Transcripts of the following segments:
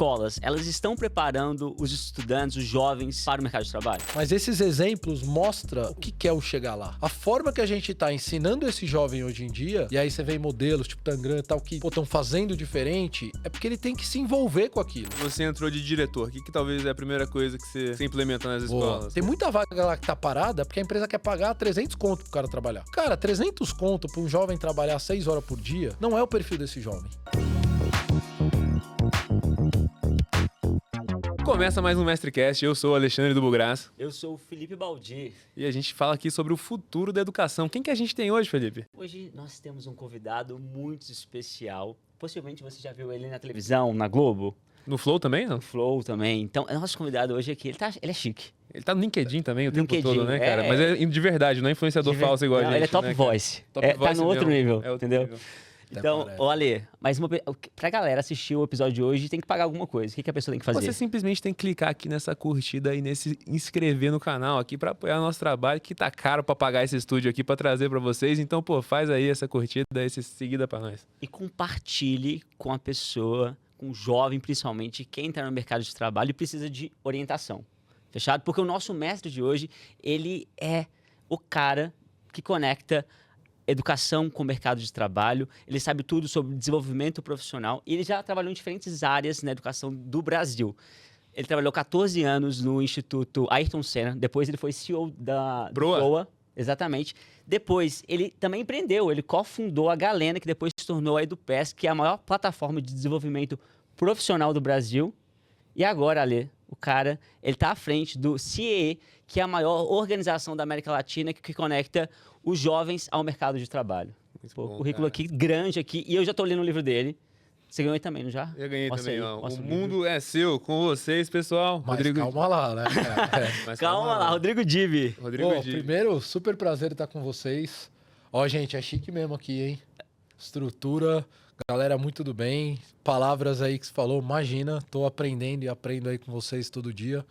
escolas, elas estão preparando os estudantes, os jovens, para o mercado de trabalho? Mas esses exemplos mostram o que é o chegar lá. A forma que a gente tá ensinando esse jovem hoje em dia, e aí você vê modelos tipo Tangram e tal, que estão fazendo diferente, é porque ele tem que se envolver com aquilo. Você entrou de diretor, o que talvez é a primeira coisa que você implementa nas escolas? Tem muita vaga lá que tá parada porque a empresa quer pagar 300 conto pro cara trabalhar. Cara, 300 conto pra um jovem trabalhar 6 horas por dia, não é o perfil desse jovem. Começa mais um MestreCast, eu sou o Alexandre do Bugraço. Eu sou o Felipe Baldi. E a gente fala aqui sobre o futuro da educação. Quem que a gente tem hoje, Felipe? Hoje nós temos um convidado muito especial. Possivelmente você já viu ele na televisão, na Globo. No Flow também, não? No Flow também. Então, o nosso convidado hoje aqui, ele é chique. Ele tá no LinkedIn também o tempo LinkedIn, todo, né, cara? Mas é de verdade, não é influenciador falso igual a gente, Ele é top né, voice. Top Tá voice no outro mesmo. nível, É outro entendeu? nível. Então, Ale, mas pra galera assistir o episódio de hoje, tem que pagar alguma coisa. O que a pessoa tem que fazer? Você simplesmente tem que clicar aqui nessa curtida e nesse inscrever no canal aqui pra apoiar o nosso trabalho, que tá caro pra pagar esse estúdio aqui pra trazer pra vocês. Então, pô, faz aí essa curtida, essa seguida pra nós. E compartilhe com a pessoa, com o jovem principalmente, quem tá no mercado de trabalho e precisa de orientação. Fechado? Porque o nosso mestre de hoje, ele é o cara que conecta educação com o mercado de trabalho, ele sabe tudo sobre desenvolvimento profissional e ele já trabalhou em diferentes áreas na educação do Brasil. Ele trabalhou 14 anos no Instituto Ayrton Senna, depois ele foi CEO da Broa. Exatamente. Depois, ele também empreendeu, ele cofundou a Galena, que depois se tornou a EduPes, que é a maior plataforma de desenvolvimento profissional do Brasil. E agora, Ale, o cara, ele está à frente do CIEE, que é a maior organização da América Latina que conecta os jovens ao mercado de trabalho. Pô, bom, currículo aqui, grande aqui, e eu já estou lendo o livro dele. Você ganhou aí também, não já? Eu ganhei Mostra também, aí, ó. mostra O o livro. mundo é seu, com vocês, pessoal. Mas Rodrigo... calma lá, né? Mas Calma lá, Rodrigo Dibi. Rodrigo Pô, Di. primeiro, super prazer estar com vocês. Ó, gente, é chique mesmo aqui, hein? Estrutura, galera muito do bem. Palavras aí que você falou, imagina, tô aprendendo e aprendo aí com vocês todo dia.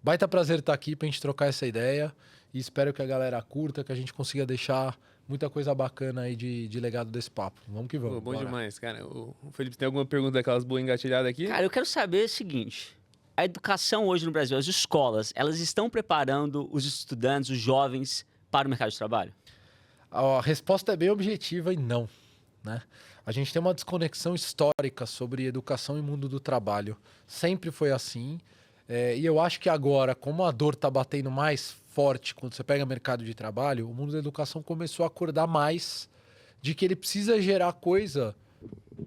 Baita prazer estar aqui pra gente trocar essa ideia e espero que a galera curta, que a gente consiga deixar muita coisa bacana aí de legado desse papo. Vamos que vamos. Pô, bom bora. demais, cara. O Felipe, tem alguma pergunta daquelas boas engatilhadas aqui? Cara, eu quero saber o seguinte. A educação hoje no Brasil, as escolas, elas estão preparando os estudantes, os jovens, para o mercado de trabalho? A resposta é bem objetiva e não, né? A gente tem uma desconexão histórica sobre educação e mundo do trabalho. Sempre foi assim. E eu acho que agora, como a dor está batendo mais forte quando você pega mercado de trabalho, o mundo da educação começou a acordar mais de que ele precisa gerar coisa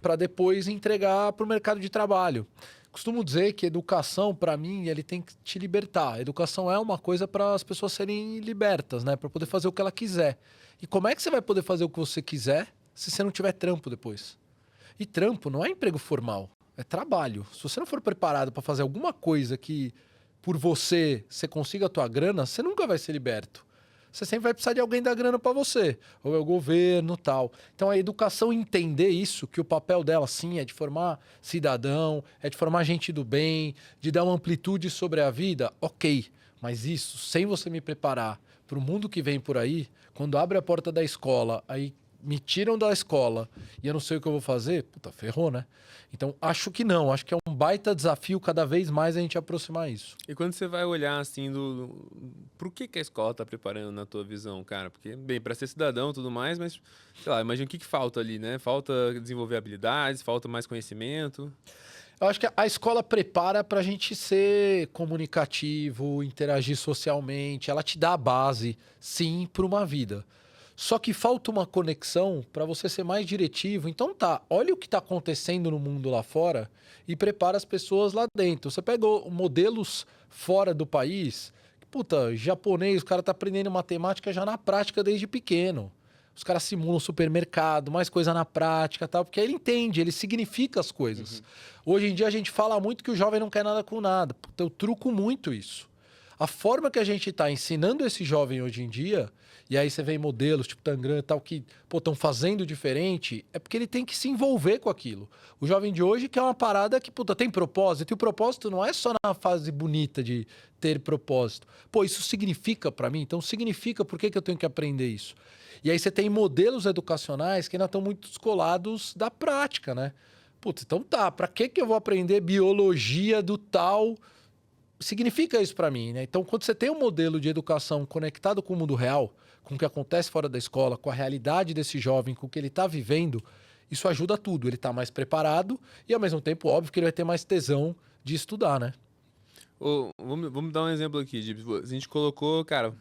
para depois entregar para o mercado de trabalho. Costumo dizer que educação, para mim, ele tem que te libertar. Educação é uma coisa para as pessoas serem libertas, né? Para poder fazer o que ela quiser. E como é que você vai poder fazer o que você quiser se você não tiver trampo depois? E trampo não é emprego formal, é trabalho. Se você não for preparado para fazer alguma coisa que por você consiga a tua grana, você nunca vai ser liberto. Você sempre vai precisar de alguém dar grana para você, ou é o governo, tal. Então a educação entender isso, que o papel dela sim é de formar cidadão, é de formar gente do bem, de dar uma amplitude sobre a vida, ok. Mas isso, sem você me preparar para o mundo que vem por aí, quando abre a porta da escola, aí me tiram da escola e eu não sei o que eu vou fazer, puta, ferrou, né? Então, acho que não. Acho que é um baita desafio cada vez mais a gente aproximar isso. E quando você vai olhar, assim, pro que a escola tá preparando na tua visão, cara? Porque, bem, para ser cidadão e tudo mais, mas, sei lá, imagina o que falta ali, né? Falta desenvolver habilidades, falta mais conhecimento. Eu acho que a escola prepara para a gente ser comunicativo, interagir socialmente. Ela te dá a base, sim, para uma vida. Só que falta uma conexão para você ser mais diretivo. Então tá, olha o que está acontecendo no mundo lá fora e prepara as pessoas lá dentro. Você pegou modelos fora do país, puta, japonês, o cara tá aprendendo matemática já na prática desde pequeno. Os caras simulam supermercado, mais coisa na prática, tal, porque aí ele entende, ele significa as coisas. Hoje em dia a gente fala muito que o jovem não quer nada com nada. Puta, eu truco muito isso. A forma que a gente está ensinando esse jovem hoje em dia, e aí você vê modelos tipo Tangram e tal, que estão fazendo diferente, é porque ele tem que se envolver com aquilo. O jovem de hoje quer uma parada que tem propósito, e o propósito não é só na fase bonita de ter propósito. Pô, isso significa para mim? Então significa por que eu tenho que aprender isso? E aí você tem modelos educacionais que ainda estão muito descolados da prática, né? Putz, então tá, para que eu vou aprender biologia do tal? Significa isso para mim, né? Então, quando você tem um modelo de educação conectado com o mundo real, com o que acontece fora da escola, com a realidade desse jovem, com o que ele está vivendo, isso ajuda tudo. Ele está mais preparado e, ao mesmo tempo, óbvio que ele vai ter mais tesão de estudar, né? Vamos dar um exemplo aqui, Gibbs. A gente colocou, cara,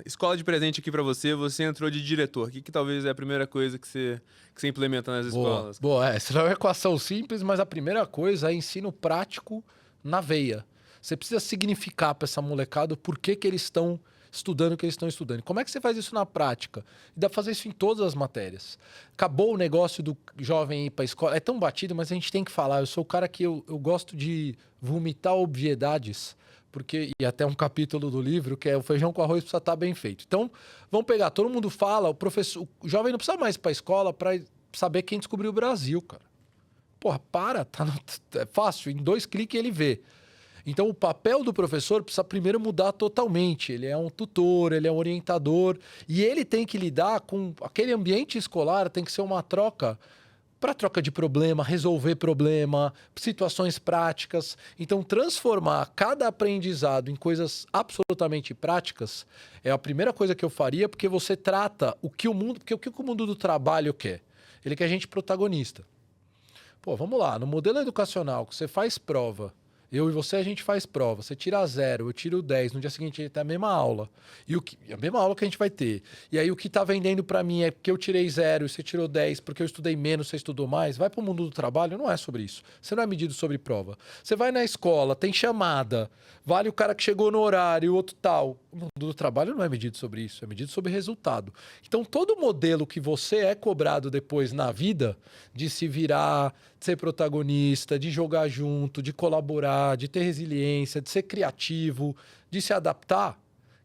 escola de presente aqui pra você, você entrou de diretor. O que talvez é a primeira coisa que você implementa nas escolas? Boa, essa não é uma equação simples, mas a primeira coisa é ensino prático na veia. Você precisa significar para essa molecada o porquê que eles estão estudando o que eles estão estudando. Como é que você faz isso na prática? E dá pra fazer isso em todas as matérias. Acabou o negócio do jovem ir para a escola. É tão batido, mas a gente tem que falar. Eu sou o cara que eu gosto de vomitar obviedades, porque e até um capítulo do livro que é o feijão com arroz precisa estar bem feito. Então, vamos pegar, todo mundo fala, o jovem não precisa mais ir para a escola para saber quem descobriu o Brasil, cara. Porra, é fácil, em 2 cliques ele vê. Então, o papel do professor precisa primeiro mudar totalmente. Ele é um tutor, ele é um orientador, e ele tem que lidar com aquele ambiente escolar, tem que ser uma troca para troca de problema, resolver problema, situações práticas. Então, transformar cada aprendizado em coisas absolutamente práticas é a primeira coisa que eu faria, porque você trata o que o mundo do trabalho quer. Ele quer gente protagonista. Pô, vamos lá, no modelo educacional, que você faz prova, eu e você, a gente faz prova. Você tira 0, eu tiro 10. No dia seguinte, a gente tem a mesma aula. A mesma aula que a gente vai ter. E aí, o que está vendendo para mim é porque eu tirei 0 e você tirou 10, porque eu estudei menos, você estudou mais. Vai para o mundo do trabalho, não é sobre isso. Você não é medido sobre prova. Você vai na escola, tem chamada, vale o cara que chegou no horário, o outro tal. O mundo do trabalho não é medido sobre isso, é medido sobre resultado. Então, todo modelo que você é cobrado depois na vida, de se virar, de ser protagonista, de jogar junto, de colaborar, de ter resiliência, de ser criativo, de se adaptar,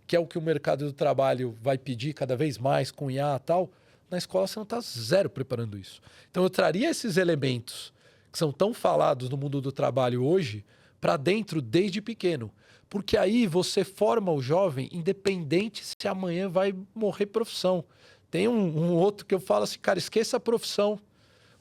que é o que o mercado do trabalho vai pedir cada vez mais com IA e tal, na escola você não está 0 preparando isso. Então eu traria esses elementos que são tão falados no mundo do trabalho hoje para dentro desde pequeno. Porque aí você forma o jovem independente se amanhã vai morrer profissão. Tem um outro que eu falo assim, cara, esqueça a profissão.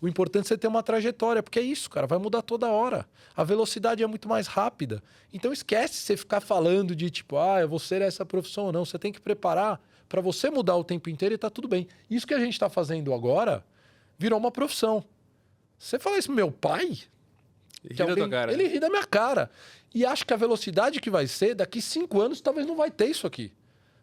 O importante é você ter uma trajetória, porque é isso, cara, vai mudar toda hora. A velocidade é muito mais rápida. Então esquece você ficar falando de tipo, eu vou ser essa profissão ou não. Você tem que preparar para você mudar o tempo inteiro e tá tudo bem. Isso que a gente está fazendo agora virou uma profissão. Você fala isso, meu pai? Ele ri da minha cara. E acho que a velocidade que vai ser, daqui 5 anos, talvez não vai ter isso aqui.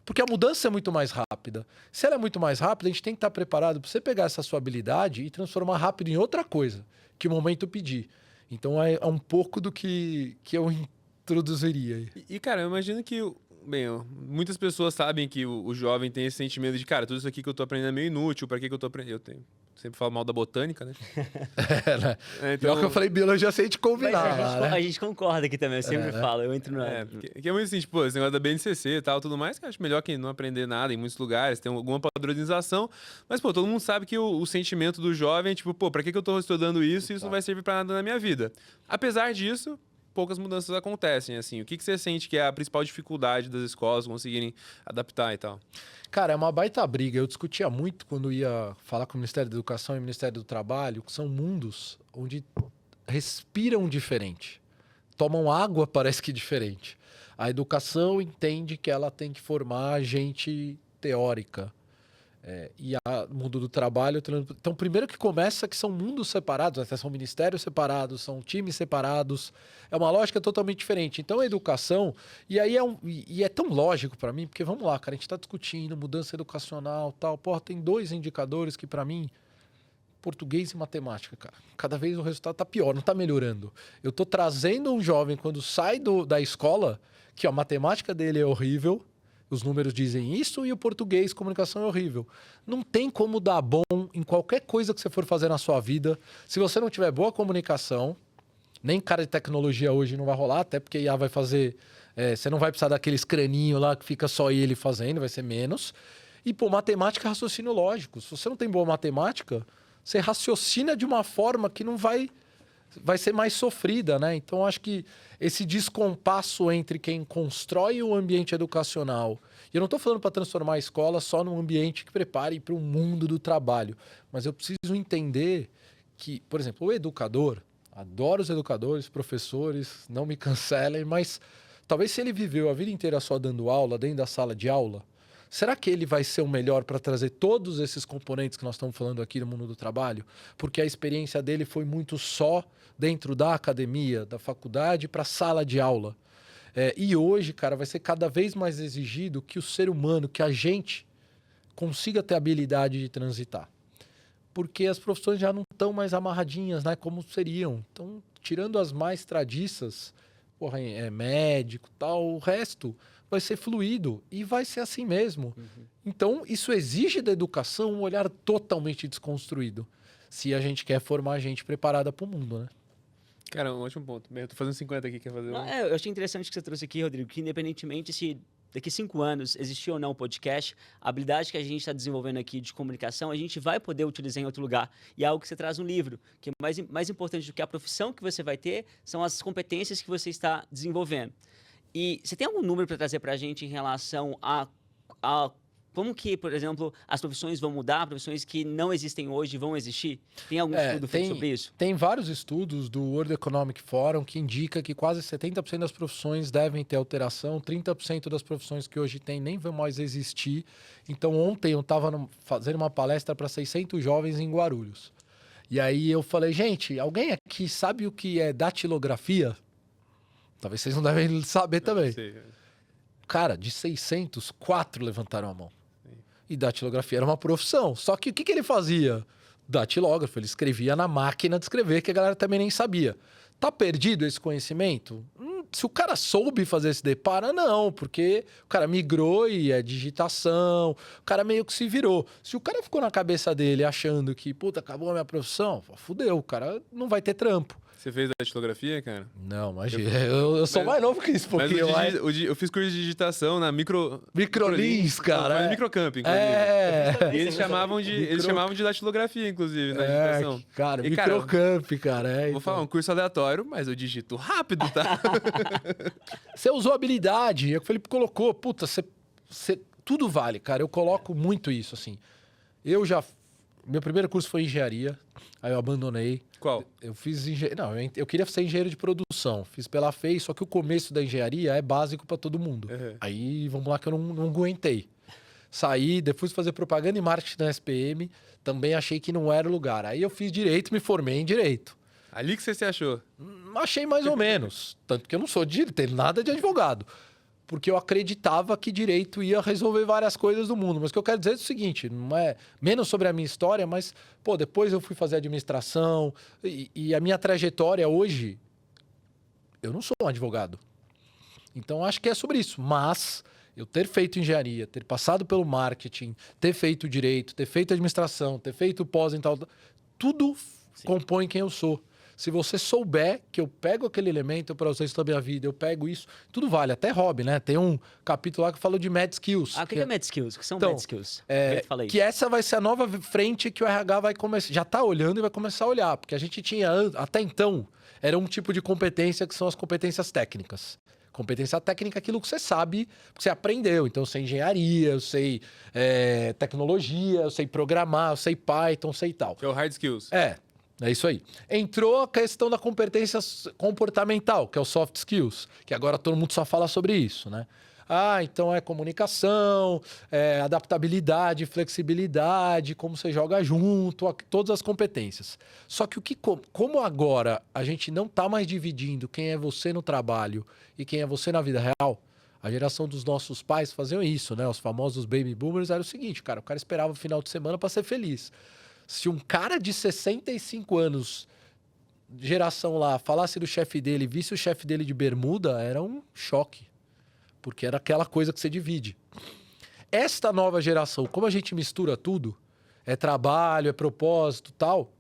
Porque a mudança é muito mais rápida. Se ela é muito mais rápida, a gente tem que estar preparado para você pegar essa sua habilidade e transformar rápido em outra coisa que o momento pedir. Então é um pouco do que eu introduziria. Cara, eu imagino que, bem, muitas pessoas sabem que o jovem tem esse sentimento de, cara, tudo isso aqui que eu tô aprendendo é meio inútil, pra que eu tô aprendendo? Sempre falo mal da botânica, né? Né? Então, Pior que eu falei biologia sem te combinar. A gente concorda aqui também, eu sempre falo, eu entro na... que é muito assim, tipo, esse negócio da BNCC e tal, tudo mais, que eu acho melhor que não aprender nada em muitos lugares, tem alguma padronização, mas, pô, todo mundo sabe que o sentimento do jovem é, tipo, pô, pra que eu tô estudando isso e isso não vai servir pra nada na minha vida? Apesar disso, poucas mudanças acontecem, assim. O que você sente que é a principal dificuldade das escolas conseguirem adaptar e tal? Cara, é uma baita briga. Eu discutia muito quando ia falar com o Ministério da Educação e o Ministério do Trabalho, que são mundos onde respiram diferente. Tomam água, parece que diferente. A educação entende que ela tem que formar gente teórica. E o mundo do trabalho... Então, primeiro que começa que são mundos separados, até são ministérios separados, são times separados. É uma lógica totalmente diferente. Então, a educação... E aí é tão lógico para mim, porque vamos lá, cara, a gente está discutindo mudança educacional tal. Porra, tem 2 indicadores que para mim... Português e matemática, cara. Cada vez o resultado tá pior, não tá melhorando. Eu tô trazendo um jovem, quando sai da escola, que a matemática dele é horrível... Os números dizem isso e o português, comunicação é horrível. Não tem como dar bom em qualquer coisa que você for fazer na sua vida. Se você não tiver boa comunicação, nem cara de tecnologia hoje não vai rolar, até porque IA vai fazer... você não vai precisar daqueles craninhos lá que fica só ele fazendo, vai ser menos. E, pô, matemática é raciocínio lógico. Se você não tem boa matemática, você raciocina de uma forma que não vai ser mais sofrida, né? Então, acho que esse descompasso entre quem constrói o ambiente educacional... E eu não estou falando para transformar a escola só num ambiente que prepare para o mundo do trabalho, mas eu preciso entender que, por exemplo, o educador, adoro os educadores, professores, não me cancelem, mas talvez se ele viveu a vida inteira só dando aula, dentro da sala de aula, será que ele vai ser o melhor para trazer todos esses componentes que nós estamos falando aqui no mundo do trabalho? Porque a experiência dele foi muito só dentro da academia, da faculdade, para a sala de aula. E hoje, cara, vai ser cada vez mais exigido que o ser humano, que a gente consiga ter a habilidade de transitar. Porque as profissões já não estão mais amarradinhas, né? Como seriam. Então, tirando as mais tradiças, porra, médico e tal, o resto vai ser fluido e vai ser assim mesmo. Então, isso exige da educação um olhar totalmente desconstruído, se a gente quer formar gente preparada para o mundo, né? Cara, um ótimo ponto. Eu tô fazendo 50 aqui, quer fazer um? Eu achei interessante o que você trouxe aqui, Rodrigo, que independentemente se daqui 5 anos existir ou não o podcast, a habilidade que a gente está desenvolvendo aqui de comunicação, a gente vai poder utilizar em outro lugar. E é algo que você traz no livro, que é mais importante do que a profissão que você vai ter, são as competências que você está desenvolvendo. E você tem algum número para trazer para a gente em relação a como que, por exemplo, as profissões vão mudar, profissões que não existem hoje vão existir? Tem algum estudo feito sobre isso? Tem vários estudos do World Economic Forum que indica que quase 70% das profissões devem ter alteração, 30% das profissões que hoje tem nem vão mais existir. Então, ontem eu estava fazendo uma palestra para 600 jovens em Guarulhos. E aí eu falei, gente, alguém aqui sabe o que é datilografia? Talvez vocês não devem saber também. Sei. Cara, de 600, 4 levantaram a mão. E datilografia era uma profissão. Só que o que ele fazia? Datilógrafo. Ele escrevia na máquina de escrever, que a galera também nem sabia. Tá perdido esse conhecimento? Se o cara soube fazer esse deparo, não. Porque o cara migrou e é digitação. O cara meio que se virou. Se o cara ficou na cabeça dele achando que, puta, acabou a minha profissão, fudeu. O cara não vai ter trampo. Você fez datilografia, cara? Não, imagina. Eu sou mais novo que isso, pouquinho. Eu fiz curso de digitação na Microlins, cara. Foi no Microcamp, inclusive. E eles chamavam de datilografia, inclusive, na digitação. Cara, Microcamp, cara. Vou falar um curso aleatório, mas eu digito rápido, tá? Você usou habilidade. E o Felipe colocou, puta, tudo vale, cara. Eu coloco muito isso, assim. Meu primeiro curso foi engenharia, aí eu abandonei. Qual? Eu fiz engenharia. Não, eu queria ser engenheiro de produção. Fiz pela FEI, só que o começo da engenharia é básico para todo mundo. Uhum. Aí, vamos lá, que eu não aguentei. Saí, depois de fazer propaganda e marketing na SPM, também achei que não era o lugar. Aí eu fiz direito, me formei em direito. Ali que você se achou? Achei mais ou menos. Tanto que eu não sou de ter nada de advogado. Porque eu acreditava que direito ia resolver várias coisas do mundo. Mas o que eu quero dizer é o seguinte, não é menos sobre a minha história, mas, pô, depois eu fui fazer administração e a minha trajetória hoje, eu não sou um advogado. Então, acho que é sobre isso. Mas eu ter feito engenharia, ter passado pelo marketing, ter feito direito, ter feito administração, ter feito pós em tal, tudo compõe quem eu sou. Se você souber que eu pego aquele elemento para usar isso na minha vida, eu pego isso, tudo vale, até hobby, né? Tem um capítulo lá que fala de Mad Skills. O que é Mad Skills? O que são Então, Mad Skills? Que essa vai ser a nova frente que o RH vai começar, já está olhando e vai começar a olhar, porque a gente tinha, até então, era um tipo de competência que são as competências técnicas. Competência técnica é aquilo que você sabe, que você aprendeu. Então, eu sei engenharia, eu sei tecnologia, eu sei programar, eu sei Python, eu sei tal. Que é o hard skills. É isso aí. Entrou a questão da competência comportamental, que é o soft skills, que agora todo mundo só fala sobre isso, né? Então é comunicação, adaptabilidade, flexibilidade, como você joga junto, todas as competências. Só que como agora a gente não está mais dividindo quem é você no trabalho e quem é você na vida real, a geração dos nossos pais faziam isso, né? Os famosos baby boomers era o seguinte, cara, o cara esperava o final de semana para ser feliz. Se um cara de 65 anos, geração lá, falasse do chefe dele, visse o chefe dele de bermuda, era um choque. Porque era aquela coisa que você divide. Esta nova geração, como a gente mistura tudo, é trabalho, é propósito e tal,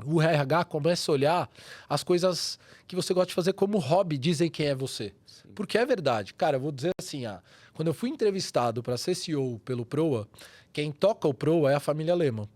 o RH começa a olhar as coisas que você gosta de fazer como hobby, dizem quem é você. Sim. Porque é verdade. Cara, eu vou dizer assim, quando eu fui entrevistado para ser CEO pelo Proa, quem toca o Proa é a família Lehmann.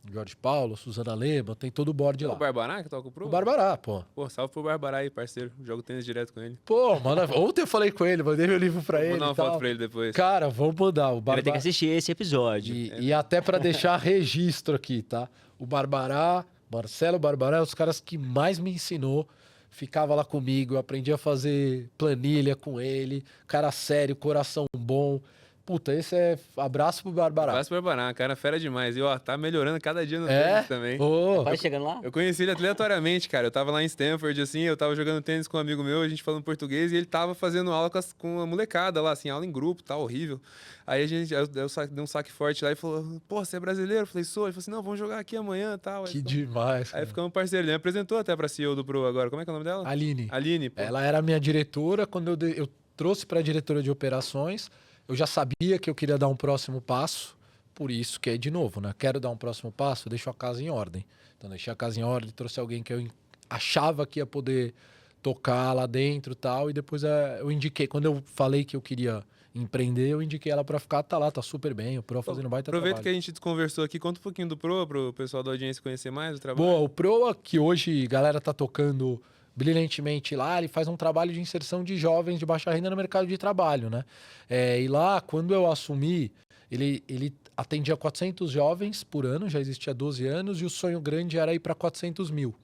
Jorge Paulo, Suzana Lema, tem todo o board lá. O Barbará que toca o Pro? O Barbará, pô. Pô, salve pro Barbará aí, parceiro. Jogo tênis direto com ele. Pô, mano, ontem eu falei com ele, mandei meu livro pra ele. Vou mandar uma foto pra ele depois. Cara, vamos mandar. O Vai ter que assistir esse episódio. E até pra deixar registro aqui, tá? O Barbará, Marcelo Barbará é os caras que mais me ensinou. Ficava lá comigo, eu aprendi a fazer planilha com ele. Cara sério, coração bom. Puta, esse é abraço pro Barbará. Abraço pro Barbará, cara fera demais. E ó, tá melhorando cada dia no É? tênis também. Ô, Vai chegando lá? Eu conheci ele aleatoriamente, cara. Eu tava lá em Stanford, assim, eu tava jogando tênis com um amigo meu, a gente falando português, e ele tava fazendo aula com a molecada lá, assim, aula em grupo, tá horrível. Aí eu dei um saque forte lá e falou, pô, você é brasileiro? Eu falei, sou. Ele falou assim, não, vamos jogar aqui amanhã e tal. que demais. Aí cara. ficamos parceiros. Ele me apresentou até pra CEO do Pro agora. Como é que é o nome dela? Aline. Aline, pô. Ela era minha diretora. Quando eu trouxe para a diretora de operações, eu já sabia que eu queria dar um próximo passo. Por isso que, de novo, né? Quero dar um próximo passo, deixo a casa em ordem. Então, deixei a casa em ordem, trouxe alguém que eu achava que ia poder tocar lá dentro e tal. E depois eu indiquei. Quando eu falei que eu queria empreender, eu indiquei ela para ficar. Tá lá, tá super bem. O Pro fazendo baita Aproveita que a trabalho. gente desconversou aqui, conta um pouquinho do Pro, pro pessoal da audiência conhecer mais o trabalho. Boa, o Proa, que hoje a galera tá tocando brilhantemente lá, ele faz um trabalho de inserção de jovens de baixa renda no mercado de trabalho, né? E lá, quando eu assumi, ele atendia 400 jovens por ano, já existia há 12 anos, e o sonho grande era ir para 400 mil.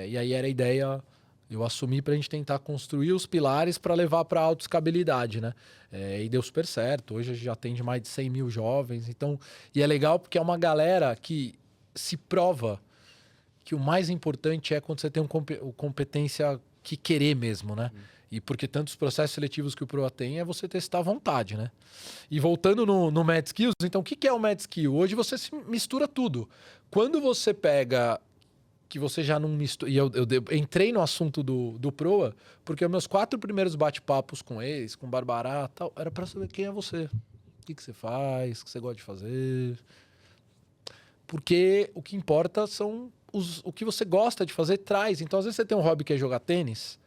E aí era a ideia, eu assumi para a gente tentar construir os pilares para levar para a autoescalabilidade, né? E deu super certo, hoje a gente já atende mais de 100 mil jovens, então... E é legal porque é uma galera que se prova que o mais importante é quando você tem competência que querer mesmo, né? E porque tantos processos seletivos que o Proa tem é você testar à vontade, né? E voltando no Mad Skills, então o que é o Mad Skill? Hoje você se mistura tudo. Quando você pega que você já não mistura... E eu entrei no assunto do Proa porque os meus 4 primeiros bate-papos com eles, com o Barbará e tal, era para saber quem é você. O que você faz, o que você gosta de fazer. Porque o que importa são o que você gosta de fazer, traz. Então, às vezes você tem um hobby que é jogar tênis,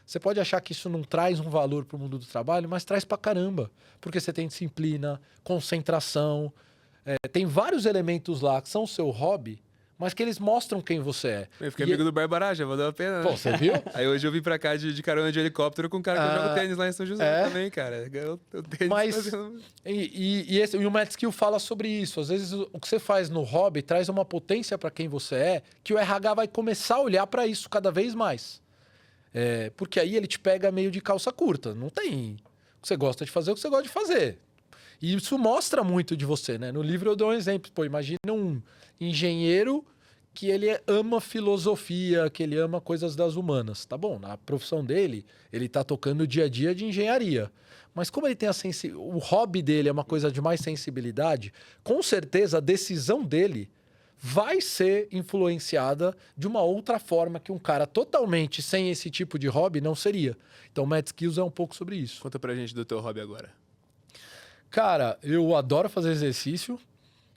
você pode achar que isso não traz um valor para o mundo do trabalho, mas traz pra caramba. Porque você tem disciplina, concentração, tem vários elementos lá que são o seu hobby, mas que eles mostram quem você é. Eu fiquei amigo do Barbará, já valeu a pena, né? Pô, você viu? Aí hoje eu vim pra cá de carona de helicóptero com um cara que joga tênis lá em São José também, cara. Eu tênis Mas fazendo... e o Mad Skill fala sobre isso. Às vezes o que você faz no hobby traz uma potência para quem você é, que o RH vai começar a olhar para isso cada vez mais. Porque aí ele te pega meio de calça curta. Não tem o que você gosta de fazer, o que você gosta de fazer. E isso mostra muito de você, né? No livro eu dou um exemplo. Pô, imagina um engenheiro que ele ama filosofia, que ele ama coisas das humanas. Tá bom, na profissão dele, ele tá tocando o dia a dia de engenharia. Mas como ele tem o hobby dele é uma coisa de mais sensibilidade, com certeza a decisão dele vai ser influenciada de uma outra forma que um cara totalmente sem esse tipo de hobby não seria. Então, Mad Skills é um pouco sobre isso. Conta pra gente do teu hobby agora. Cara, eu adoro fazer exercício.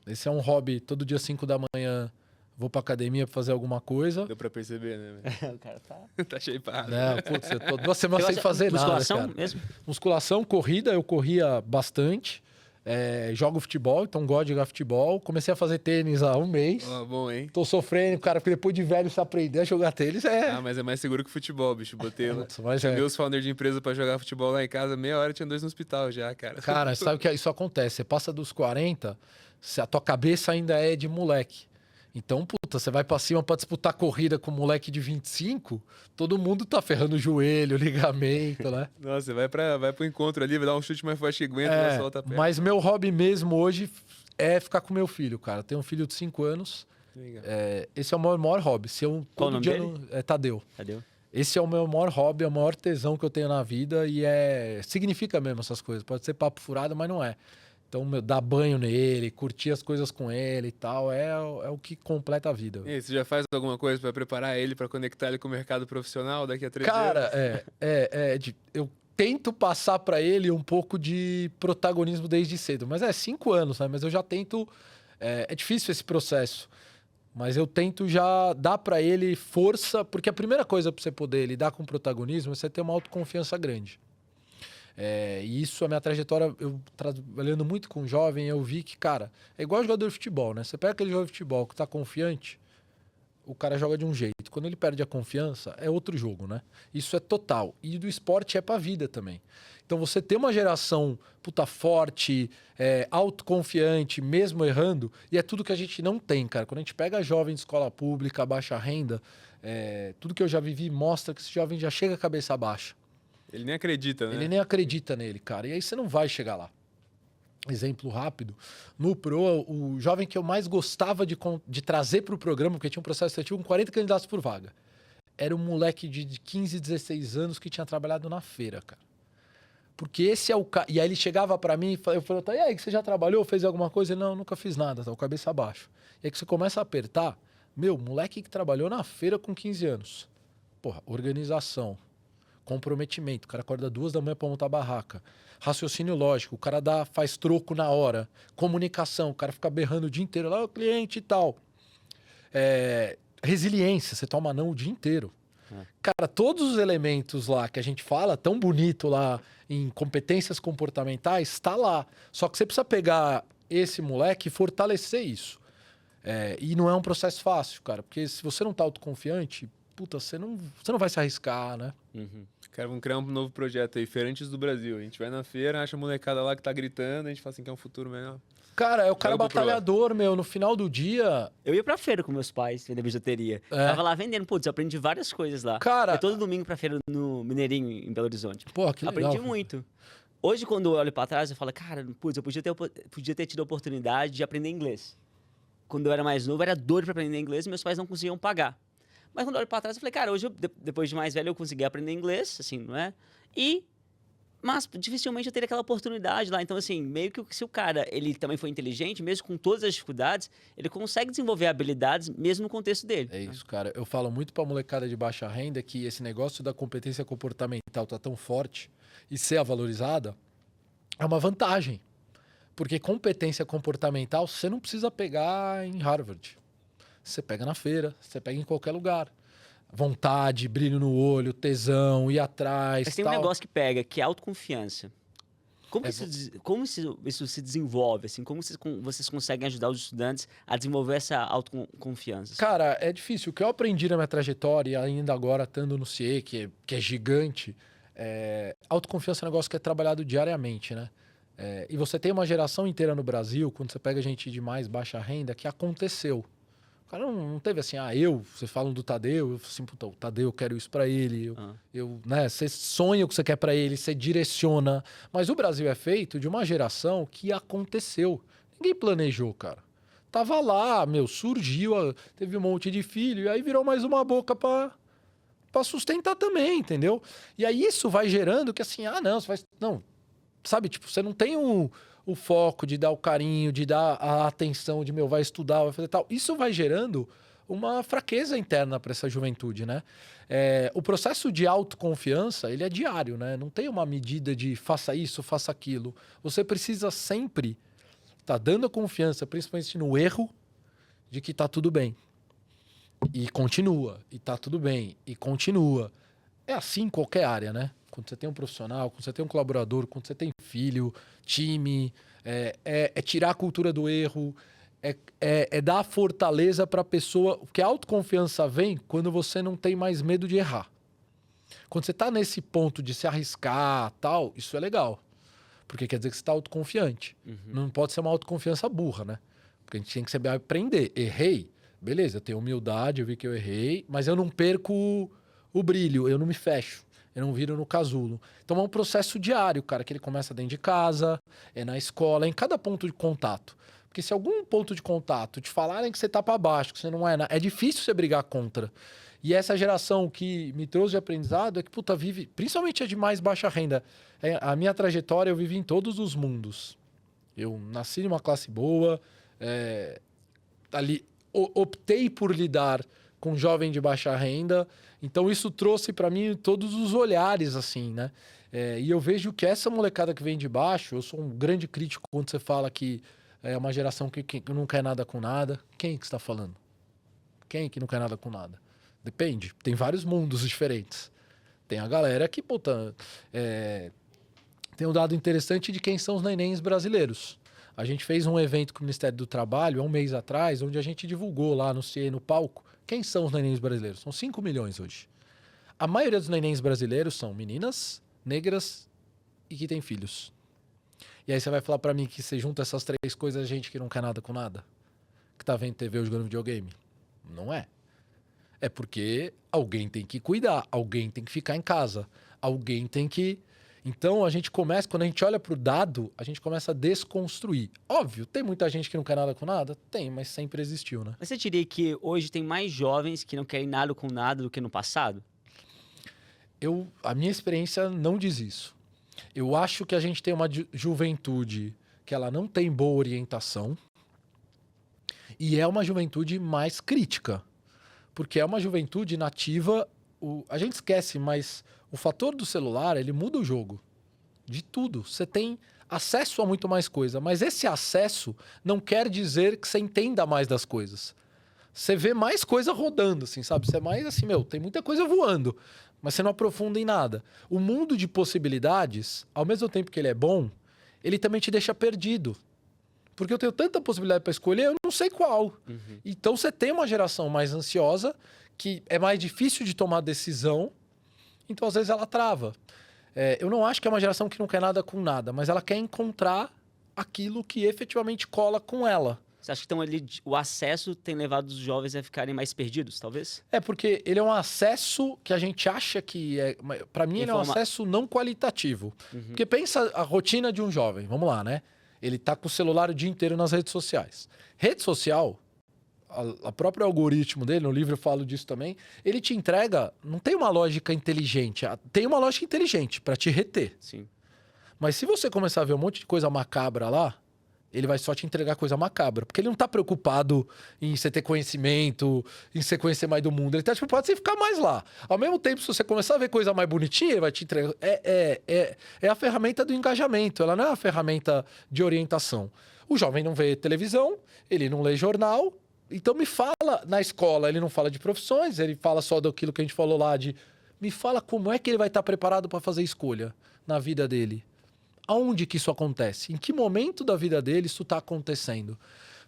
Esse é um hobby, todo dia 5 da manhã vou pra academia pra fazer alguma coisa. Deu pra perceber, né? O cara tá... Tá shapeado. Não, putz, eu tô 2 semanas sem fazer nada, musculação cara. mesmo? Musculação, corrida, eu corria bastante. Jogo futebol, então gosto de jogar futebol. Comecei a fazer tênis há 1 mês. Ó, bom, hein? Tô sofrendo, cara, porque depois de velho você aprender a jogar tênis Ah, mas é mais seguro que futebol, bicho. Botei lá. Putz, mas Meus founders de empresa pra jogar futebol lá em casa, meia hora tinha 2 no hospital já, cara. Cara, sabe o que isso acontece? Você passa dos 40, a tua cabeça ainda é de moleque. Então, puta, você vai pra cima pra disputar corrida com um moleque de 25, todo mundo tá ferrando o joelho, ligamento, né? Nossa, vai pro encontro ali, vai dar um chute mais forte que aguenta, ela solta a perna. Mas meu hobby mesmo hoje é ficar com meu filho, cara. Eu tenho um filho de 5 anos. Legal. Esse é o meu maior hobby. Qual o nome dele? Tadeu. Cadê? Esse é o meu maior hobby, é o maior tesão que eu tenho na vida e significa mesmo essas coisas. Pode ser papo furado, mas não é. Então, dar banho nele, curtir as coisas com ele e tal, é o que completa a vida. E aí, você já faz alguma coisa pra preparar ele, pra conectar ele com o mercado profissional daqui a 3 Cara, anos? eu tento passar pra ele um pouco de protagonismo desde cedo. Mas 5 anos, né? Mas eu já tento... É difícil esse processo. Mas eu tento já dar pra ele força, porque a primeira coisa pra você poder lidar com protagonismo é você ter uma autoconfiança grande. E isso, a minha trajetória, eu trabalhando muito com jovem, eu vi que, cara, é igual jogador de futebol, né? Você pega aquele jogador de futebol que tá confiante, o cara joga de um jeito. Quando ele perde a confiança, é outro jogo, né? Isso é total. E do esporte é pra vida também. Então você ter uma geração puta forte, autoconfiante, mesmo errando, e é tudo que a gente não tem, cara. Quando a gente pega jovem de escola pública, baixa renda, tudo que eu já vivi mostra que esse jovem já chega a cabeça baixa. Ele nem acredita, né? Ele nem acredita nele, cara. E aí você não vai chegar lá. Exemplo rápido. No Pro, o jovem que eu mais gostava de trazer para o programa, porque tinha um processo seletivo com 40 candidatos por vaga, era um moleque de 15, 16 anos que tinha trabalhado na feira, cara. Porque esse é o cara. E aí ele chegava para mim e eu falei, tá, e aí, que você já trabalhou, fez alguma coisa? Ele, não, nunca fiz nada, tá, cabeça abaixo. E aí que você começa a apertar, moleque que trabalhou na feira com 15 anos. Porra, organização, comprometimento. O cara acorda 2 da manhã para montar barraca. Raciocínio lógico. O cara faz troco na hora. Comunicação. O cara fica berrando o dia inteiro. Lá, o cliente e tal. Resiliência. Você toma não o dia inteiro. Cara, todos os elementos lá que a gente fala, tão bonito lá em competências comportamentais, tá lá. Só que você precisa pegar esse moleque e fortalecer isso. E não é um processo fácil, cara. Porque se você não tá autoconfiante, puta, você não vai se arriscar, né? Uhum. Cara, vamos criar um novo projeto aí, Feirantes do Brasil. A gente vai na feira, acha a molecada lá que tá gritando, a gente fala assim que é um futuro melhor. Cara, é o cara Joga pro batalhador, no final do dia. Eu ia pra feira com meus pais, vender bijuteria. Tava lá vendendo, putz, eu aprendi várias coisas lá. Cara- Eu todo domingo pra feira no Mineirinho, em Belo Horizonte. Pô, que legal. Aprendi muito. Hoje, quando eu olho pra trás, eu falo, cara, putz, eu podia ter tido a oportunidade de aprender inglês. Quando eu era mais novo, era doido pra aprender inglês e meus pais não conseguiam pagar. Mas quando eu olho pra trás, eu falei, cara, hoje, depois de mais velho, eu consegui aprender inglês, assim, não é? Mas dificilmente eu teria aquela oportunidade lá. Então, assim, meio que se o cara, ele também foi inteligente, mesmo com todas as dificuldades, ele consegue desenvolver habilidades mesmo no contexto dele. É isso, cara. Eu falo muito pra molecada de baixa renda que esse negócio da competência comportamental tá tão forte e ser valorizada é uma vantagem. Porque competência comportamental você não precisa pegar em Harvard. Você pega na feira, você pega em qualquer lugar. Vontade, brilho no olho, tesão, ir atrás, Mas tem tal. um negócio que pega, que é autoconfiança. Como isso se desenvolve? Assim, como vocês conseguem ajudar os estudantes a desenvolver essa autoconfiança? Cara, é difícil. O que eu aprendi na minha trajetória, e ainda agora estando no CIE, que é gigante, autoconfiança é um negócio que é trabalhado diariamente, né? E você tem uma geração inteira no Brasil, quando você pega gente de mais baixa renda, que aconteceu. O cara não teve assim, vocês falam do Tadeu, eu falo assim, puta, o Tadeu, eu quero isso pra ele. Você sonha o que você quer pra ele, você direciona. Mas o Brasil é feito de uma geração que aconteceu. Ninguém planejou, cara. Tava lá, surgiu, teve um monte de filho, e aí virou mais uma boca pra sustentar também, entendeu? E aí isso vai gerando que assim, não, sabe, tipo, você não tem o foco de dar o carinho, de dar a atenção, de vai estudar, vai fazer tal. Isso vai gerando uma fraqueza interna para essa juventude, né? O processo de autoconfiança, ele é diário, né? Não tem uma medida de faça isso, faça aquilo. Você precisa sempre estar dando a confiança, principalmente no erro, de que tá tudo bem. E continua, e tá tudo bem, e continua. É assim em qualquer área, né? Quando você tem um profissional, quando você tem um colaborador, quando você tem filho, time, é tirar a cultura do erro, é dar fortaleza para a pessoa, porque a autoconfiança vem quando você não tem mais medo de errar. Quando você está nesse ponto de se arriscar, tal, isso é legal, porque quer dizer que você está autoconfiante. Não pode ser uma autoconfiança burra, né? Porque a gente tem que saber aprender. Errei, beleza, eu tenho humildade, eu vi que eu errei, mas eu não perco o brilho, eu não me fecho. Eu não viro no casulo. Então é um processo diário, cara, que ele começa dentro de casa, na escola, em cada ponto de contato. Porque se algum ponto de contato te falarem que você tá para baixo, que você não é difícil você brigar contra. E essa geração que me trouxe de aprendizado é que, puta, vive, principalmente a de mais baixa renda. A minha trajetória, eu vivi em todos os mundos. Eu nasci numa classe boa, ali optei por lidar com jovem de baixa renda. Então isso trouxe para mim todos os olhares, assim, né? E eu vejo que essa molecada que vem de baixo, eu sou um grande crítico quando você fala que é uma geração que não quer nada com nada. Quem que está falando? Quem que não quer nada com nada? Depende. Tem vários mundos diferentes. Tem a galera que, puta, tem um dado interessante de quem são os nenéns brasileiros. A gente fez um evento com o Ministério do Trabalho há um mês atrás, onde a gente divulgou lá no CIE, no palco, Quem são os nenéns brasileiros? São 5 milhões hoje. A maioria dos nenéns brasileiros são meninas, negras e que têm filhos. E aí você vai falar pra mim que você junta essas 3 coisas, gente que não quer nada com nada? Que tá vendo TV ou jogando videogame? Não é. É porque alguém tem que cuidar, alguém tem que ficar em casa, alguém tem que... Então a gente começa, quando a gente olha pro dado, a gente começa a desconstruir. Óbvio, tem muita gente que não quer nada com nada? Tem, mas sempre existiu, né? Mas você diria que hoje tem mais jovens que não querem nada com nada do que no passado? A minha experiência não diz isso. Eu acho que a gente tem uma juventude que ela não tem boa orientação e é uma juventude mais crítica. Porque é uma juventude nativa, a gente esquece, mas o fator do celular, ele muda o jogo. De tudo. Você tem acesso a muito mais coisa, mas esse acesso não quer dizer que você entenda mais das coisas. Você vê mais coisa rodando, assim, sabe? Você é mais assim, tem muita coisa voando, mas você não aprofunda em nada. O mundo de possibilidades, ao mesmo tempo que ele é bom, ele também te deixa perdido. Porque eu tenho tanta possibilidade para escolher, eu não sei qual. Então você tem uma geração mais ansiosa, que é mais difícil de tomar decisão, então às vezes ela trava. Eu não acho que é uma geração que não quer nada com nada, mas ela quer encontrar aquilo que efetivamente cola com ela. Você acha que então, o acesso tem levado os jovens a ficarem mais perdidos, talvez? É porque ele é um acesso que a gente acha que é... Para mim, ele é um acesso não qualitativo. Porque pensa a rotina de um jovem, vamos lá, né? Ele tá com o celular o dia inteiro nas redes sociais. Rede social, a próprio algoritmo dele, no livro eu falo disso também, ele te entrega, não tem uma lógica inteligente, tem uma lógica inteligente para te reter. Sim. Mas se você começar a ver um monte de coisa macabra lá, ele vai só te entregar coisa macabra. Porque ele não tá preocupado em você ter conhecimento, em você conhecer mais do mundo. Ele tá preocupado em você ficar mais lá. Ao mesmo tempo, se você começar a ver coisa mais bonitinha, ele vai te entregar... É a ferramenta do engajamento. Ela não é a ferramenta de orientação. O jovem não vê televisão, ele não lê jornal. Então me fala, na escola ele não fala de profissões, ele fala só daquilo que a gente falou lá de... Me fala como é que ele vai estar preparado para fazer escolha na vida dele. Aonde que isso acontece? Em que momento da vida dele isso está acontecendo?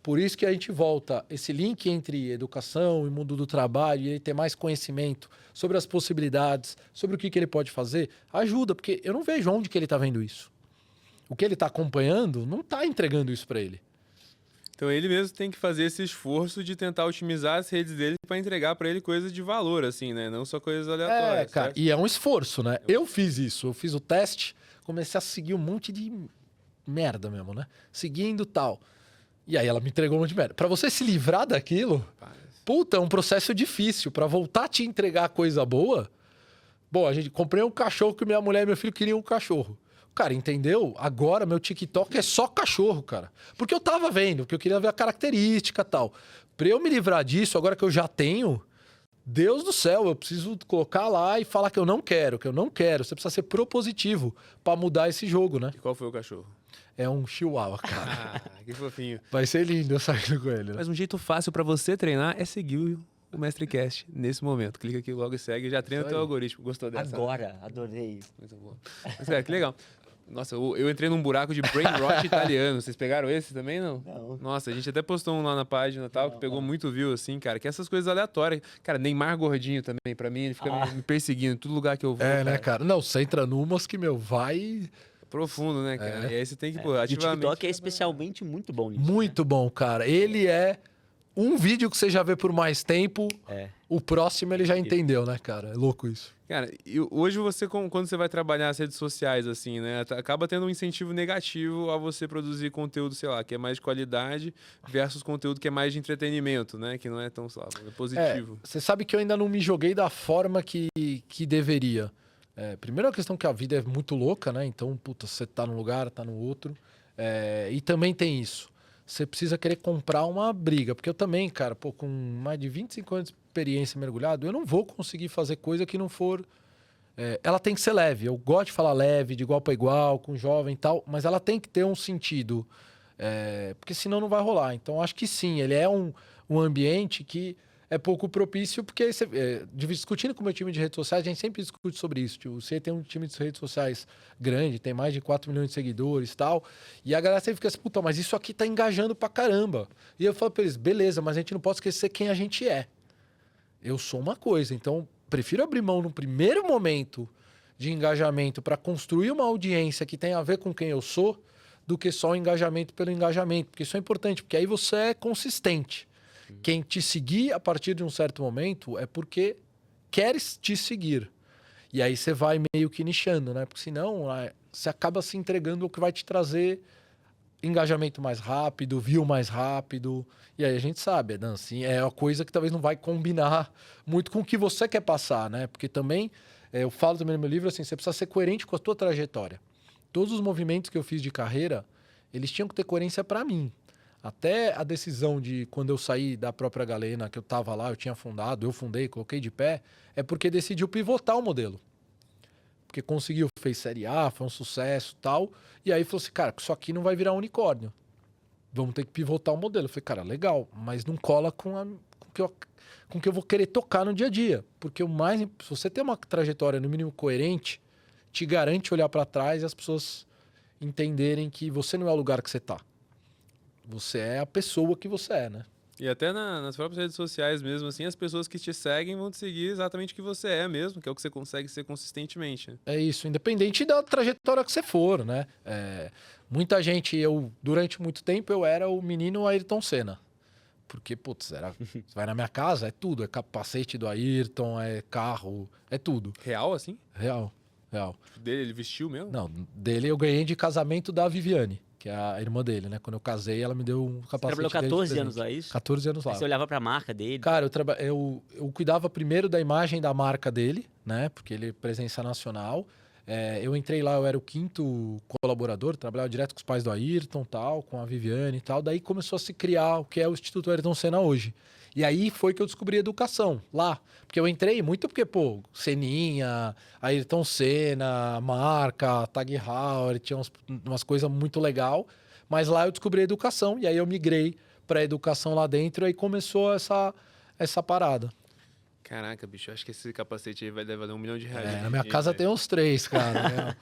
Por isso que a gente volta esse link entre educação e mundo do trabalho, e ele ter mais conhecimento sobre as possibilidades, sobre o que ele pode fazer, ajuda, porque eu não vejo onde que ele está vendo isso. O que ele está acompanhando não está entregando isso para ele. Então ele mesmo tem que fazer esse esforço de tentar otimizar as redes dele para entregar para ele coisas de valor, assim, né? Não só coisas aleatórias. Cara, e é um esforço, né? Eu fiz isso, eu fiz o teste, comecei a seguir um monte de merda mesmo, né? Seguindo tal. E aí ela me entregou um monte de merda. Pra você se livrar daquilo, puta, é um processo difícil. Pra voltar a te entregar coisa boa... Bom, comprei um cachorro que minha mulher e meu filho queriam um cachorro. Cara, entendeu? Agora meu TikTok é só cachorro, cara. Porque eu tava vendo, porque eu queria ver a característica e tal. Pra eu me livrar disso, agora que eu já tenho... Deus do céu, eu preciso colocar lá e falar que eu não quero, que eu não quero. Você precisa ser propositivo pra mudar esse jogo, né? E qual foi o cachorro? É um chihuahua, cara. Que fofinho. Vai ser lindo eu saindo com ele, né? Mas um jeito fácil pra você treinar é seguir o MestreCast nesse momento. Clica aqui logo e segue e já treina o teu algoritmo. Gostou dessa? Agora, adorei. Muito bom. Mas, cara, que legal. Nossa, eu entrei num buraco de brain rot italiano. Vocês pegaram esse também, não? Não. Nossa, a gente até postou um lá na página e tal, que pegou muito view, assim, cara. Que essas coisas aleatórias. Cara, Neymar gordinho também, pra mim, ele fica me perseguindo em todo lugar que eu vou. É, né, cara? Não, você entra numas que, vai... Profundo, né, cara? E aí você tem que, pô, E o ativamente... TikTok é especialmente muito bom nisso. Muito bom, cara. Ele é um vídeo que você já vê por mais tempo, o próximo ele já entendeu, né, cara? É louco isso. Cara, e hoje você, quando você vai trabalhar as redes sociais, assim, né, acaba tendo um incentivo negativo a você produzir conteúdo, sei lá, que é mais de qualidade versus conteúdo que é mais de entretenimento, né, que não é tão, sei lá, positivo. Você sabe que eu ainda não me joguei da forma que deveria. Primeiro a questão que a vida é muito louca, né? Então, puta, você tá num lugar, tá no outro. E também tem isso. Você precisa querer comprar uma briga. Porque eu também, cara, com mais de 25 anos de experiência mergulhado, eu não vou conseguir fazer coisa que não for... ela tem que ser leve. Eu gosto de falar leve, de igual para igual, com jovem e tal, mas ela tem que ter um sentido. Porque senão não vai rolar. Então, acho que sim, ele é um ambiente que é pouco propício, porque discutindo com o meu time de redes sociais, a gente sempre discute sobre isso. Tipo, você tem um time de redes sociais grande, tem mais de 4 milhões de seguidores e tal, e a galera sempre fica assim, puta, mas isso aqui tá engajando pra caramba. E eu falo pra eles, beleza, mas a gente não pode esquecer quem a gente é. eu sou uma coisa. Então, prefiro abrir mão no primeiro momento de engajamento para construir uma audiência que tem a ver com quem eu sou, do que só o engajamento pelo engajamento. Porque isso é importante, porque aí você é consistente. Quem te seguir a partir de um certo momento é porque quer te seguir. E aí você vai meio que nichando, né? Porque senão você acaba se entregando ao que vai te trazer engajamento mais rápido, view mais rápido. E aí a gente sabe, assim, é uma coisa que talvez não vai combinar muito com o que você quer passar, né? Porque também, eu falo também no meu livro, assim, você precisa ser coerente com a tua trajetória. Todos os movimentos que eu fiz de carreira, eles tinham que ter coerência para mim. Até a decisão de quando eu saí da própria Galena, que eu estava lá, eu tinha fundado, eu fundei, coloquei de pé, é porque decidiu pivotar o modelo. Porque conseguiu, fez Série A, foi um sucesso e tal. E aí falou assim, cara, isso aqui não vai virar unicórnio. Vamos ter que pivotar o modelo. Eu falei, cara, legal, mas não cola com o que eu vou querer tocar no dia a dia. Porque se você tem uma trajetória, no mínimo, coerente, te garante olhar para trás e as pessoas entenderem que você não é o lugar que você está. Você é a pessoa que você é, né? E até nas próprias redes sociais mesmo, assim, as pessoas que te seguem vão te seguir exatamente o que você é mesmo, que é o que você consegue ser consistentemente. Né? É isso, independente da trajetória que você for, né? Muita gente, durante muito tempo, eu era o menino Ayrton Senna. Porque, putz, você vai na minha casa, é tudo. É capacete do Ayrton, é carro, é tudo. Real, assim? Real. Dele, ele vestiu mesmo? Não, dele eu ganhei de casamento da Viviane, que é a irmã dele, né? Quando eu casei, ela me deu um capacete. Você trabalhou dele de 14 presente. anos lá, é isso? 14 anos lá. Aí você olhava pra marca dele. Cara, eu cuidava primeiro da imagem da marca dele, né? Porque ele é presença nacional. Eu entrei lá, eu era o 5º colaborador, trabalhava direto com os pais do Ayrton, tal, com a Viviane e tal. Daí começou a se criar o que é o Instituto Ayrton Senna hoje. E aí foi que eu descobri educação lá. Porque eu entrei muito porque, pô, Seninha, Ayrton Senna, marca, Tag Heuer, tinha umas coisas muito legal. Mas lá eu descobri educação e aí eu migrei para educação lá dentro e aí começou essa parada. Caraca, bicho, acho que esse capacete aí vai valer R$1 milhão. Na minha casa tem uns 3, cara.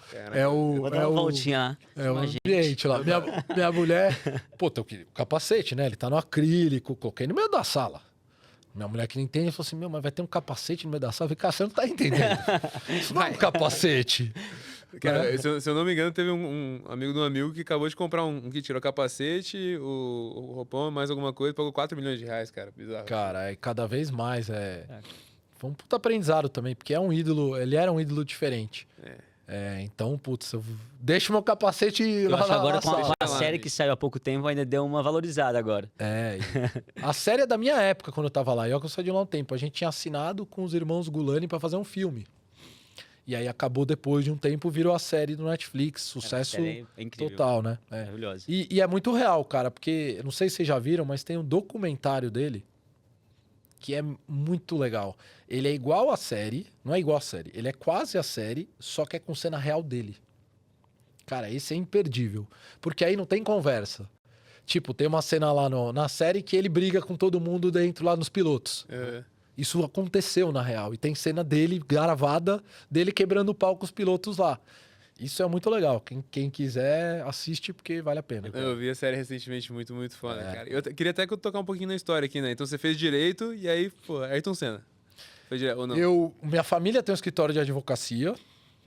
Vou dar uma voltinha lá. É o ambiente lá. Minha mulher... Pô, tem o capacete, né? Ele tá no acrílico, coloquei no meio da sala. Minha mulher que não entende, falou assim, mas vai ter um capacete no meio da sala? Eu falei, cara, você não tá entendendo. Isso não é um capacete. Cara, se eu não me engano, teve um amigo de um amigo que acabou de comprar um que tirou o capacete, o roupão, mais alguma coisa, pagou R$4 milhões, cara. Bizarro. Cara, cada vez mais foi um puta aprendizado também, porque ele era um ídolo diferente. Então, putz, eu deixo meu capacete eu lá acho na agora com sala. a série que saiu há pouco tempo ainda deu uma valorizada agora. A série é da minha época, quando eu tava lá. Eu saí de lá um tempo. A gente tinha assinado com os irmãos Gulani pra fazer um filme. E aí acabou depois de um tempo, virou a série do Netflix. Sucesso total, né? Maravilhoso. E é muito real, cara, porque, não sei se vocês já viram, mas tem um documentário dele que é muito legal. Ele é igual à série, não é igual à série, ele é quase a série, só que é com cena real dele. Cara, esse é imperdível. Porque aí não tem conversa. Tipo, tem uma cena lá na série que ele briga com todo mundo dentro lá nos pilotos. Isso aconteceu na real. E tem cena dele gravada, dele quebrando o pau com os pilotos lá. Isso é muito legal. Quem quiser, assiste porque vale a pena. Eu vi a série recentemente, muito, muito foda, cara. Eu queria até que eu tocar um pouquinho na história aqui, né? Então você fez direito e aí, pô, Ayrton Senna. Fez direito ou não? Minha família tem um escritório de advocacia,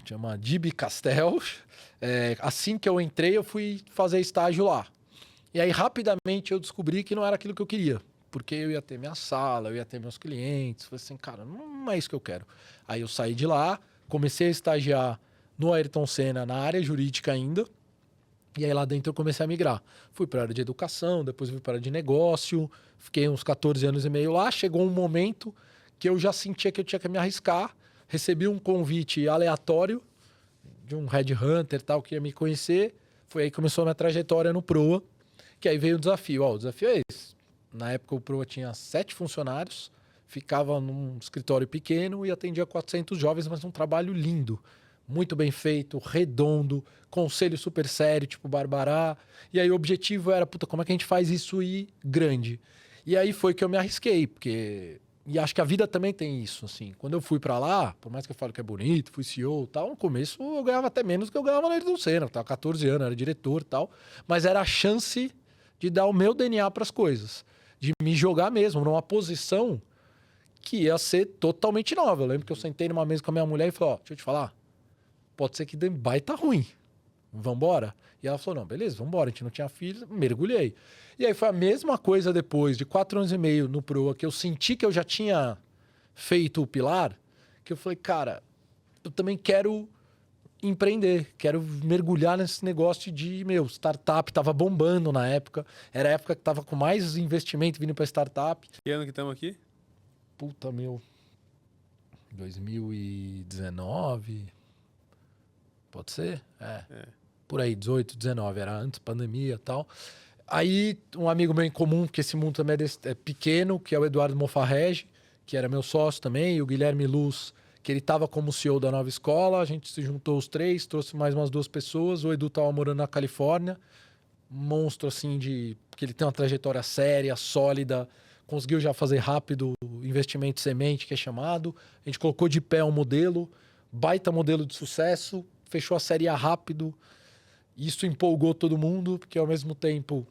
chama Dib Castel. Assim que eu entrei, eu fui fazer estágio lá. E aí, rapidamente, eu descobri que não era aquilo que eu queria. Porque eu ia ter minha sala, eu ia ter meus clientes. Falei assim, cara, não é isso que eu quero. Aí eu saí de lá, comecei a estagiar no Ayrton Senna, na área jurídica ainda. E aí lá dentro eu comecei a migrar. Fui para a área de educação, depois fui para a área de negócio. Fiquei uns 14 anos e meio lá. Chegou um momento que eu já sentia que eu tinha que me arriscar. Recebi um convite aleatório de um headhunter e tal, que ia me conhecer. Foi aí que começou a minha trajetória no Proa. Que aí veio o desafio. O desafio é esse. Na época o Proa tinha 7 funcionários. Ficava num escritório pequeno e atendia 400 jovens, mas um trabalho lindo. Muito bem feito, redondo, conselho super sério, tipo Barbará. E aí o objetivo era, como é que a gente faz isso ir grande? E aí foi que eu me arrisquei, porque... E acho que a vida também tem isso, assim. Quando eu fui pra lá, por mais que eu falo que é bonito, fui CEO e tal, no começo eu ganhava até menos do que eu ganhava na Ayrton Senna. Eu tava 14 anos, era diretor e tal. Mas era a chance de dar o meu DNA pras coisas. De me jogar mesmo numa posição que ia ser totalmente nova. Eu lembro que eu sentei numa mesa com a minha mulher e falei, ó, deixa eu te falar, pode ser que dê baita ruim. Vambora? E ela falou, não, beleza, vambora. A gente não tinha filhos, mergulhei. E aí foi a mesma coisa depois de 4 anos e meio no Proa, que eu senti que eu já tinha feito o pilar, que eu falei, cara, eu também quero empreender, quero mergulhar nesse negócio de, startup, tava bombando na época, era a época que tava com mais investimento vindo para startup. Que ano que estamos aqui? Puta, 2019, pode ser? É. Por aí, 18, 19, era antes pandemia e tal. Aí, um amigo meu em comum, que esse mundo também é pequeno, que é o Eduardo Mofarrege, que era meu sócio também, e o Guilherme Luz, que ele estava como CEO da nova escola. A gente se juntou os 3, trouxe mais umas 2 pessoas. O Edu estava morando na Califórnia, monstro assim que ele tem uma trajetória séria, sólida, conseguiu já fazer rápido o investimento de semente, que é chamado. A gente colocou de pé um modelo, baita modelo de sucesso, fechou a série A rápido. Isso empolgou todo mundo, porque ao mesmo tempo,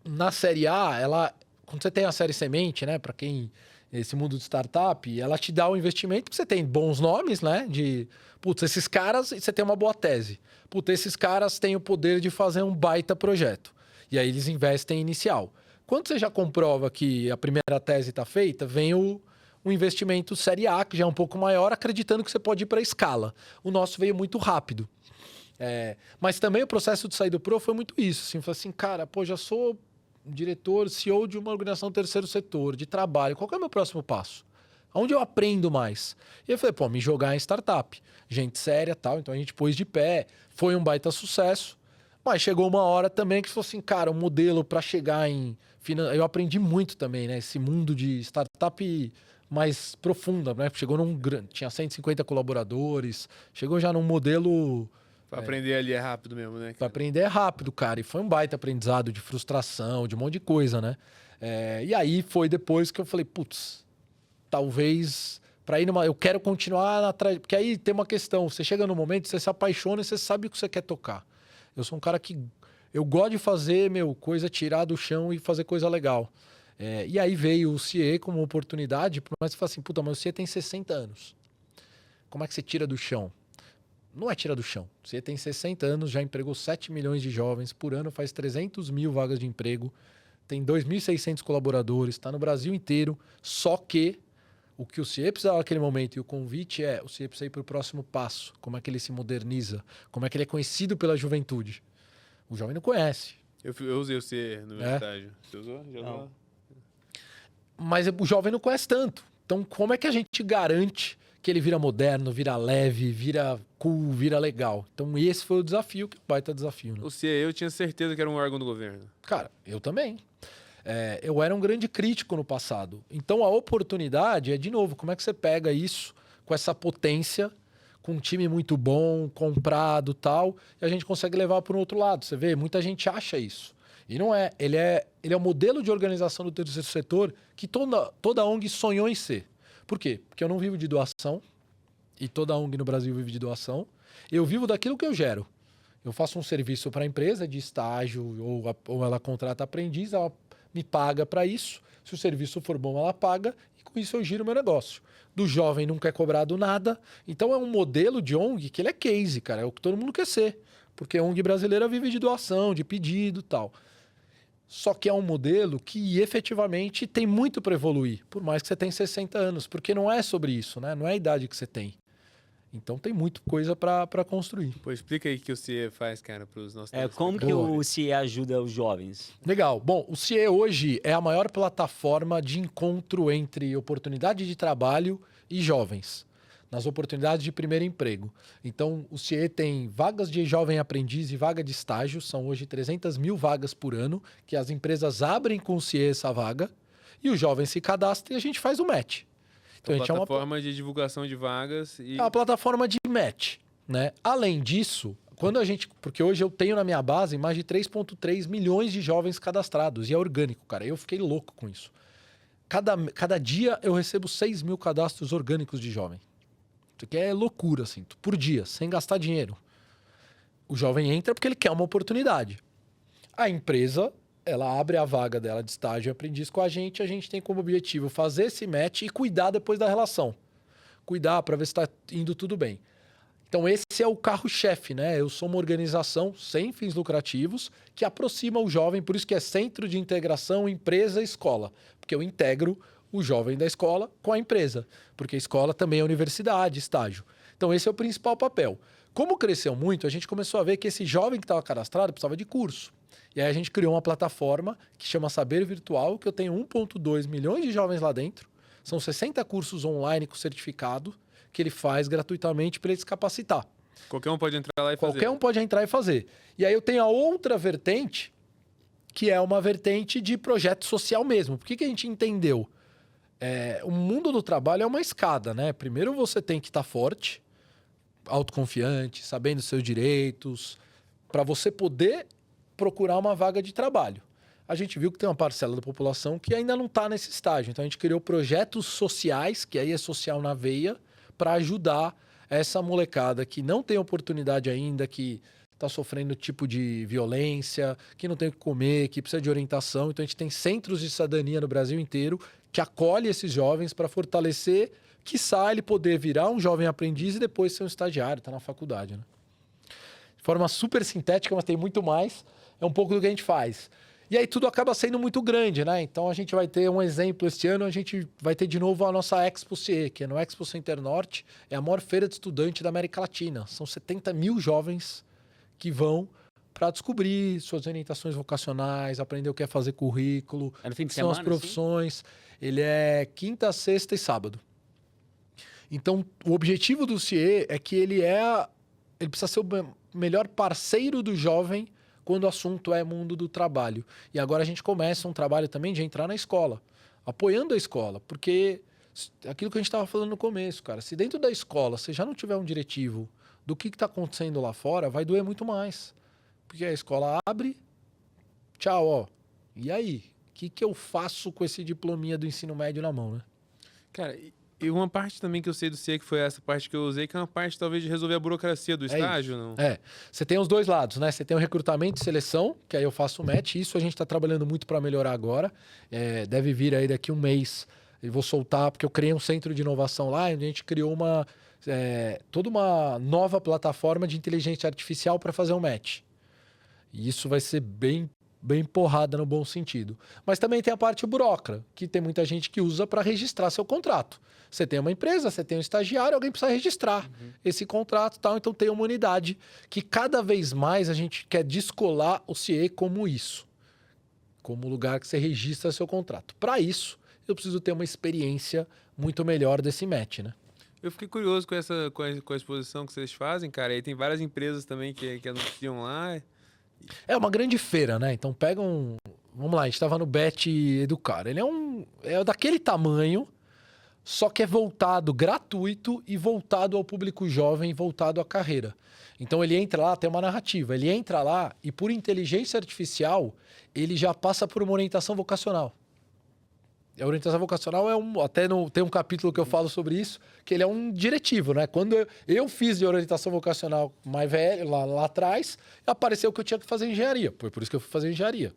na série A, quando você tem a série semente, né, para quem esse mundo de startup, ela te dá o investimento porque você tem bons nomes, né, de, putz, esses caras, e você tem uma boa tese. Putz, esses caras têm o poder de fazer um baita projeto. E aí eles investem inicial. Quando você já comprova que a primeira tese está feita, vem o investimento série A, que já é um pouco maior, acreditando que você pode ir para a escala. O nosso veio muito rápido. Mas também o processo de sair do Pro foi muito isso. Assim, falei assim, cara, pô, já sou diretor, CEO de uma organização do terceiro setor, de trabalho. Qual que é o meu próximo passo? Onde eu aprendo mais? E eu falei, pô, me jogar em startup. Gente séria e tal. Então a gente pôs de pé. Foi um baita sucesso. Mas chegou uma hora também que falou assim, cara, um modelo para chegar em... Eu aprendi muito também, né? Esse mundo de startup mais profunda, né? Chegou tinha 150 colaboradores, chegou já num modelo... Pra aprender ali é rápido mesmo, né? Pra aprender é rápido, cara. E foi um baita aprendizado de frustração, de um monte de coisa, né? E aí foi depois que eu falei, putz, talvez... eu quero continuar atrás... Porque aí tem uma questão, você chega no momento, você se apaixona e você sabe o que você quer tocar. Eu sou um cara que... Eu gosto de fazer, coisa tirar do chão e fazer coisa legal. E aí veio o CIE como oportunidade, mas você fala assim, puta, mas o CIE tem 60 anos. Como é que você tira do chão? Não é tira do chão. O CIE tem 60 anos, já empregou 7 milhões de jovens por ano, faz 300 mil vagas de emprego, tem 2.600 colaboradores, está no Brasil inteiro, só que o que o CIE precisava naquele momento e o convite o CIE precisa ir para o próximo passo. Como é que ele se moderniza? Como é que ele é conhecido pela juventude? O jovem não conhece. Eu usei o C no meu estágio. Você usou? Já usou? Mas o jovem não conhece tanto. Então, como é que a gente garante que ele vira moderno, vira leve, vira cool, vira legal? Então, esse foi o desafio, que vai ter desafio. Né? O CIE, eu tinha certeza que era um órgão do governo. Cara, eu também. Eu era um grande crítico no passado. Então, a oportunidade é, de novo, como é que você pega isso com essa potência, com um time muito bom, comprado e tal, e a gente consegue levar para o outro lado. Você vê, muita gente acha isso. E não é. Ele é o modelo de organização do terceiro setor que toda ONG sonhou em ser. Por quê? Porque eu não vivo de doação, e toda ONG no Brasil vive de doação. Eu vivo daquilo que eu gero. Eu faço um serviço para a empresa de estágio, ou ela contrata aprendiz, ela me paga para isso. Se o serviço for bom, ela paga, e com isso eu giro o meu negócio. Do jovem nunca é cobrado nada. Então é um modelo de ONG que ele é case, cara. É o que todo mundo quer ser. Porque a ONG brasileira vive de doação, de pedido e tal. Só que é um modelo que efetivamente tem muito para evoluir, por mais que você tenha 60 anos, porque não é sobre isso, né? Não é a idade que você tem. Então tem muita coisa para construir. Pô, explica aí o que o CIE faz, cara, para os nossos... Como que o CIE ajuda os jovens? Legal. Bom, o CIE hoje é a maior plataforma de encontro entre oportunidade de trabalho e jovens, nas oportunidades de primeiro emprego. Então, o CIE tem vagas de jovem aprendiz e vaga de estágio, são hoje 300 mil vagas por ano, que as empresas abrem com o CIE essa vaga, e o jovem se cadastra e a gente faz o match. Então, a gente plataforma de divulgação de vagas e... É uma plataforma de match, né? Além disso, porque hoje eu tenho na minha base mais de 3,3 milhões de jovens cadastrados, e é orgânico, cara. Eu fiquei louco com isso. Cada dia eu recebo 6 mil cadastros orgânicos de jovem. Isso aqui é loucura, assim, por dia, sem gastar dinheiro. O jovem entra porque ele quer uma oportunidade. A empresa ela abre a vaga dela de estágio e aprendiz com a gente tem como objetivo fazer esse match e cuidar depois da relação. Cuidar para ver se está indo tudo bem. Então esse é o carro-chefe, né? Eu sou uma organização sem fins lucrativos que aproxima o jovem, por isso que é Centro de Integração Empresa-Escola, porque eu integro o jovem da escola com a empresa, porque a escola também é universidade, estágio. Então esse é o principal papel. Como cresceu muito, a gente começou a ver que esse jovem que estava cadastrado precisava de curso. E aí a gente criou uma plataforma que chama Saber Virtual, que eu tenho 1,2 milhões de jovens lá dentro. São 60 cursos online com certificado que ele faz gratuitamente para ele se capacitar. Qualquer um pode entrar lá e fazer. Qualquer um pode entrar e fazer. E aí eu tenho a outra vertente, que é uma vertente de projeto social mesmo. Por que a gente entendeu? O mundo do trabalho é uma escada, né? Primeiro você tem que estar forte, autoconfiante, sabendo seus direitos, para você poder procurar uma vaga de trabalho. A gente viu que tem uma parcela da população que ainda não está nesse estágio. Então a gente criou projetos sociais, que aí é social na veia, para ajudar essa molecada que não tem oportunidade ainda, que está sofrendo tipo de violência, que não tem o que comer, que precisa de orientação. Então a gente tem centros de cidadania no Brasil inteiro que acolhe esses jovens para fortalecer, quiçá ele poder virar um jovem aprendiz e depois ser um estagiário, tá na faculdade, né? De forma super sintética, mas tem muito mais. É um pouco do que a gente faz. E aí tudo acaba sendo muito grande, né? Então a gente vai ter um exemplo este ano, a gente vai ter de novo a nossa Expo CIE, que é no Expo Center Norte, é a maior feira de estudante da América Latina. São 70 mil jovens que vão para descobrir suas orientações vocacionais, aprender o que é fazer currículo, É no fim de são semana, as profissões. Ele é quinta, sexta e sábado. Então, o objetivo do CIE é que ele precisa ser o melhor parceiro do jovem quando o assunto é mundo do trabalho. E agora a gente começa um trabalho também de entrar na escola, apoiando a escola, porque aquilo que a gente estava falando no começo, cara, se dentro da escola você já não tiver um diretivo do que está acontecendo lá fora, vai doer muito mais. Porque a escola abre, tchau, ó. E aí? O que eu faço com esse diplominha do ensino médio na mão, né? Cara, e uma parte também que eu sei do CIE, que foi essa parte que eu usei, que é uma parte talvez de resolver a burocracia do estágio, não? Você tem os dois lados, né? Você tem o recrutamento e seleção, que aí eu faço o match. Isso a gente está trabalhando muito para melhorar agora. Deve vir aí daqui um mês. Eu vou soltar, porque eu criei um centro de inovação lá, onde a gente criou toda uma nova plataforma de inteligência artificial para fazer um match. E isso vai ser bem porrada no bom sentido. Mas também tem a parte burocrata, que tem muita gente que usa para registrar seu contrato. Você tem uma empresa, você tem um estagiário, alguém precisa registrar esse contrato e tal. Então tem uma unidade que cada vez mais a gente quer descolar o CIE como isso. Como lugar que você registra seu contrato. Para isso, eu preciso ter uma experiência muito melhor desse match, né? Eu fiquei curioso com a exposição que vocês fazem, cara. E aí tem várias empresas também que anunciam lá. É uma grande feira, né? Então pega um... Vamos lá, a gente estava no Bet Educar. Ele é daquele tamanho, só que é voltado gratuito e voltado ao público jovem, voltado à carreira. Então ele entra lá, tem uma narrativa. Ele entra lá e por inteligência artificial, ele já passa por uma orientação vocacional. A orientação vocacional tem um capítulo que eu falo sobre isso, que ele é um diretivo, né? Quando eu fiz de orientação vocacional mais velho, lá atrás, apareceu que eu tinha que fazer engenharia. Foi por isso que eu fui fazer engenharia.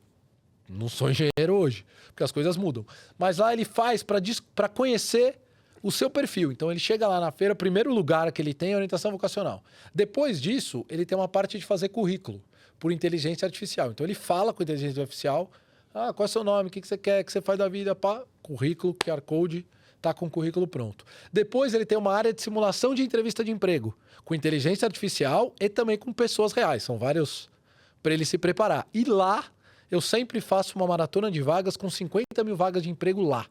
Não sou engenheiro hoje, porque as coisas mudam. Mas lá ele faz para conhecer o seu perfil. Então ele chega lá na feira, primeiro lugar que ele tem é orientação vocacional. Depois disso, ele tem uma parte de fazer currículo por inteligência artificial. Então ele fala com a inteligência artificial. Qual é o seu nome? O que você quer? O que você faz da vida? Pá, currículo, QR Code, tá com o currículo pronto. Depois ele tem uma área de simulação de entrevista de emprego, com inteligência artificial e também com pessoas reais. São vários para ele se preparar. E lá, eu sempre faço uma maratona de vagas com 50 mil vagas de emprego lá.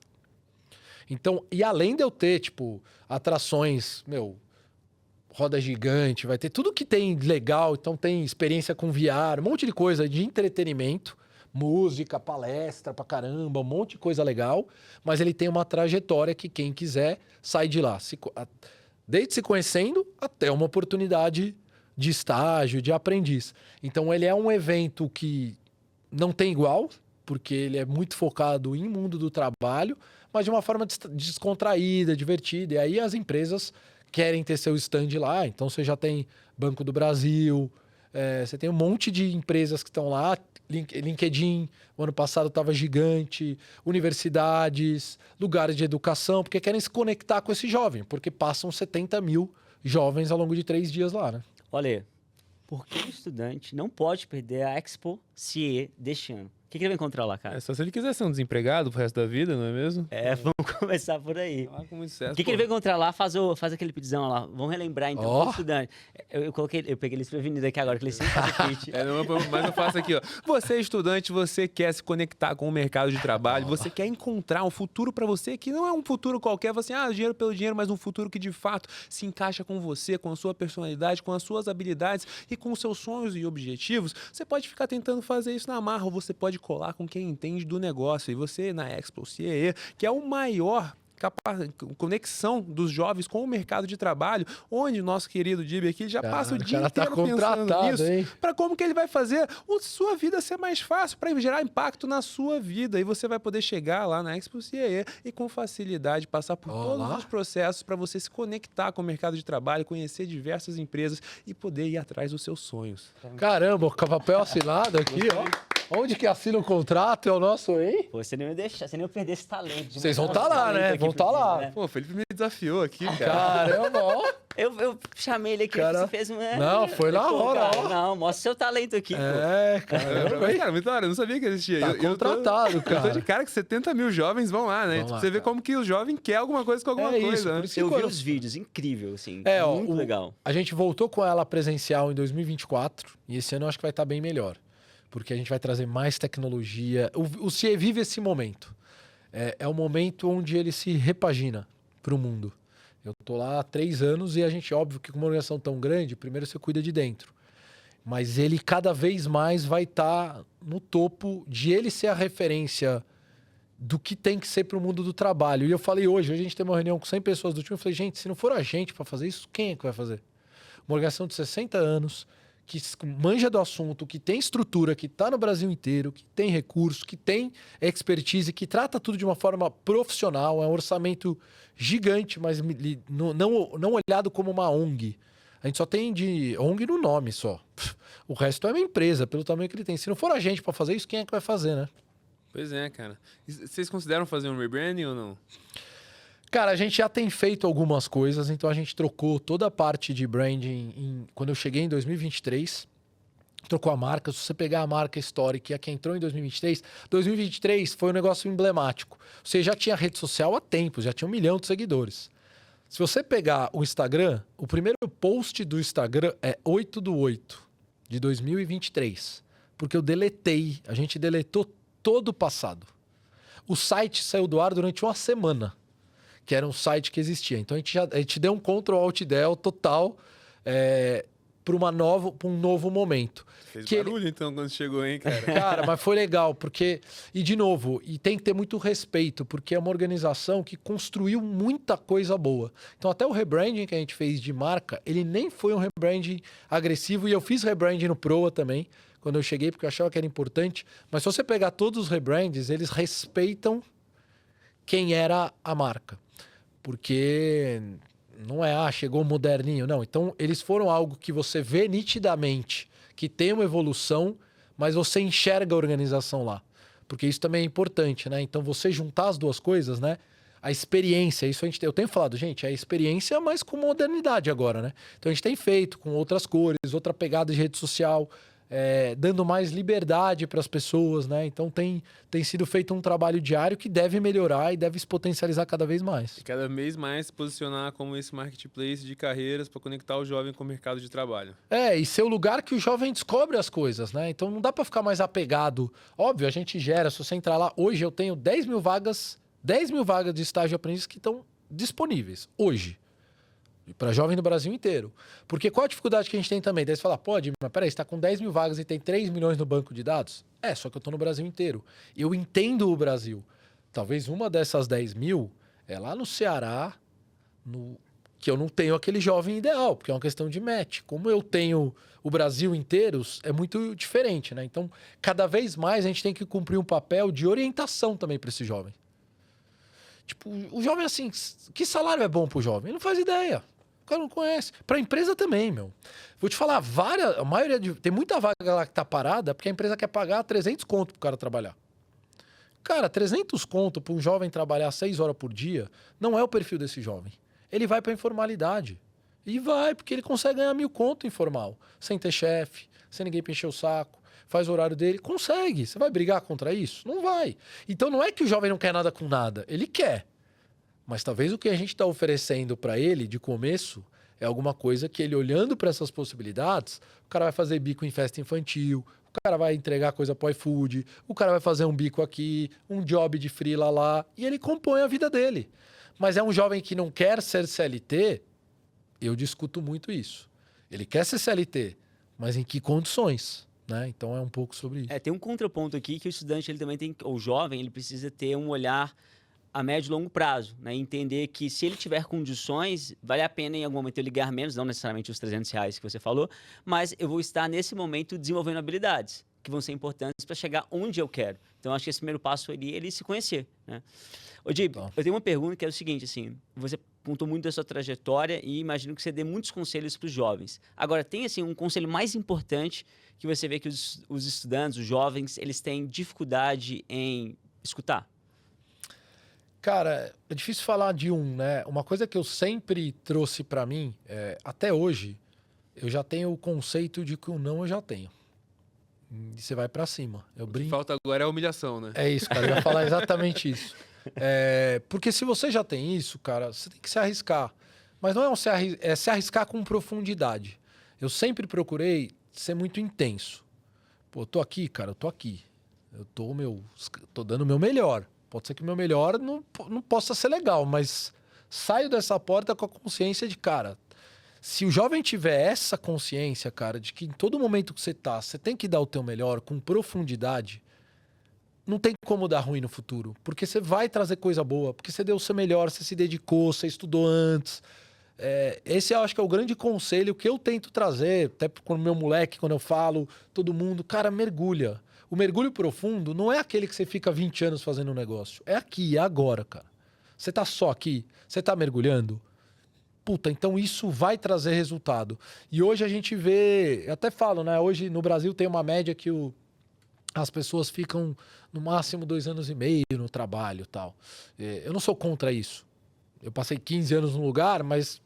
Então, e além de eu ter, atrações, roda gigante, vai ter tudo que tem legal. Então tem experiência com VR, um monte de coisa de entretenimento, música, palestra pra caramba, um monte de coisa legal, mas ele tem uma trajetória que quem quiser sai de lá, desde se conhecendo até uma oportunidade de estágio, de aprendiz. Então ele é um evento que não tem igual, porque ele é muito focado em mundo do trabalho, mas de uma forma descontraída, divertida. E aí as empresas querem ter seu stand lá, então você já tem Banco do Brasil, você tem um monte de empresas que estão lá, LinkedIn, o ano passado estava gigante, universidades, lugares de educação, porque querem se conectar com esse jovem, porque passam 70 mil jovens ao longo de 3 dias lá, né? Olha, por que o estudante não pode perder a Expo CIE deste ano? O que ele vai encontrar lá, cara? É só se ele quiser ser um desempregado pro resto da vida, não é mesmo? Vamos começar por aí. Ah, com muito sucesso, O que ele vai encontrar lá? Faz aquele pedidzão lá. Vamos relembrar, então, Ó. pro estudante. Eu peguei ele desprevenido aqui agora, que ele sempre faz o pitch. Mas eu faço aqui, ó. Você é estudante, você quer se conectar com o mercado de trabalho, você quer encontrar um futuro para você que não é um futuro qualquer, você, dinheiro pelo dinheiro, mas um futuro que de fato se encaixa com você, com a sua personalidade, com as suas habilidades e com os seus sonhos e objetivos. Você pode ficar tentando fazer isso na marra ou você pode colar com quem entende do negócio. E você, na Expo CIE, que é o maior conexão dos jovens com o mercado de trabalho, onde o nosso querido Dib aqui já passa o dia inteiro pensando nisso, para como que ele vai fazer a sua vida ser mais fácil, para gerar impacto na sua vida. E você vai poder chegar lá na Expo CIE e com facilidade passar por todos os processos para você se conectar com o mercado de trabalho, conhecer diversas empresas e poder ir atrás dos seus sonhos. Caramba, com papel assinado aqui, ó. Onde que assina o contrato? É o nosso, hein? Pô, você nem ia deixar, você nem ia perder esse talento. Vocês vão estar lá, né? Vão estar lá. Né? Pô, o Felipe me desafiou aqui, cara. Caramba, ó. Eu chamei ele aqui, Cara, você fez um... não, foi na hora, ó. Não, mostra seu talento aqui, Caramba, hein? Cara, muito da hora, eu não sabia que existia. Tá contratado, Eu tô cara. de cara que 70 mil jovens vão lá, né? Vão lá, Você vê cara. como que o jovem quer alguma coisa com alguma Isso, coisa, por né? isso que Eu vi quando- os vídeos, incrível, assim, ó, muito legal. A gente voltou com ela presencial em 2024 e esse ano eu acho que vai estar bem melhor. Porque a gente vai trazer mais tecnologia. O CIE vive esse momento. É o momento onde ele se repagina para o mundo. Eu tô lá há 3 anos e a gente, óbvio que com uma organização tão grande, primeiro você cuida de dentro. Mas ele cada vez mais vai estar no topo de ele ser a referência do que tem que ser para o mundo do trabalho. E eu falei hoje, a gente tem uma reunião com 100 pessoas do time, eu falei, gente, se não for a gente para fazer isso, quem é que vai fazer? Uma organização de 60 anos, que manja do assunto, que tem estrutura, que está no Brasil inteiro, que tem recurso, que tem expertise, que trata tudo de uma forma profissional, é um orçamento gigante, mas não olhado como uma ONG. A gente só tem de ONG no nome só. O resto é uma empresa, pelo tamanho que ele tem. Se não for a gente para fazer isso, quem é que vai fazer, né? Pois é, cara. E vocês consideram fazer um rebranding ou não? Cara, a gente já tem feito algumas coisas, então a gente trocou toda a parte de branding quando eu cheguei em 2023. Trocou a marca. Se você pegar a marca Story, a que entrou em 2023 foi um negócio emblemático. Você já tinha rede social há tempos, já tinha 1 milhão de seguidores. Se você pegar o Instagram, o primeiro post do Instagram é 8/8 de 2023. Porque eu deletei, a gente deletou todo o passado. O site saiu do ar durante uma semana, que era um site que existia. Então a gente deu um Ctrl-Alt-Del total para um novo momento. Fez barulho então quando chegou, hein, cara? Cara, mas foi legal, porque... E de novo, e tem que ter muito respeito, porque é uma organização que construiu muita coisa boa. Então até o rebranding que a gente fez de marca, ele nem foi um rebranding agressivo, e eu fiz rebranding no Proa também, quando eu cheguei, porque eu achava que era importante. Mas se você pegar todos os rebrands, eles respeitam quem era a marca. Porque não é, chegou moderninho, não. Então, eles foram algo que você vê nitidamente, que tem uma evolução, mas você enxerga a organização lá. Porque isso também é importante, né? Então, você juntar as duas coisas, né? A experiência, isso eu tenho falado, gente, é a experiência, mas com modernidade agora, né? Então, a gente tem feito com outras cores, outra pegada de rede social, dando mais liberdade para as pessoas, né? Então tem sido feito um trabalho diário que deve melhorar e deve se potencializar cada vez mais. E cada vez mais se posicionar como esse marketplace de carreiras para conectar o jovem com o mercado de trabalho. E ser o lugar que o jovem descobre as coisas, né? Então não dá para ficar mais apegado. Óbvio, a gente gera, se você entrar lá, hoje eu tenho 10 mil vagas de estágio aprendiz que estão disponíveis, hoje. Para jovem no Brasil inteiro. Porque qual a dificuldade que a gente tem também? Daí você fala, pode, mas peraí, você está com 10 mil vagas e tem 3 milhões no banco de dados? Só que eu estou no Brasil inteiro. Eu entendo o Brasil. Talvez uma dessas 10 mil é lá no Ceará, que eu não tenho aquele jovem ideal, porque é uma questão de match. Como eu tenho o Brasil inteiro, é muito diferente, né? Então, cada vez mais a gente tem que cumprir um papel de orientação também para esse jovem. Tipo, o jovem assim, que salário é bom pro jovem? Ele não faz ideia. O cara não conhece. Pra empresa também, meu. Vou te falar, tem muita vaga lá que tá parada porque a empresa quer pagar 300 conto pro cara trabalhar. Cara, 300 conto pra um jovem trabalhar 6 horas por dia não é o perfil desse jovem. Ele vai pra informalidade. E vai, porque ele consegue ganhar 1.000 conto informal. Sem ter chefe, sem ninguém pra encher o saco. Faz o horário dele. Consegue. Você vai brigar contra isso? Não vai. Então não é que o jovem não quer nada com nada. Ele quer. Mas talvez o que a gente está oferecendo para ele de começo é alguma coisa que ele, olhando para essas possibilidades, o cara vai fazer bico em festa infantil, o cara vai entregar coisa pro iFood, o cara vai fazer um bico aqui, um job de freela lá, e ele compõe a vida dele. Mas é um jovem que não quer ser CLT, eu discuto muito isso. Ele quer ser CLT, mas em que condições? Né? Então é um pouco sobre isso. Tem um contraponto aqui que o estudante ele também tem, ou jovem, ele precisa ter um olhar a médio e longo prazo, né? Entender que se ele tiver condições, vale a pena em algum momento eu ligar menos, não necessariamente os R$ 300 que você falou, mas eu vou estar nesse momento desenvolvendo habilidades que vão ser importantes para chegar onde eu quero. Então, acho que esse primeiro passo ali é ele se conhecer, né? Ô, Dib, eu tenho uma pergunta que é o seguinte, assim, você contou muito da sua trajetória e imagino que você dê muitos conselhos para os jovens. Agora, tem, assim, um conselho mais importante que você vê que os estudantes, os jovens, eles têm dificuldade em escutar? Cara, é difícil falar de né? Uma coisa que eu sempre trouxe pra mim, até hoje, eu já tenho o conceito de que o não eu já tenho. E você vai pra cima. O que falta agora é a humilhação, né? É isso, cara. Eu ia falar exatamente isso. Porque se você já tem isso, cara, você tem que se arriscar. Mas não é se arriscar com profundidade. Eu sempre procurei ser muito intenso. Pô, eu tô aqui, cara, eu tô aqui. Eu tô dando o meu melhor. Pode ser que o meu melhor não possa ser legal, mas saio dessa porta com a consciência de, cara, se o jovem tiver essa consciência, cara, de que em todo momento que você tá, você tem que dar o teu melhor com profundidade, não tem como dar ruim no futuro. Porque você vai trazer coisa boa, porque você deu o seu melhor, você se dedicou, você estudou antes. Esse eu acho que é o grande conselho que eu tento trazer, até com o meu moleque, quando eu falo, todo mundo, cara, mergulha. O mergulho profundo não é aquele que você fica 20 anos fazendo um negócio. É aqui, é agora, cara. Você tá só aqui, você tá mergulhando. Puta, então isso vai trazer resultado. E hoje a gente vê, eu até falo, né? Hoje no Brasil tem uma média que as pessoas ficam no máximo 2 anos e meio no trabalho e tal. Eu não sou contra isso. Eu passei 15 anos no lugar, mas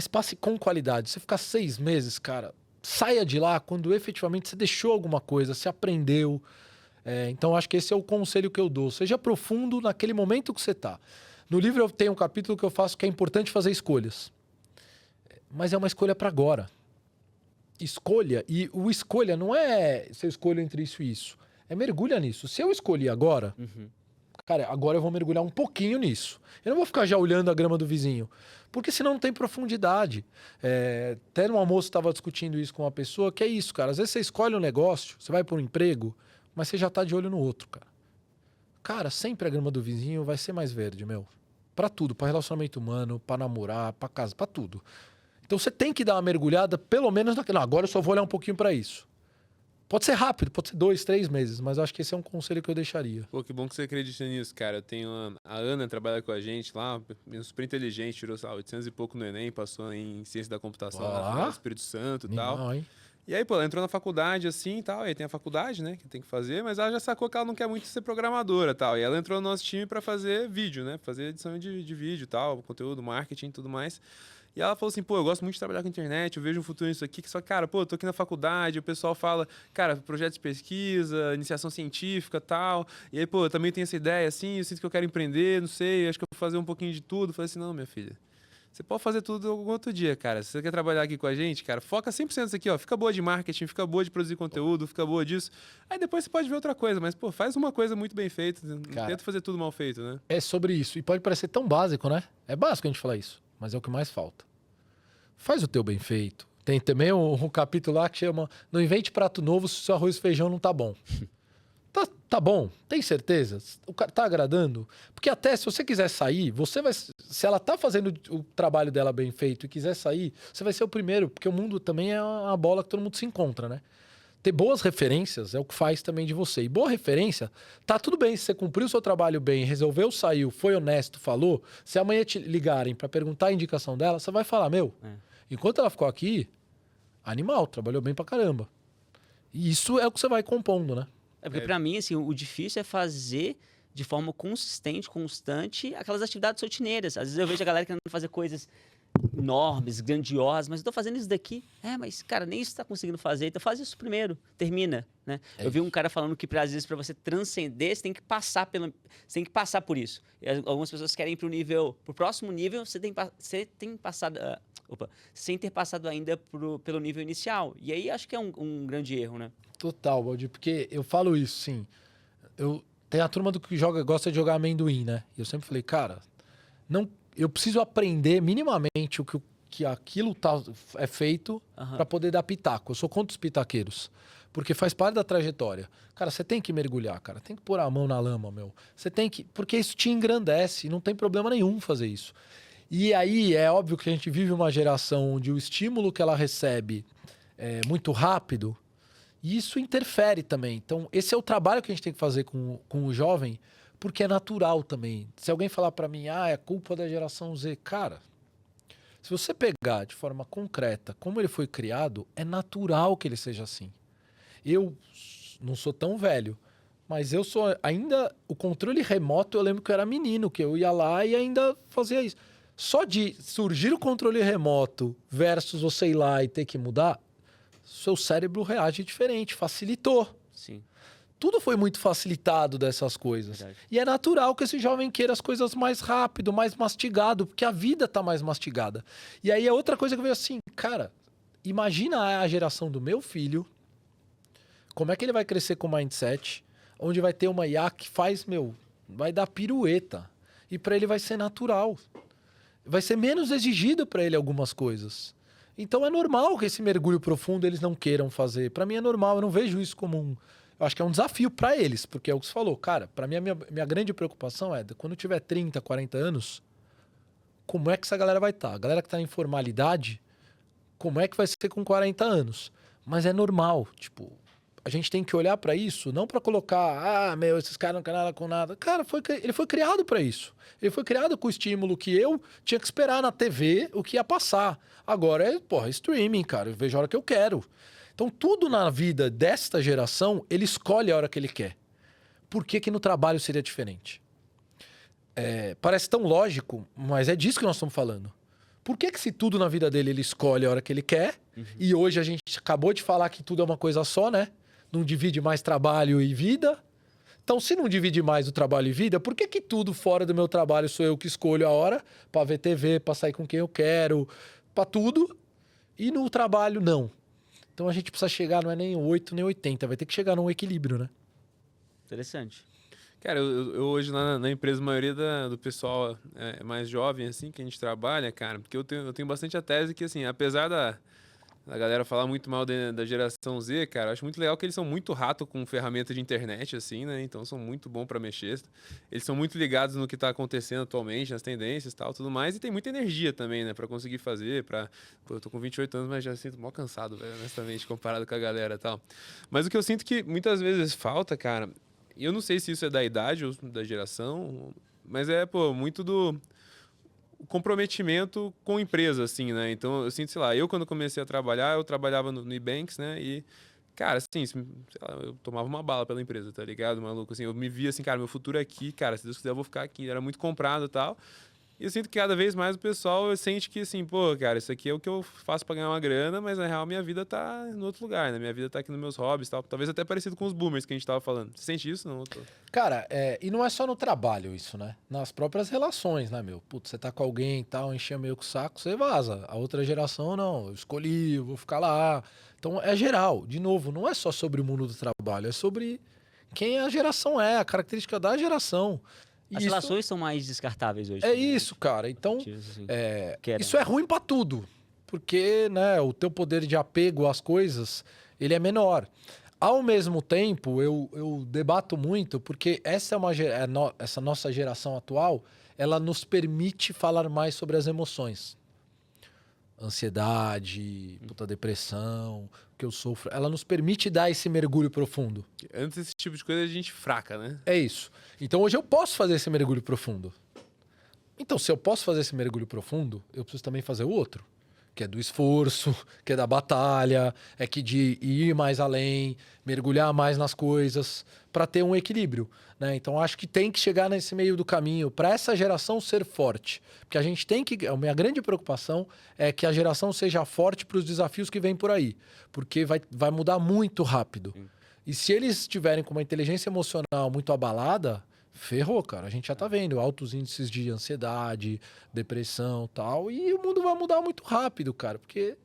passe com qualidade. Você ficar 6 meses, cara, saia de lá quando efetivamente você deixou alguma coisa, você aprendeu. Então, acho que esse é o conselho que eu dou. Seja profundo naquele momento que você está. No livro eu tenho um capítulo que eu faço que é importante fazer escolhas. Mas é uma escolha para agora. Escolha. E o escolha não é se eu escolho entre isso e isso. É mergulha nisso. Se eu escolhi agora, cara, agora eu vou mergulhar um pouquinho nisso. Eu não vou ficar já olhando a grama do vizinho. Porque senão não tem profundidade. Até no almoço estava discutindo isso com uma pessoa, que é isso, cara. Às vezes você escolhe um negócio, você vai por um emprego, mas você já tá de olho no outro, cara. Cara, sempre a grama do vizinho vai ser mais verde, meu. Pra tudo, pra relacionamento humano, pra namorar, pra casa, pra tudo. Então você tem que dar uma mergulhada, pelo menos naquilo. Agora eu só vou olhar um pouquinho pra isso. Pode ser rápido, pode ser 2, 3 meses, mas eu acho que esse é um conselho que eu deixaria. Pô, que bom que você acredita nisso, cara. Eu tenho a Ana, trabalha com a gente lá, super inteligente, tirou, sei lá, 800 e pouco no Enem, passou em Ciência da Computação lá no Espírito Santo e tal. Hein? E aí, pô, ela entrou na faculdade assim e tal, aí tem a faculdade, né, que tem que fazer, mas ela já sacou que ela não quer muito ser programadora e tal. E ela entrou no nosso time pra fazer vídeo, né, fazer edição de vídeo e tal, conteúdo, marketing e tudo mais. E ela falou assim, pô, eu gosto muito de trabalhar com internet, eu vejo um futuro nisso aqui, que só, cara, pô, eu tô aqui na faculdade, o pessoal fala, cara, projetos de pesquisa, iniciação científica e tal, e aí, pô, eu também tenho essa ideia, assim, eu sinto que eu quero empreender, não sei, acho que eu vou fazer um pouquinho de tudo. Eu falei assim, não, minha filha, você pode fazer tudo algum outro dia, cara. Se você quer trabalhar aqui com a gente, cara, foca 100% nisso aqui, ó, fica boa de marketing, fica boa de produzir conteúdo, fica boa disso, aí depois você pode ver outra coisa, mas, pô, faz uma coisa muito bem feita, não tenta fazer tudo mal feito, né? É sobre isso, e pode parecer tão básico, né? É básico a gente falar isso, mas é o que mais falta. Faz o teu bem feito. Tem também um capítulo lá que chama Não invente prato novo se o seu arroz e feijão não tá bom. Tá bom? Tem certeza? O cara tá agradando? Porque até se você quiser sair, se ela tá fazendo o trabalho dela bem feito e quiser sair, você vai ser o primeiro, porque o mundo também é uma bola que todo mundo se encontra, né? ter boas referências é o que faz também de você. E boa referência, tá tudo bem, se você cumpriu o seu trabalho bem, resolveu, saiu, foi honesto, falou, se amanhã te ligarem para perguntar a indicação dela, você vai falar, enquanto ela ficou aqui, animal, trabalhou bem pra caramba. E isso é o que você vai compondo, né? Porque pra mim, assim, o difícil é fazer de forma consistente, constante, aquelas atividades rotineiras. Às vezes eu vejo a galera querendo fazer coisas enormes, grandiosas, mas eu tô fazendo isso daqui. Mas, cara, nem isso tá conseguindo fazer. Então faz isso primeiro, termina, né? Eu vi um cara falando que, às vezes, para você transcender, você tem que passar por isso. E algumas pessoas querem ir pro próximo nível, você tem passado... sem ter passado ainda pelo nível inicial. E aí acho que é um grande erro, né? Total, Baldi, porque eu falo isso, sim. Tem a turma do que gosta de jogar amendoim, né? E eu sempre falei, cara, eu preciso aprender minimamente o que aquilo é feito para poder dar pitaco. Eu sou contra os pitaqueiros. Porque faz parte da trajetória. Cara, você tem que mergulhar, cara. Tem que pôr a mão na lama, meu. Você tem que... Porque isso te engrandece. Não tem problema nenhum fazer isso. E aí é óbvio que a gente vive uma geração onde o estímulo que ela recebe é muito rápido e isso interfere também. Então, esse é o trabalho que a gente tem que fazer com o jovem, porque é natural também. Se alguém falar para mim, é culpa da geração Z, cara, se você pegar de forma concreta como ele foi criado, é natural que ele seja assim. Eu não sou tão velho, mas eu sou ainda... O controle remoto, eu lembro que eu era menino, que eu ia lá e ainda fazia isso. Só de surgir o controle remoto versus você ir lá e ter que mudar, seu cérebro reage diferente, facilitou. Sim. Tudo foi muito facilitado dessas coisas. Verdade. E é natural que esse jovem queira as coisas mais rápido, mais mastigado, porque a vida tá mais mastigada. E aí é outra coisa que eu vejo assim, cara, imagina a geração do meu filho, como é que ele vai crescer com mindset, onde vai ter uma IA que vai dar pirueta. E para ele vai ser natural. Vai ser menos exigido para ele algumas coisas. Então é normal que esse mergulho profundo eles não queiram fazer. Para mim é normal, eu não vejo isso como eu acho que é um desafio para eles, porque é o que você falou. Cara, para mim a minha grande preocupação é, quando eu tiver 30, 40 anos, como é que essa galera vai estar? A galera que está em formalidade, como é que vai ser com 40 anos? Mas é normal, tipo... A gente tem que olhar para isso, não para colocar, esses caras não querem nada com nada. Cara, ele foi criado para isso. Ele foi criado com o estímulo que eu tinha que esperar na TV o que ia passar. Agora é, streaming, cara. Eu vejo a hora que eu quero. Então, tudo na vida desta geração, ele escolhe a hora que ele quer. Por que que no trabalho seria diferente? Parece tão lógico, mas é disso que nós estamos falando. Por que que se tudo na vida dele ele escolhe a hora que ele quer, e hoje a gente acabou de falar que tudo é uma coisa só, né? Não divide mais trabalho e vida. Então, se não divide mais o trabalho e vida, por que que tudo fora do meu trabalho sou eu que escolho a hora para ver TV, para sair com quem eu quero, para tudo, e no trabalho não? Então, a gente precisa chegar, não é nem 8 nem 80, vai ter que chegar num equilíbrio, né? Interessante. Cara, eu hoje lá na empresa, a maioria do pessoal é mais jovem, assim, que a gente trabalha, cara, porque eu tenho bastante a tese que, assim, apesar da galera falar muito mal da geração Z, cara, eu acho muito legal que eles são muito rato com ferramenta de internet, assim, né? Então são muito bons pra mexer. Eles são muito ligados no que tá acontecendo atualmente, nas tendências e tal, tudo mais. E tem muita energia também, né? Pra conseguir fazer, Pô, eu tô com 28 anos, mas já sinto mó cansado, velho, honestamente, comparado com a galera e tal. Mas o que eu sinto que muitas vezes falta, cara, e eu não sei se isso é da idade ou da geração, mas muito do comprometimento com a empresa, assim, né? Então, eu sinto, sei lá, eu quando comecei a trabalhar, eu trabalhava no Nubanks, né? E, cara, assim, sei lá, eu tomava uma bala pela empresa, tá ligado, maluco? Assim, eu me via assim, cara, meu futuro é aqui, cara, se Deus quiser eu vou ficar aqui. Era muito comprado e tal. E eu sinto que cada vez mais o pessoal sente que, assim, pô, cara, isso aqui é o que eu faço pra ganhar uma grana, mas na real minha vida tá em outro lugar, né? Minha vida tá aqui nos meus hobbies e tal. Talvez até parecido com os boomers que a gente tava falando. Você sente isso? Não? Cara, e não é só no trabalho isso, né? Nas próprias relações, né, meu? Putz, você tá com alguém e tal, encheu meio com o saco, você vaza. A outra geração, não. Eu escolhi, eu vou ficar lá. Então, é geral. De novo, não é só sobre o mundo do trabalho, é sobre quem a geração é, a característica da geração. As relações são mais descartáveis hoje. É também, isso, cara. Então, assim, isso é ruim pra tudo. Porque, né, o teu poder de apego às coisas, ele é menor. Ao mesmo tempo, eu debato muito, porque essa nossa geração atual, ela nos permite falar mais sobre as emoções. ansiedade, puta depressão, o que eu sofro. Ela nos permite dar esse mergulho profundo. Antes desse tipo de coisa a gente fraca, né? É isso. Então hoje eu posso fazer esse mergulho profundo. Então, se eu posso fazer esse mergulho profundo, eu preciso também fazer o outro. Que é do esforço, que é da batalha, é que de ir mais além, mergulhar mais nas coisas, para ter um equilíbrio, né? Então, acho que tem que chegar nesse meio do caminho para essa geração ser forte. Porque a gente tem que... A minha grande preocupação é que a geração seja forte para os desafios que vêm por aí. Porque vai mudar muito rápido. E se eles estiverem com uma inteligência emocional muito abalada... Ferrou, cara. A gente já tá vendo altos índices de ansiedade, depressão e tal. E o mundo vai mudar muito rápido, cara. Porque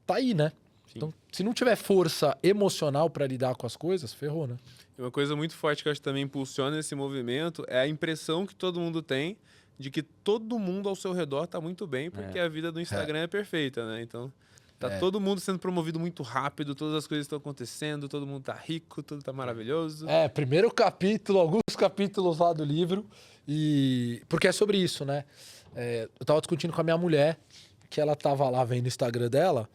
tá aí, né? Sim. Então, se não tiver força emocional para lidar com as coisas, ferrou, né? E uma coisa muito forte que eu acho que também impulsiona esse movimento é a impressão que todo mundo tem de que todo mundo ao seu redor tá muito bem, porque a vida do Instagram é perfeita, né? Então, tá todo mundo sendo promovido muito rápido, todas as coisas estão acontecendo, todo mundo tá rico, tudo tá maravilhoso. Primeiro capítulo, alguns capítulos lá do livro. Porque é sobre isso, né? Eu tava discutindo com a minha mulher, que ela tava lá vendo o Instagram dela,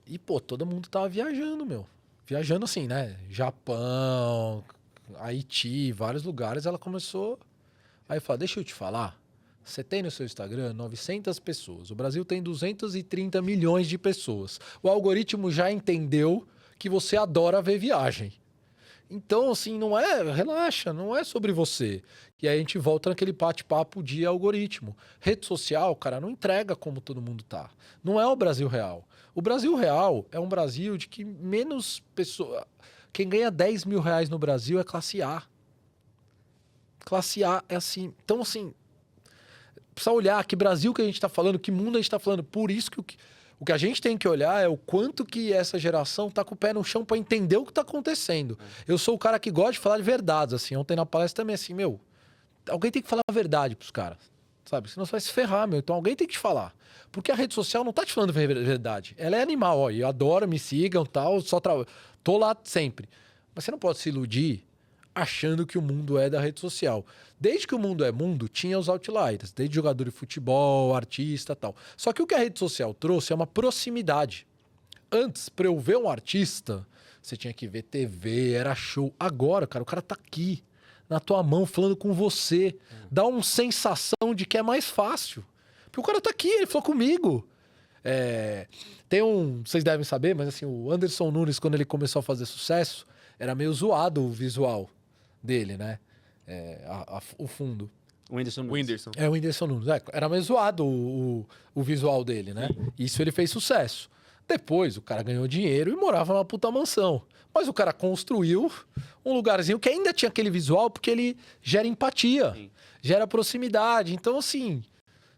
e, pô, todo mundo tava viajando, meu. Viajando assim, né? Japão, Haiti, vários lugares. Ela começou... Aí eu falei, deixa eu te falar. Você tem no seu Instagram 900 pessoas. O Brasil tem 230 milhões de pessoas. O algoritmo já entendeu que você adora ver viagem. Então, assim, relaxa, não é sobre você. E aí a gente volta naquele bate-papo de algoritmo. Rede social, cara, não entrega como todo mundo tá. Não é o Brasil real. O Brasil real é um Brasil de que menos pessoas... Quem ganha 10 mil reais no Brasil é classe A. Classe A é assim... Então, assim... Precisa olhar que Brasil que a gente está falando, que mundo a gente está falando. Por isso que o que a gente tem que olhar é o quanto que essa geração tá com o pé no chão para entender o que tá acontecendo. Eu sou o cara que gosta de falar de verdades, assim. Ontem na palestra também, assim, alguém tem que falar a verdade pros caras, sabe? Senão você vai se ferrar, meu. Então alguém tem que te falar. Porque a rede social não tá te falando verdade. Ela é animal, ó. Eu adoro, me sigam, tal, tô lá sempre. Mas você não pode se iludir achando que o mundo é da rede social. Desde que o mundo é mundo, tinha os outliers. Desde jogador de futebol, artista e tal. Só que o que a rede social trouxe é uma proximidade. Antes, para eu ver um artista, você tinha que ver TV, era show. Agora, cara, o cara tá aqui, na tua mão, falando com você. Dá uma sensação de que é mais fácil. Porque o cara tá aqui, ele falou comigo. Vocês devem saber, mas assim, o Anderson Nunes, quando ele começou a fazer sucesso, era meio zoado o visual dele, né? O fundo. O Whindersson Nunes. Whindersson. O Whindersson Nunes. Era meio zoado o visual dele, né? Isso ele fez sucesso. Depois, o cara ganhou dinheiro e morava numa puta mansão. Mas o cara construiu um lugarzinho que ainda tinha aquele visual porque ele gera empatia, gera proximidade. Então, assim,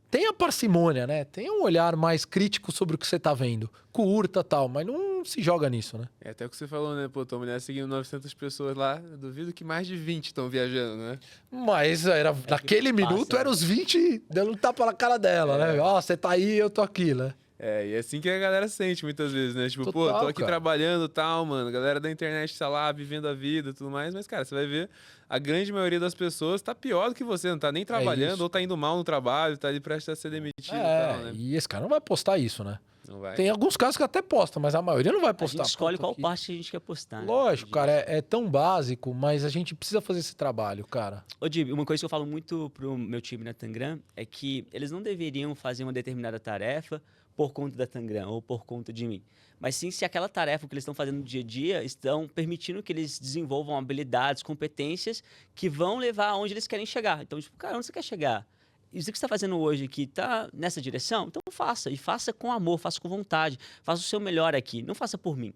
tenha parcimônia, né? Tenha um olhar mais crítico sobre o que você tá vendo. Curta e tal, mas não se joga nisso, né? É até o que você falou, né? Pô, tua mulher seguindo 900 pessoas lá, eu duvido que mais de 20 estão viajando, né? Mas naquele minuto, eram os 20 dando um tapa na cara dela, né? Ó, você tá aí, eu tô aqui, né? E é assim que a galera sente muitas vezes, né? Tipo, Total, pô, tô aqui cara. trabalhando e tal, mano. A galera da internet tá lá vivendo a vida e tudo mais. Mas, cara, você vai ver, a grande maioria das pessoas tá pior do que você. Não tá nem trabalhando isso. ou tá indo mal no trabalho, tá ali prestes a ser demitido e tal, né? E esse cara não vai postar isso, né? Não vai. Tem alguns casos que até posta, mas a maioria não vai A postar. gente escolhe Puta qual que- parte a gente quer postar. né? Lógico, cara, é tão básico, mas a gente precisa fazer esse trabalho, cara. Ô, Dib, uma coisa que eu falo muito pro meu time na Tangram é que eles não deveriam fazer uma determinada tarefa por conta da Tangram ou por conta de mim. Mas sim se aquela tarefa que eles estão fazendo no dia a dia estão permitindo que eles desenvolvam habilidades, competências que vão levar aonde eles querem chegar. Então, tipo, cara, onde você quer chegar? Isso que você está fazendo hoje aqui está nessa direção? Então faça. E faça com amor, faça com vontade. Faça o seu melhor aqui. Não faça por mim.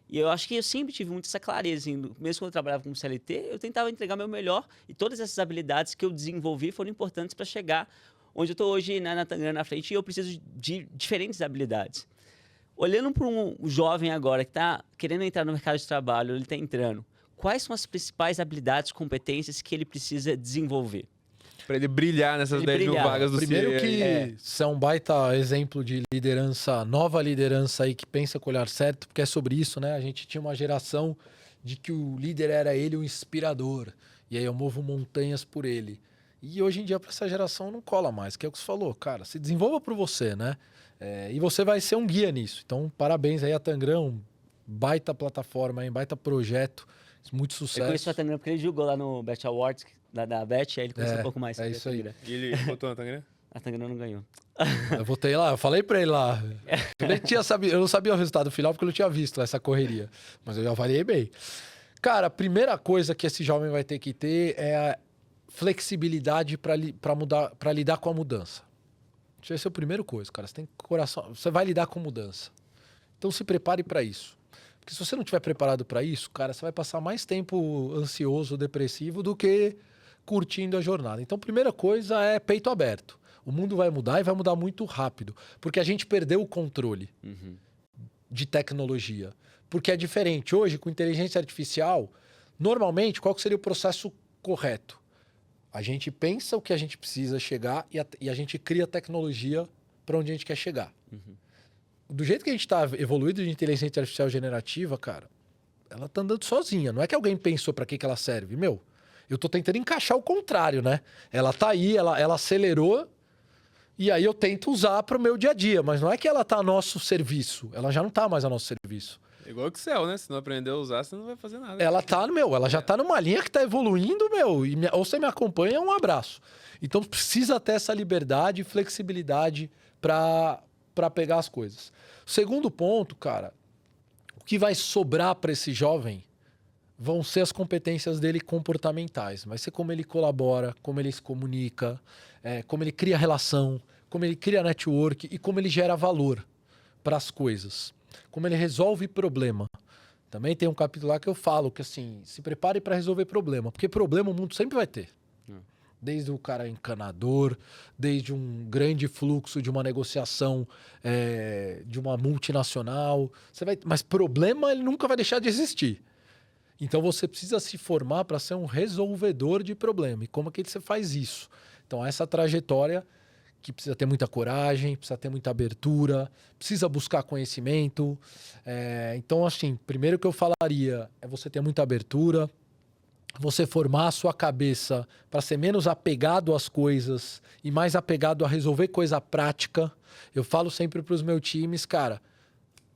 E eu acho que eu sempre tive muito essa clareza. Assim, mesmo quando eu trabalhava como CLT, eu tentava entregar meu melhor. E todas essas habilidades que eu desenvolvi foram importantes para chegar onde eu estou hoje, né, na frente. E eu preciso de diferentes habilidades. Olhando para um jovem agora que está querendo entrar no mercado de trabalho, ele está entrando. Quais são as principais habilidades, competências que ele precisa desenvolver? Pra ele brilhar nessas Ele 10 mil brilhar. vagas do Primeiro CIE que aí. você é um baita exemplo de liderança, nova liderança aí que pensa com o olhar certo, porque é sobre isso, né? A gente tinha uma geração de que o líder era ele o inspirador. E aí eu movo montanhas por ele. E hoje em dia, para essa geração, não cola mais, que é o que você falou, cara. Se desenvolva por você, né? E você vai ser um guia nisso. Então, parabéns aí a Tangram, baita plataforma, hein? Baita projeto, muito Eu sucesso. conheço o Tangram porque ele jogou lá no Bet Awards da Bet, aí ele conheceu um pouco mais. É sobre isso a aí. Tangram. E ele botou na Tangram? A Tangram não ganhou. Eu voltei lá, eu falei pra ele lá. Eu não sabia o resultado final porque eu não tinha visto essa correria. Mas eu já avaliei bem. Cara, a primeira coisa que esse jovem vai ter que ter é a flexibilidade para lidar com a mudança. Isso vai ser a primeira coisa, cara. Você tem coração, você vai lidar com mudança. Então se prepare para isso. Porque se você não estiver preparado para isso, cara, você vai passar mais tempo ansioso, depressivo do que curtindo a jornada. Então, a primeira coisa é peito aberto. O mundo vai mudar e vai mudar muito rápido, porque a gente perdeu o controle de tecnologia. Porque é diferente. Hoje, com inteligência artificial, normalmente, qual que seria o processo correto? A gente pensa o que a gente precisa chegar e a gente cria tecnologia para onde a gente quer chegar. Do jeito que a gente está evoluído de inteligência artificial generativa, cara, ela tá andando sozinha. Não é que alguém pensou para que ela serve. Meu, eu tô tentando encaixar o contrário, né? Ela tá aí, ela acelerou e aí eu tento usar para o meu dia a dia. Mas não é que ela tá a nosso serviço. Ela já não tá mais a nosso serviço. É igual o Excel, né? Se não aprender a usar, você não vai fazer nada. Ela tá, ela já tá numa linha que tá evoluindo, ou você me acompanha, um abraço. Então precisa ter essa liberdade e flexibilidade para pegar as coisas. Segundo ponto, cara, o que vai sobrar para esse jovem vão ser as competências dele comportamentais. Vai ser como ele colabora, como ele se comunica, como ele cria relação, como ele cria network e como ele gera valor para as coisas. Como ele resolve problema. Também tem um capítulo lá que eu falo que assim, se prepare para resolver problema, porque problema o mundo sempre vai ter. Desde o cara encanador, desde um grande fluxo de uma negociação de uma multinacional. Mas problema ele nunca vai deixar de existir. Então você precisa se formar para ser um resolvedor de problema. E como é que você faz isso? Então essa trajetória que precisa ter muita coragem, precisa ter muita abertura, precisa buscar conhecimento. Então, assim, primeiro que eu falaria é você ter muita abertura, você formar a sua cabeça para ser menos apegado às coisas e mais apegado a resolver coisa prática. Eu falo sempre para os meus times, cara,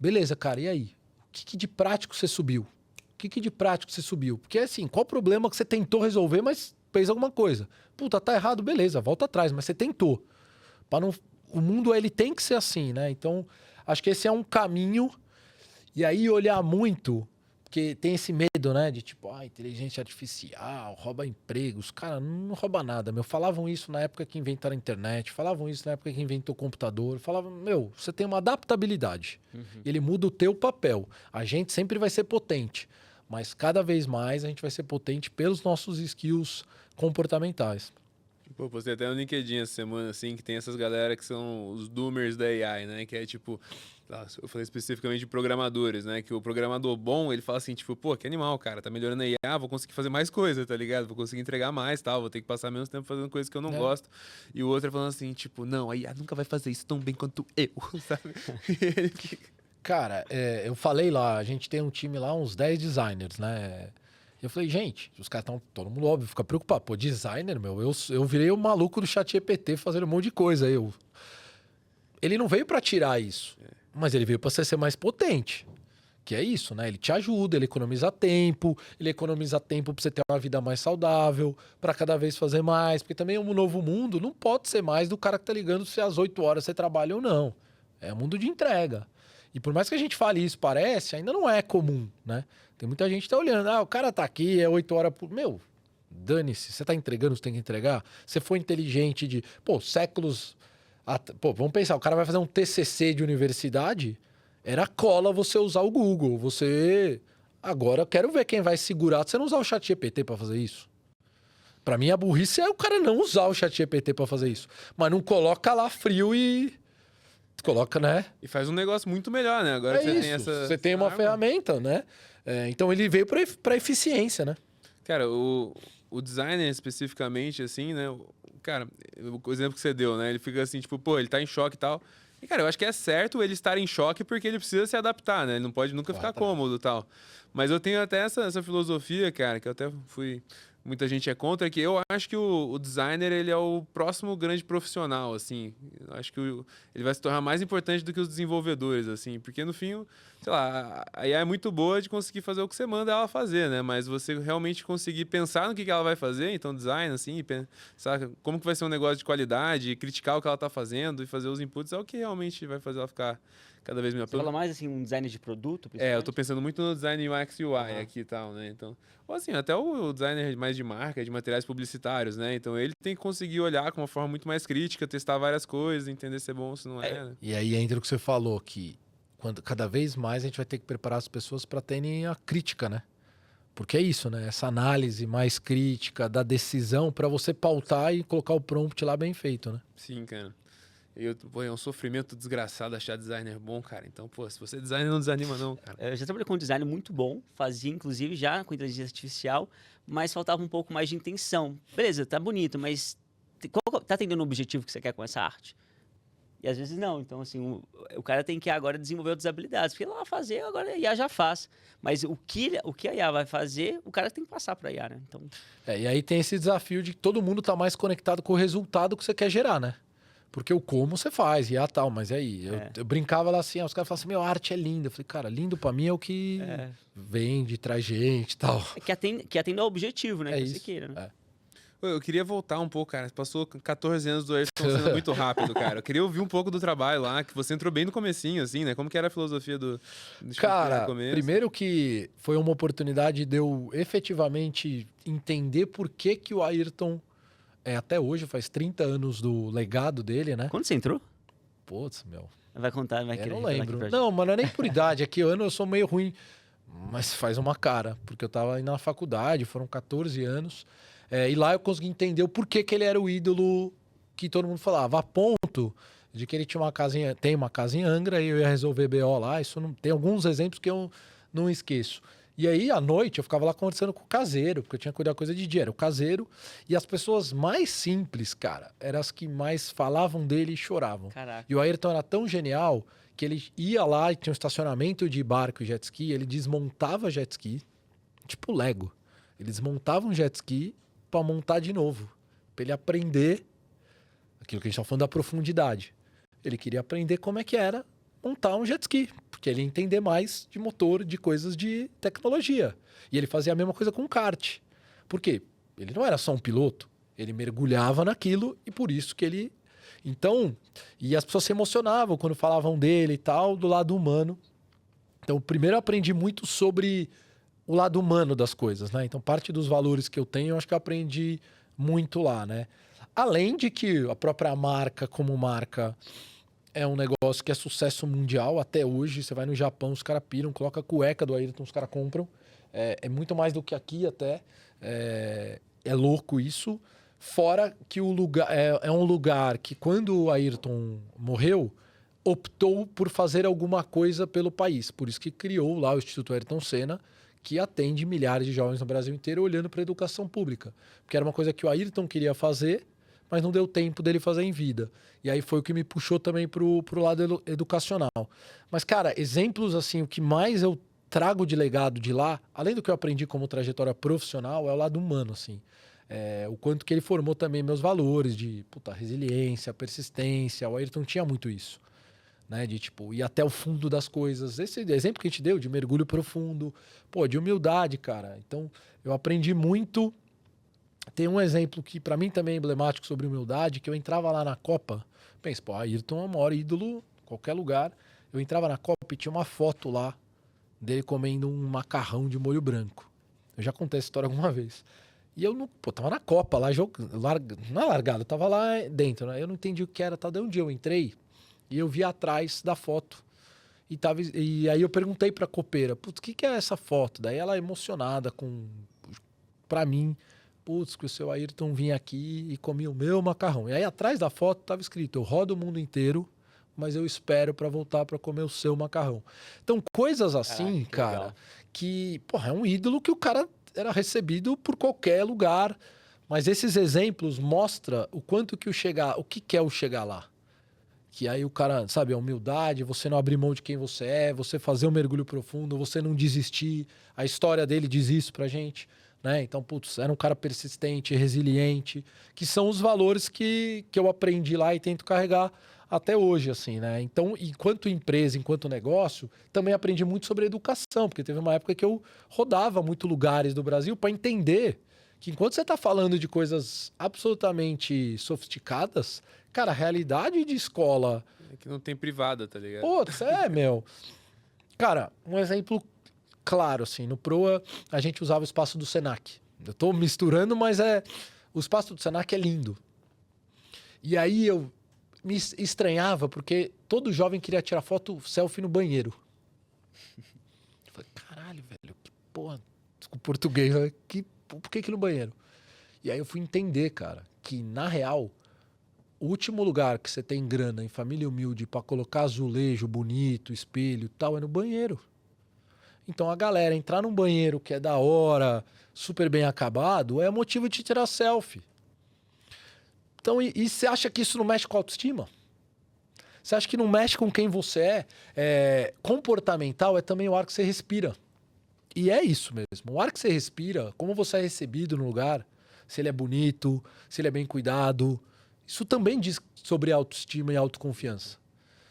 beleza, cara, e aí? O que de prático você subiu? O que de prático você subiu? Porque assim, qual o problema que você tentou resolver, mas fez alguma coisa? Puta, tá errado, beleza, volta atrás, mas você tentou. O mundo ele tem que ser assim, né? Então, acho que esse é um caminho. E aí olhar muito, porque tem esse medo, né? De tipo, inteligência artificial, rouba empregos. Cara, não rouba nada, meu. Falavam isso na época que inventaram a internet, falavam isso na época que inventou o computador. Falavam, meu, você tem uma adaptabilidade. Ele muda o teu papel. A gente sempre vai ser potente, mas cada vez mais a gente vai ser potente pelos nossos skills comportamentais. Pô, postei até no LinkedIn essa semana, assim, que tem essas galera que são os doomers da AI, né? Que é tipo, eu falei especificamente de programadores, né? Que o programador bom, ele fala assim, tipo, pô, que animal, cara, tá melhorando a IA, vou conseguir fazer mais coisa, tá ligado? Vou conseguir entregar mais, tal, vou ter que passar menos tempo fazendo coisas que eu não gosto. E o outro é falando assim, tipo, não, a IA nunca vai fazer isso tão bem quanto eu, sabe? Cara, eu falei lá, a gente tem um time lá, uns 10 designers, né? Eu falei, gente, os caras estão, todo mundo óbvio, fica preocupado. Pô, designer, meu, eu virei o maluco do ChatGPT fazendo um monte de coisa. Ele não veio para tirar isso, mas ele veio para ser mais potente. Que é isso, né? Ele te ajuda, ele economiza tempo para você ter uma vida mais saudável, para cada vez fazer mais. Porque também um novo mundo não pode ser mais do cara que tá ligando se às 8 horas você trabalha ou não. É um mundo de entrega. E por mais que a gente fale isso, parece, ainda não é comum, né? Tem muita gente que tá olhando, o cara tá aqui, é 8 horas por... Meu, dane-se, você tá entregando, você tem que entregar. Você foi inteligente de, séculos... vamos pensar, o cara vai fazer um TCC de universidade, era cola você usar o Google, Agora eu quero ver quem vai segurar você não usar o ChatGPT para fazer isso. Para mim a burrice é o cara não usar o ChatGPT para fazer isso. Mas não coloca lá frio e... Coloca, né? E faz um negócio muito melhor, né? Agora você tem essa... Você tem uma ferramenta, né? Então ele veio para eficiência, né? Cara, o designer especificamente, assim, né? Cara, o exemplo que você deu, né? Ele fica assim, tipo, pô, ele tá em choque e tal. E, cara, eu acho que é certo ele estar em choque porque ele precisa se adaptar, né? Ele não pode nunca ficar cômodo e tal. Mas eu tenho até essa filosofia, cara, que eu até fui muita gente é contra, que eu acho que o designer, ele é o próximo grande profissional, assim. Eu acho que ele vai se tornar mais importante do que os desenvolvedores, assim, porque no fim, sei lá, a IA é muito boa de conseguir fazer o que você manda ela fazer, né? Mas você realmente conseguir pensar no que ela vai fazer, então design, assim, pensar como que vai ser um negócio de qualidade, criticar o que ela tá fazendo e fazer os inputs é o que realmente vai fazer ela ficar cada vez melhor. Você fala mais assim, um design de produto, Eu tô principalmente? pensando muito no design UX e UI Aham. aqui e tal, né? Então, ou assim, até o designer mais de marca, de materiais publicitários, né? Então ele tem que conseguir olhar com uma forma muito mais crítica, testar várias coisas, entender se é bom ou se não é, né? E aí entra o que você falou, que cada vez mais a gente vai ter que preparar as pessoas para terem a crítica, né? Porque é isso, né? Essa análise mais crítica da decisão para você pautar e colocar o prompt lá bem feito, né? Sim, cara. Pô, é um sofrimento desgraçado achar designer bom, cara. Então, pô, se você é designer, não desanima não, cara. Eu já trabalhei com um design muito bom, fazia inclusive já com inteligência artificial, mas faltava um pouco mais de intenção. Beleza, tá bonito, mas tá atendendo o objetivo que você quer com essa arte? E às vezes não. Então, assim, o cara tem que agora desenvolver outras habilidades, porque lá fazer, agora a IA já faz. Mas o que a IA vai fazer, o cara tem que passar para a IA, né? Então, E aí tem esse desafio de que todo mundo tá mais conectado com o resultado que você quer gerar, né? Porque o como você faz, e tal, mas e aí? Eu brincava lá assim, os caras falavam assim, meu, a arte é linda. Eu falei, cara, lindo pra mim é o que vende, traz gente e tal. que atenda ao objetivo, né? É que você isso. queira, né? Eu queria voltar um pouco, cara. Passou 14 anos do Ayrton Senna muito rápido, cara. Eu queria ouvir um pouco do trabalho lá, que você entrou bem no comecinho, assim, né? Como que era a filosofia do Cara, no começo? primeiro que foi uma oportunidade de eu efetivamente entender por que que o Ayrton, até hoje, faz 30 anos do legado dele, né? Quando você entrou? Putz, meu, Vai contar, vai eu querer não revelar aqui lembro. pra gente. Não, mas não é nem por idade, é que ano eu sou meio ruim, mas faz uma cara, porque eu tava indo na faculdade, foram 14 anos, e lá eu consegui entender o porquê que ele era o ídolo que todo mundo falava, a ponto de que ele tinha tem uma casa em Angra e eu ia resolver BO lá, isso não, tem alguns exemplos que eu não esqueço. E aí, à noite, eu ficava lá conversando com o caseiro, porque eu tinha que cuidar da coisa de dia, era o caseiro, e as pessoas mais simples, cara, eram as que mais falavam dele e choravam. Caraca. E o Ayrton era tão genial que ele ia lá e tinha um estacionamento de barco e jet ski, ele desmontava jet ski, tipo Lego. Ele desmontava um jet ski para montar de novo, para ele aprender aquilo que a gente estava falando da profundidade. Ele queria aprender como é que era montar um jet ski, porque ele ia entender mais de motor, de coisas de tecnologia. E ele fazia a mesma coisa com kart. Por quê? Ele não era só um piloto, ele mergulhava naquilo e por isso que ele... Então, e as pessoas se emocionavam quando falavam dele e tal, do lado humano. Então, primeiro eu aprendi muito sobre o lado humano das coisas, né? Então, parte dos valores que eu tenho, eu acho que eu aprendi muito lá, né? Além de que a própria marca, como marca, é um negócio que é sucesso mundial até hoje. Você vai no Japão, os caras piram, coloca a cueca do Ayrton, os caras compram. É muito mais do que aqui até. É louco isso. Fora que o lugar é um lugar que, quando o Ayrton morreu, optou por fazer alguma coisa pelo país. Por isso que criou lá o Instituto Ayrton Senna, que atende milhares de jovens no Brasil inteiro olhando para a educação pública. Porque era uma coisa que o Ayrton queria fazer, mas não deu tempo dele fazer em vida. E aí foi o que me puxou também pro lado educacional. Mas, cara, exemplos assim, o que mais eu trago de legado de lá, além do que eu aprendi como trajetória profissional, é o lado humano, assim. O quanto que ele formou também meus valores de resiliência, persistência. O Ayrton tinha muito isso, né? De tipo, ir até o fundo das coisas. Esse exemplo que a gente deu de mergulho profundo, de humildade, cara. Então, eu aprendi muito. Tem um exemplo que para mim também é emblemático sobre humildade, que eu entrava lá na Copa, pensa, Ayrton é o maior ídolo em qualquer lugar. Eu entrava na Copa e tinha uma foto lá dele comendo um macarrão de molho branco. Eu já contei essa história alguma vez. E eu não, tava na Copa lá, não é largado, eu tava lá dentro, né? Eu não entendi o que era, tal. Daí um dia eu entrei e eu vi atrás da foto. E aí eu perguntei pra copeira, putz, o que é essa foto? Daí ela emocionada pra mim, putz, que o seu Ayrton vinha aqui e comia o meu macarrão. E aí atrás da foto tava escrito, eu rodo o mundo inteiro, mas eu espero pra voltar pra comer o seu macarrão. Então coisas assim, cara, legal. que, é um ídolo que o cara era recebido por qualquer lugar. Mas esses exemplos mostram o quanto que o que é o chegar lá. Que aí o cara, sabe, a humildade, você não abrir mão de quem você é, você fazer um mergulho profundo, você não desistir. A história dele diz isso pra gente. né? Então, putz, era um cara persistente, resiliente, que são os valores que eu aprendi lá e tento carregar até hoje, assim, né? Então, enquanto empresa, enquanto negócio, também aprendi muito sobre educação, porque teve uma época que eu rodava muito lugares do Brasil para entender que enquanto você está falando de coisas absolutamente sofisticadas, cara, a realidade de escola... É que não tem privada, tá ligado? Putz, meu... Cara, um exemplo claro, assim, no Proa a gente usava o espaço do Senac. Eu tô misturando, mas o espaço do Senac é lindo. E aí eu me estranhava, porque todo jovem queria tirar foto selfie no banheiro. Eu falei, caralho, velho, que porra, com português, por que no banheiro? E aí eu fui entender, cara, que na real, o último lugar que você tem grana em família humilde pra colocar azulejo bonito, espelho e tal, é no banheiro. Então a galera entrar num banheiro que é da hora, super bem acabado, é motivo de tirar selfie. Então, e você acha que isso não mexe com a autoestima? Você acha que não mexe com quem você é? Comportamental é também o ar que você respira. E é isso mesmo. O ar que você respira, como você é recebido no lugar, se ele é bonito, se ele é bem cuidado, isso também diz sobre autoestima e autoconfiança.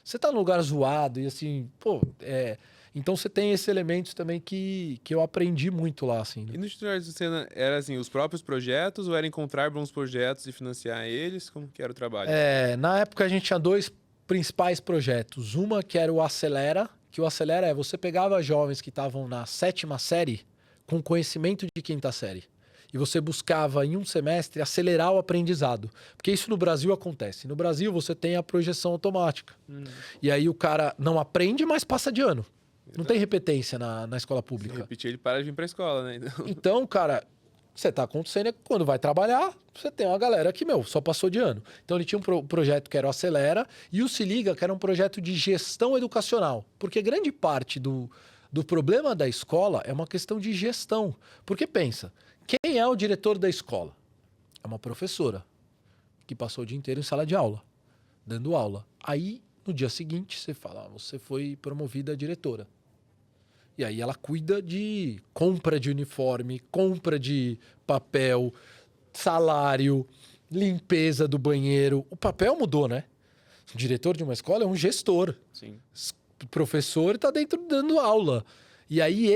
Você tá num lugar zoado e assim, então você tem esses elementos também que eu aprendi muito lá, assim. Né? E no Instituto de Cena, era assim, os próprios projetos ou era encontrar bons projetos e financiar eles? Como que era o trabalho? Na época a gente tinha 2 principais projetos. Uma que era o Acelera, que o Acelera você pegava jovens que estavam na 7ª série com conhecimento de 5ª série. E você buscava, em um semestre, acelerar o aprendizado. Porque isso no Brasil acontece. No Brasil, você tem a projeção automática. E aí o cara não aprende, mas passa de ano. Não tem repetência na escola pública. Se repetir, ele para de vir pra escola, né? Então, cara, o que você tá acontecendo é que quando vai trabalhar, você tem uma galera que, só passou de ano. Então ele tinha um projeto que era o Acelera e o Se Liga, que era um projeto de gestão educacional. Porque grande parte do problema da escola é uma questão de gestão. Porque pensa, quem é o diretor da escola? É uma professora que passou o dia inteiro em sala de aula, dando aula. Aí, no dia seguinte, você fala, você foi promovida a diretora. E aí ela cuida de compra de uniforme, compra de papel, salário, limpeza do banheiro. O papel mudou, né? O diretor de uma escola é um gestor. Sim. O professor está dentro dando aula. E aí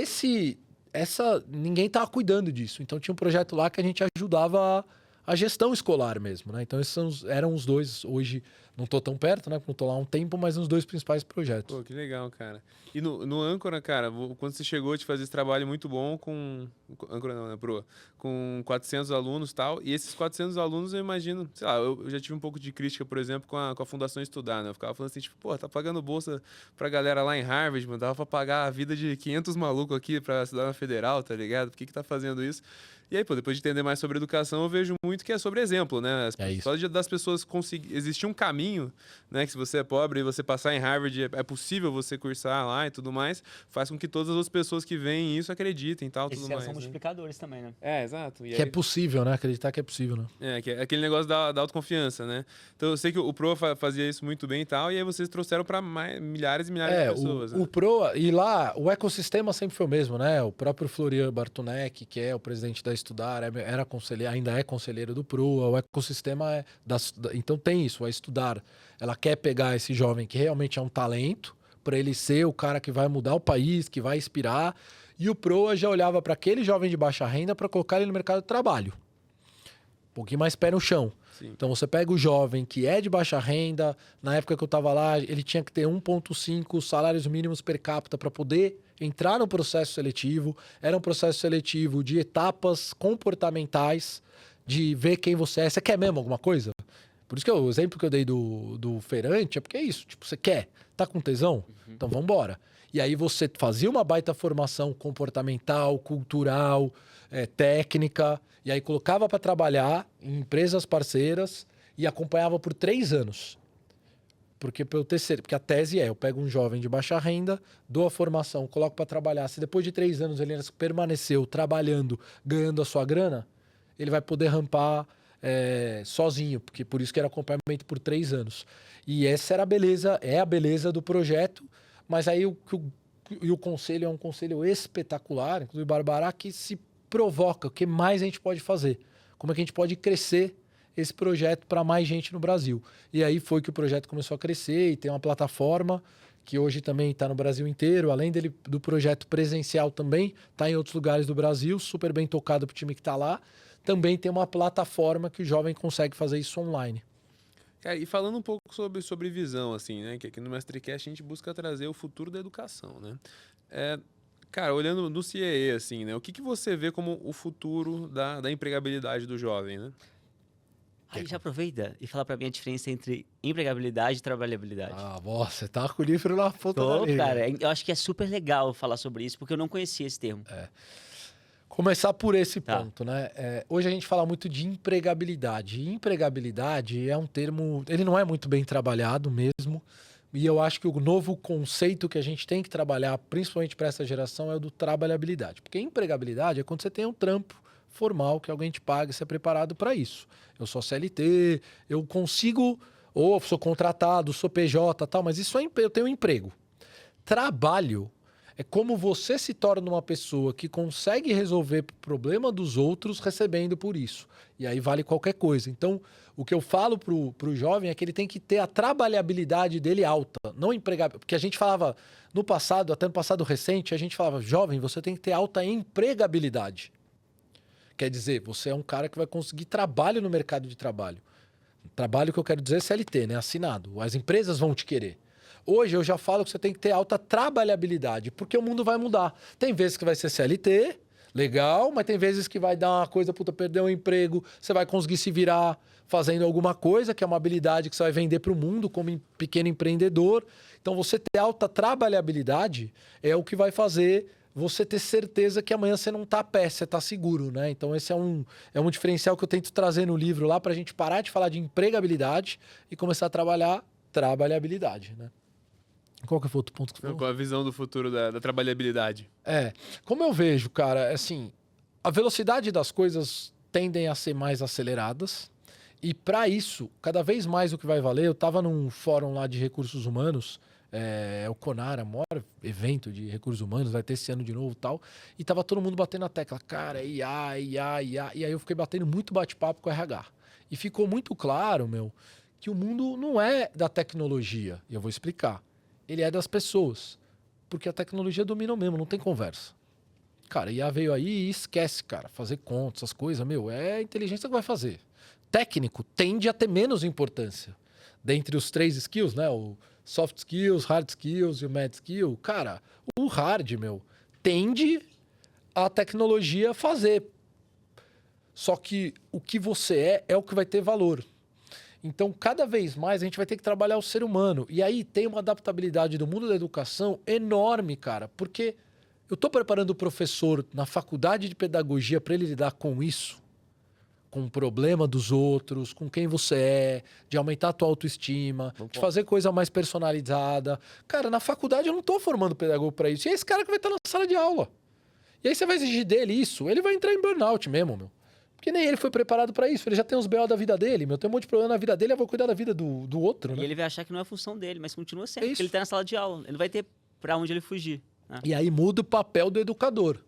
ninguém estava cuidando disso. Então tinha um projeto lá que a gente ajudava a gestão escolar mesmo, né? Então esses eram os 2, hoje não estou tão perto, né? Porque não estou lá há um tempo, mas os 2 principais projetos. Pô, que legal, cara. E no Âncora, cara, quando você chegou, te fazer esse trabalho muito bom com... Âncora não, né, Proa? Com 400 alunos e tal. E esses 400 alunos, eu imagino... Sei lá, eu já tive um pouco de crítica, por exemplo, com a Fundação Estudar, né? Eu ficava falando assim, tipo, pô, tá pagando bolsa pra galera lá em Harvard, mano. Dava pra pagar a vida de 500 malucos aqui pra estudar na Federal, tá ligado? Por que tá fazendo isso? E aí, pô, depois de entender mais sobre educação, eu vejo muito que é sobre exemplo, né? Só das pessoas conseguir... Existir um caminho, né? Que se você é pobre e você passar em Harvard, é possível você cursar lá e tudo mais, faz com que todas as outras pessoas que veem isso acreditem e tal, Esses tudo mais. são Né? multiplicadores também, né? Exato. E Que aí... é possível, né? Acreditar que é possível, né? que é aquele negócio da autoconfiança, né? Então eu sei que o Proa fazia isso muito bem e tal, e aí vocês trouxeram para milhares e milhares de pessoas. O Proa, e lá o ecossistema sempre foi o mesmo, né? O próprio Florian Bartunek, que é o presidente da Estudar, era conselheiro, ainda é conselheiro do Proa. O ecossistema então tem isso, a Estudar. Ela quer pegar esse jovem que realmente é um talento, para ele ser o cara que vai mudar o país, que vai inspirar. E o Proa já olhava para aquele jovem de baixa renda para colocar ele no mercado de trabalho. Um pouquinho mais pé no chão. Sim. Então você pega o jovem que é de baixa renda, na época que eu estava lá, ele tinha que ter 1,5 salários mínimos per capita para poder entrar no processo seletivo. Era um processo seletivo de etapas comportamentais, de ver quem você é. Você quer mesmo alguma coisa? Por isso que o exemplo que eu dei do feirante é porque é isso. Tipo, você quer? Tá com tesão? Então vamos embora. E aí você fazia uma baita formação comportamental, cultural, técnica, e aí colocava para trabalhar em empresas parceiras e acompanhava por 3 anos. Porque a tese eu pego um jovem de baixa renda, dou a formação, coloco para trabalhar. Se depois de 3 anos ele permaneceu trabalhando, ganhando a sua grana, ele vai poder rampar sozinho, porque por isso que era acompanhamento por 3 anos. E essa era a beleza do projeto, mas aí o conselho é um conselho espetacular, inclusive o Barbará, que se provoca, o que mais a gente pode fazer, como é que a gente pode crescer esse projeto para mais gente no Brasil. E aí foi que o projeto começou a crescer e tem uma plataforma que hoje também está no Brasil inteiro, além do projeto presencial também, está em outros lugares do Brasil, super bem tocado para o time que está lá. Também tem uma plataforma que o jovem consegue fazer isso online. Cara, e falando um pouco sobre visão, assim, né? Que aqui no Mastercast a gente busca trazer o futuro da educação, né? Cara, olhando no CIEE, assim, né? O que você vê como o futuro da empregabilidade do jovem, né? Aí já aproveita e fala pra mim a diferença entre empregabilidade e trabalhabilidade. Ah, você tá com o livro na ponta da língua. Cara, eu acho que é super legal falar sobre isso, porque eu não conhecia esse termo. Começar por esse Tá. ponto, né? Hoje a gente fala muito de empregabilidade. E empregabilidade é um termo... Ele não é muito bem trabalhado mesmo. E eu acho que o novo conceito que a gente tem que trabalhar, principalmente para essa geração, é o do trabalhabilidade. Porque empregabilidade é quando você tem um trampo formal que alguém te paga e você é preparado para isso. Eu sou CLT, eu consigo, ou sou contratado, sou PJ, tal, mas isso eu tenho um emprego. Trabalho é como você se torna uma pessoa que consegue resolver o problema dos outros recebendo por isso. E aí vale qualquer coisa. Então, o que eu falo pro jovem é que ele tem que ter a trabalhabilidade dele alta, não empregável. Porque a gente falava no passado, até no passado recente, a gente falava, jovem, você tem que ter alta empregabilidade. Quer dizer, você é um cara que vai conseguir trabalho no mercado de trabalho. Trabalho que eu quero dizer é CLT, né? Assinado. As empresas vão te querer. Hoje eu já falo que você tem que ter alta trabalhabilidade, porque o mundo vai mudar. Tem vezes que vai ser CLT, legal, mas tem vezes que vai dar uma coisa, puta, perder um emprego, você vai conseguir se virar fazendo alguma coisa, que é uma habilidade que você vai vender para o mundo como pequeno empreendedor. Então você ter alta trabalhabilidade é o que vai fazer você ter certeza que amanhã você não está a pé, você está seguro, né? Então esse é um diferencial que eu tento trazer no livro lá para a gente parar de falar de empregabilidade e começar a trabalhar trabalhabilidade, né? Qual que foi o outro ponto que você falou? Qual a visão do futuro da trabalhabilidade? Como eu vejo, cara, assim, a velocidade das coisas tendem a ser mais aceleradas e para isso, cada vez mais o que vai valer, eu estava num fórum lá de recursos humanos, o CONAR, o maior evento de recursos humanos, vai ter esse ano de novo e tal, e tava todo mundo batendo na tecla, cara, IA, IA, IA, e aí eu fiquei batendo muito bate-papo com o RH. E ficou muito claro, que o mundo não é da tecnologia, e eu vou explicar. Ele é das pessoas. Porque a tecnologia domina mesmo, não tem conversa. Cara, IA veio aí e esquece, cara. Fazer contas, essas coisas, é a inteligência que vai fazer. Técnico tende a ter menos importância. Dentre os 3 skills, né? O soft skills, hard skills e o mad skill. Cara, o hard, tende a tecnologia fazer. Só que o que você é o que vai ter valor. Então, cada vez mais, a gente vai ter que trabalhar o ser humano. E aí tem uma adaptabilidade do mundo da educação enorme, cara. Porque eu estou preparando o professor na faculdade de pedagogia para ele lidar com isso, com o problema dos outros, com quem você é, de aumentar a tua autoestima, de fazer coisa mais personalizada. Cara, na faculdade eu não estou formando pedagogo para isso. E é esse cara que vai estar na sala de aula. E aí você vai exigir dele isso, ele vai entrar em burnout mesmo, Porque nem ele foi preparado para isso. Ele já tem os BO da vida dele, Tem um monte de problema na vida dele, eu vou cuidar da vida do outro, né? E ele vai achar que não é função dele, mas continua sendo, É porque isso. ele tá na sala de aula. Ele não vai ter pra onde ele fugir. Né? E aí muda o papel do educador.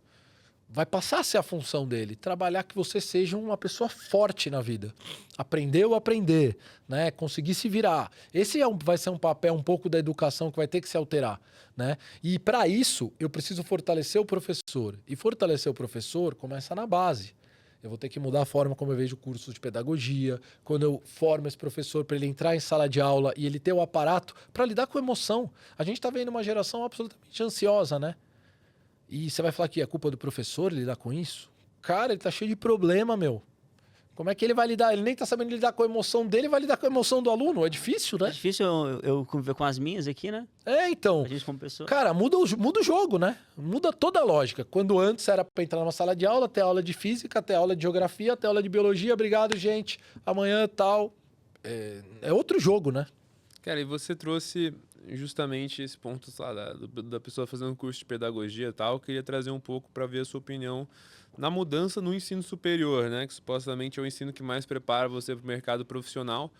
Vai passar a ser a função dele. Trabalhar que você seja uma pessoa forte na vida. Aprendeu a aprender, né? Conseguir se virar. Esse vai ser um papel um pouco da educação que vai ter que se alterar, né? E para isso, eu preciso fortalecer o professor. E fortalecer o professor começa na base. Eu vou ter que mudar a forma como eu vejo cursos de pedagogia, quando eu formo esse professor para ele entrar em sala de aula e ele ter o aparato para lidar com emoção. A gente está vendo uma geração absolutamente ansiosa, né? E você vai falar que é culpa do professor lidar com isso? Cara, ele tá cheio de problema, Como é que ele vai lidar? Ele nem tá sabendo lidar com a emoção dele, vai lidar com a emoção do aluno. É difícil, né? É difícil eu conviver com as minhas aqui, né? Então. A gente como pessoa. Cara, muda o jogo, né? Muda toda a lógica. Quando antes era para entrar numa sala de aula, ter aula de física, ter aula de geografia, ter aula de biologia. Obrigado, gente. Amanhã tal. É outro jogo, né? Cara, e você trouxe justamente esse ponto lá, da pessoa fazendo curso de pedagogia e tal. Eu queria trazer um pouco para ver a sua opinião na mudança no ensino superior, né? Que supostamente é o ensino que mais prepara você para o mercado profissional.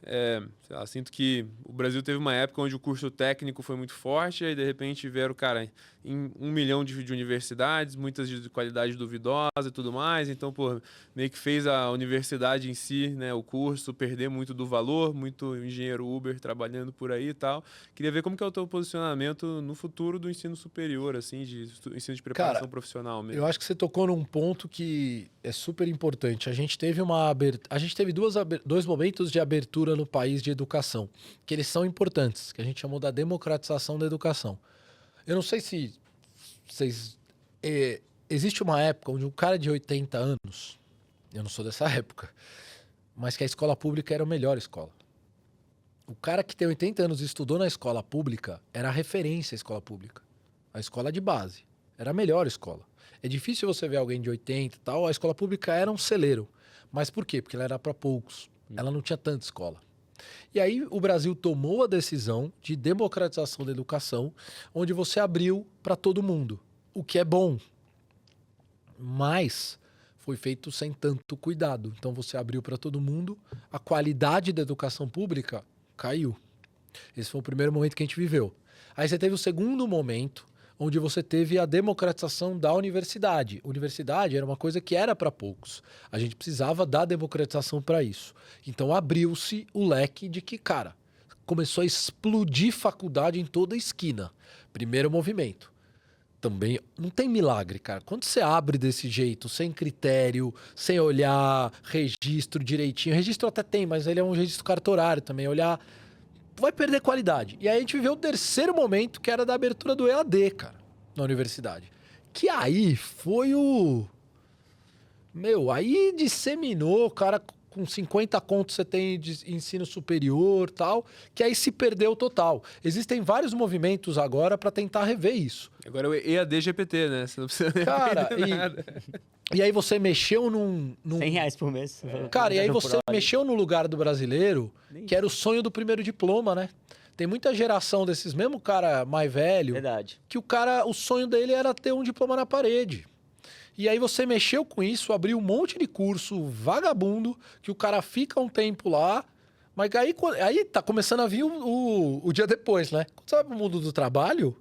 sei lá, sinto que o Brasil teve uma época onde o curso técnico foi muito forte, aí de repente vieram, cara, em 1 milhão de universidades, muitas de qualidade duvidosa e tudo mais, então, pô, meio que fez a universidade em si, né, o curso, perder muito do valor, muito engenheiro Uber trabalhando por aí e tal. Queria ver como que é o teu posicionamento no futuro do ensino superior, assim, de ensino de preparação Cara, profissional mesmo. eu acho que você tocou num ponto que é super importante. A gente teve dois momentos de abertura no país de educação, que eles são importantes, que a gente chamou da democratização da educação. Eu não sei se vocês... existe uma época onde um cara de 80 anos, eu não sou dessa época, mas que a escola pública era a melhor escola. O cara que tem 80 anos e estudou na escola pública era a referência à escola pública. A escola de base. Era a melhor escola. É difícil você ver alguém de 80 e tal. A escola pública era um celeiro. Mas por quê? Porque ela era para poucos. Ela não tinha tanta escola. E aí o Brasil tomou a decisão de democratização da educação, onde você abriu para todo mundo. O que é bom. Mas foi feito sem tanto cuidado. Então você abriu para todo mundo, a qualidade da educação pública caiu. Esse foi o primeiro momento que a gente viveu. Aí você teve o segundo momento, onde você teve a democratização da universidade. Universidade era uma coisa que era para poucos. A gente precisava da democratização para isso. Então abriu-se o leque de que, cara, começou a explodir faculdade em toda a esquina. Primeiro movimento. Também não tem milagre, cara. Quando você abre desse jeito, sem critério, sem olhar registro direitinho, registro até tem, mas ele é um registro cartorário também, olhar, vai perder qualidade. E aí a gente viveu o terceiro momento, que era da abertura do EAD, cara, na universidade. Que aí foi o... aí disseminou, cara, com 50 contos você tem de ensino superior e tal, que aí se perdeu total. Existem vários movimentos agora para tentar rever isso. Agora é o EAD GPT, né? Você não precisa nem Cara, aprender nada. E aí você mexeu num... R$100 por mês. Cara, e aí você mexeu no lugar do brasileiro, que era o sonho do primeiro diploma, né? Tem muita geração desses mesmo cara mais velho, Verdade. que o sonho dele era ter um diploma na parede. E aí você mexeu com isso, abriu um monte de curso vagabundo, que o cara fica um tempo lá, mas aí tá começando a vir o dia depois, né? Quando você vai pro mundo do trabalho,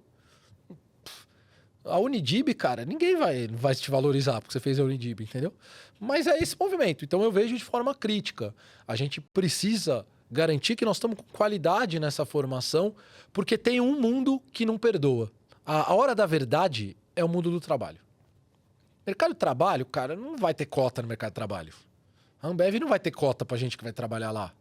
a Unidib, cara, ninguém vai te valorizar porque você fez a Unidib, entendeu? Mas é esse movimento. Então eu vejo de forma crítica. A gente precisa garantir que nós estamos com qualidade nessa formação, porque tem um mundo que não perdoa. A hora da verdade é o mundo do trabalho. Mercado de trabalho, cara, não vai ter cota no mercado de trabalho. A Ambev não vai ter cota pra gente que vai trabalhar lá.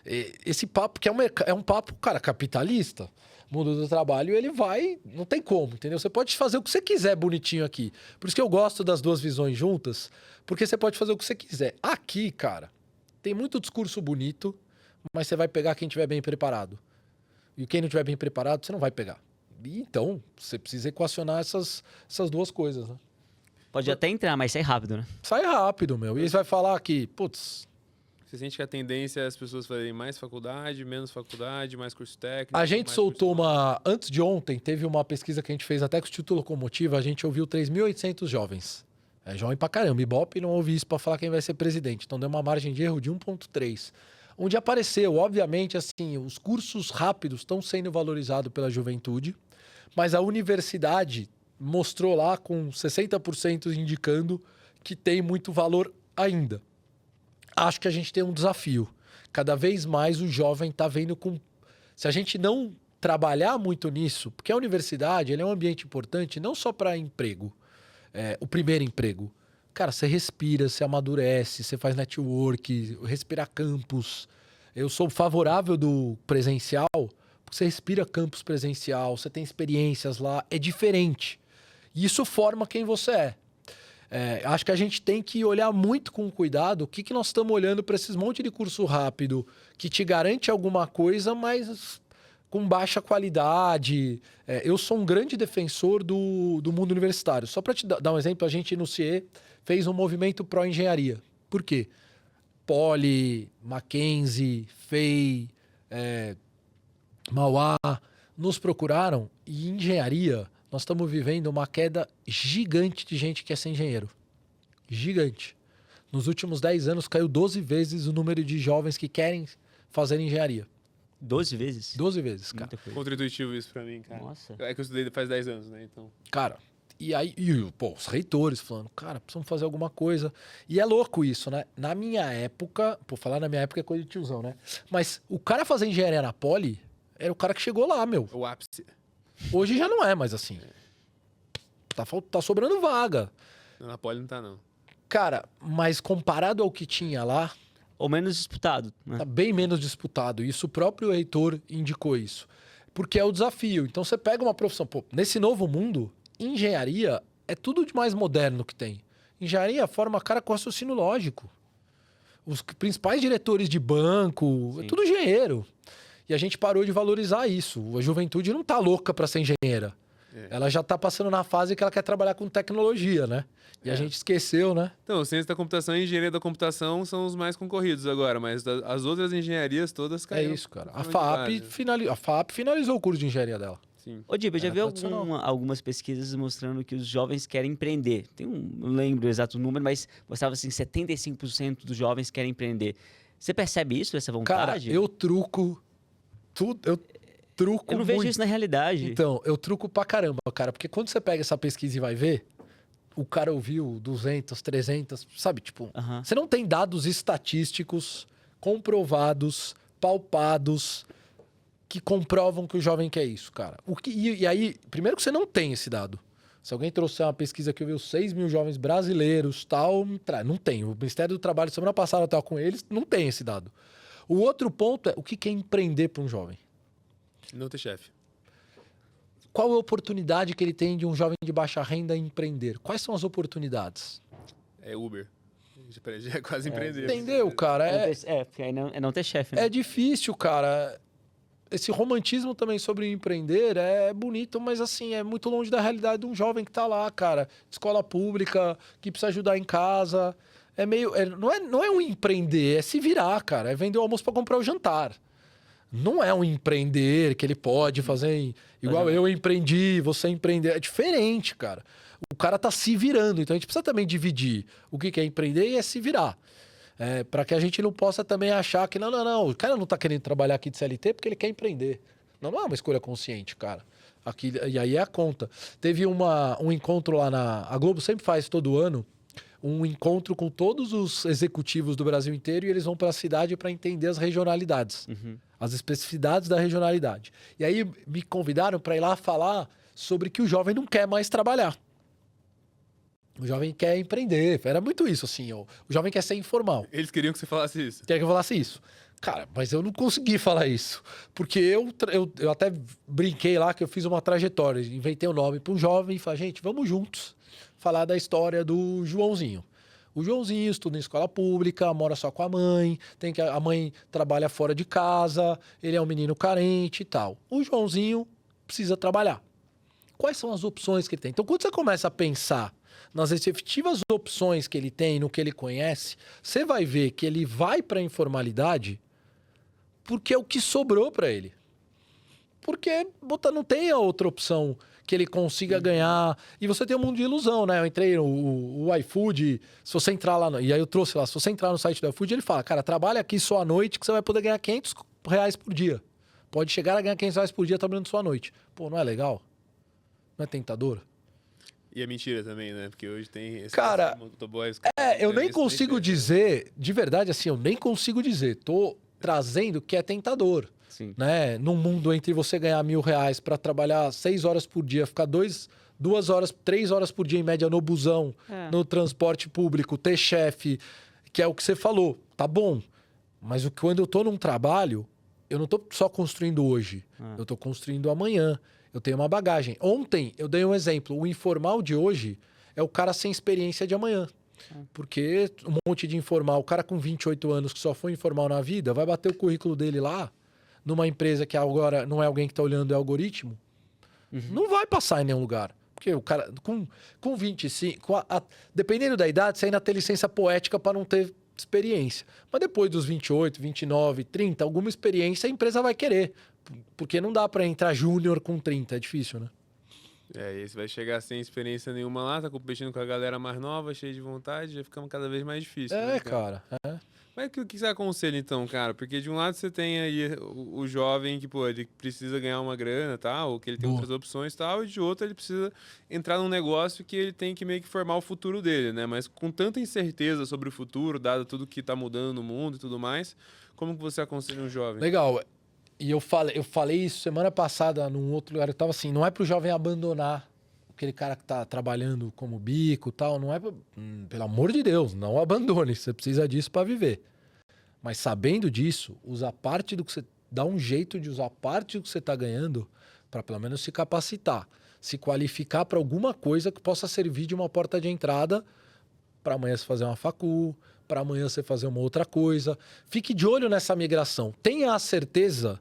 Esse papo, que é um papo, cara, capitalista. O mundo do trabalho, ele vai... Não tem como, entendeu? Você pode fazer o que você quiser bonitinho aqui. Por isso que eu gosto das duas visões juntas, porque você pode fazer o que você quiser. Aqui, cara, tem muito discurso bonito, mas você vai pegar quem estiver bem preparado. E quem não estiver bem preparado, você não vai pegar. E então, você precisa equacionar essas duas coisas, né? Pode até entrar, mas sai rápido, né? Sai rápido, meu. E você vai falar que, putz... Você sente que a tendência é as pessoas fazerem mais faculdade, menos faculdade, mais curso técnico? A gente soltou antes de ontem, teve uma pesquisa que a gente fez até com o Instituto Locomotiva, a gente ouviu 3.800 jovens. É jovem pra caramba. Ibope não ouvi isso pra falar quem vai ser presidente. Então deu uma margem de erro de 1,3. Onde apareceu, obviamente, assim, os cursos rápidos estão sendo valorizados pela juventude, mas a universidade mostrou lá com 60% indicando que tem muito valor ainda. Acho que a gente tem um desafio. Cada vez mais o jovem está vendo com... Se a gente não trabalhar muito nisso, porque a universidade ela é um ambiente importante não só para emprego, o primeiro emprego. Cara, você respira, você amadurece, você faz network, respira campus. Eu sou favorável do presencial, porque você respira campus presencial, você tem experiências lá, é diferente. E isso forma quem você é. Acho que a gente tem que olhar muito com cuidado o que nós estamos olhando para esses monte de curso rápido que te garante alguma coisa, mas com baixa qualidade. Eu sou um grande defensor do mundo universitário. Só para te dar um exemplo, a gente no CIE fez um movimento pró-engenharia. Por quê? Poli, Mackenzie, FEI, Mauá, nos procuraram e engenharia... Nós estamos vivendo uma queda gigante de gente que quer ser engenheiro. Gigante. Nos últimos 10 anos caiu 12 vezes o número de jovens que querem fazendo engenharia. 12 vezes? 12 vezes, cara. Muita coisa. Contra-intuitivo isso pra mim, cara. Nossa. É que eu estudei faz 10 anos, né? Então. Cara, e aí, pô, os reitores falando, cara, precisamos fazer alguma coisa. E é louco isso, né? Na minha época, pô, falar na minha época é coisa de tiozão, né? Mas o cara fazer engenharia na Poli era o cara que chegou lá, meu. O ápice. Hoje já não é mais assim. Tá sobrando vaga. Na Poli não tá, não. Cara, mas comparado ao que tinha lá, Ou menos disputado, né? tá bem menos disputado. Isso o próprio reitor indicou isso. Porque é o desafio. Então você pega uma profissão, pô, nesse novo mundo, engenharia é tudo de mais moderno que tem. Engenharia forma cara com raciocínio lógico. Os principais diretores de banco, é Sim. tudo engenheiro. E a gente parou de valorizar isso. A juventude não tá louca para ser engenheira. É. Ela já tá passando na fase que ela quer trabalhar com tecnologia, né? E a gente esqueceu, né? Então, ciência da computação e engenharia da computação são os mais concorridos agora, mas as outras engenharias todas É caíram. isso, cara. por cima de base. A FAP finalizou o curso de engenharia dela. Sim. Ô, Diba, eu já Era vi tradicional. algumas pesquisas mostrando que os jovens querem empreender. Não lembro o exato número, mas mostrava assim, 75% dos jovens querem empreender. Você percebe isso, essa Cara, vontade? eu truco tudo, eu truco Eu não vejo muito. isso na realidade. Então, eu truco pra caramba, cara, porque quando você pega essa pesquisa e vai ver, o cara ouviu 200, 300, sabe, tipo, Aham. você não tem dados estatísticos comprovados, palpados, que comprovam que o jovem quer isso, cara. E aí, primeiro que você não tem esse dado. Se alguém trouxer uma pesquisa que eu vi 6 mil jovens brasileiros, tal, não tem. O Ministério do Trabalho, semana passada eu estava com eles, não tem esse dado. O outro ponto é, o que é empreender para um jovem? Não ter chefe. Qual é a oportunidade que ele tem de um jovem de baixa renda empreender? Quais são as oportunidades? É Uber. Já é quase empreender. Entendeu, cara? Porque aí é não ter chefe, né? É difícil, cara. Esse romantismo também sobre empreender é bonito, mas assim, é muito longe da realidade de um jovem que tá lá, cara. Escola pública, que precisa ajudar em casa. É meio. Não é um empreender, é se virar, cara. É vender o almoço para comprar o jantar. Não é um empreender que ele pode fazer igual eu empreendi, você empreender. É diferente, cara. O cara tá se virando. Então a gente precisa também dividir o que é empreender e é se virar. Para que a gente não possa também achar que não. O cara não tá querendo trabalhar aqui de CLT porque ele quer empreender. Não é uma escolha consciente, cara. E aí é a conta. Teve um encontro lá a Globo sempre faz todo ano um encontro com todos os executivos do Brasil inteiro e eles vão para a cidade para entender as regionalidades, as especificidades da regionalidade. E aí me convidaram para ir lá falar sobre que o jovem não quer mais trabalhar. O jovem quer empreender. Era muito isso, assim. O jovem quer ser informal. Eles queriam que você falasse isso. Quer que eu falasse isso? Cara, mas eu não consegui falar isso. Porque eu até brinquei lá que eu fiz uma trajetória. Inventei o nome para um jovem e falei, gente, vamos juntos falar da história do Joãozinho. O Joãozinho estuda em escola pública, mora só com a mãe, a mãe trabalha fora de casa, ele é um menino carente e tal. O Joãozinho precisa trabalhar. Quais são as opções que ele tem? Então, quando você começa a pensar nas efetivas opções que ele tem, no que ele conhece, você vai ver que ele vai para a informalidade porque é o que sobrou para ele. Porque não tem a outra opção que ele consiga ganhar. E você tem um mundo de ilusão, né? Eu entrei no iFood, se você entrar lá... E aí eu trouxe lá, se você entrar no site do iFood, ele fala, cara, trabalha aqui só à noite que você vai poder ganhar R$500 por dia. Pode chegar a ganhar R$500 por dia trabalhando só à noite. Pô, não é legal? Não é tentador? E é mentira também, né? Porque hoje tem... Cara, motoboys, eu nem consigo dizer, de verdade, assim, eu nem consigo dizer. Tô trazendo que é tentador. Sim. Né? Num mundo entre você ganhar R$1.000 para trabalhar 6 horas por dia, ficar 2 horas, 3 horas por dia em média no busão, no transporte público, ter chefe, que é o que você falou, tá bom. Mas quando eu tô num trabalho, eu não tô só construindo hoje, eu tô construindo amanhã. Eu tenho uma bagagem. Ontem eu dei um exemplo, o informal de hoje é o cara sem experiência de amanhã. Porque um monte de informal, o cara com 28 anos que só foi informal na vida, vai bater o currículo dele lá, numa empresa que agora não é alguém que está olhando o algoritmo, não vai passar em nenhum lugar. Porque o cara, com 25, dependendo da idade, você ainda tem licença poética para não ter experiência. Mas depois dos 28, 29, 30, alguma experiência a empresa vai querer. Porque não dá para entrar júnior com 30, é difícil, né? E você vai chegar sem experiência nenhuma lá, tá competindo com a galera mais nova, cheia de vontade, já fica cada vez mais difícil. Né, cara? Mas o que você aconselha então, cara? Porque de um lado você tem aí o jovem que, pô, ele precisa ganhar uma grana, tal, ou que ele tem Boa. outras opções, tal, e de outro ele precisa entrar num negócio que ele tem que meio que formar o futuro dele, né? Mas com tanta incerteza sobre o futuro, dado tudo que tá mudando no mundo e tudo mais, como que você aconselha um jovem? Legal. E eu falei isso semana passada num outro lugar. Eu tava assim, não é pro jovem abandonar aquele cara que tá trabalhando como bico e tal. Não é pelo amor de Deus, não abandone. Você precisa disso para viver. Mas sabendo disso, usar parte do que você... Dá um jeito de usar parte do que você tá ganhando para pelo menos se capacitar. Se qualificar para alguma coisa que possa servir de uma porta de entrada para amanhã você fazer uma facul, para amanhã você fazer uma outra coisa. Fique de olho nessa migração. Tenha a certeza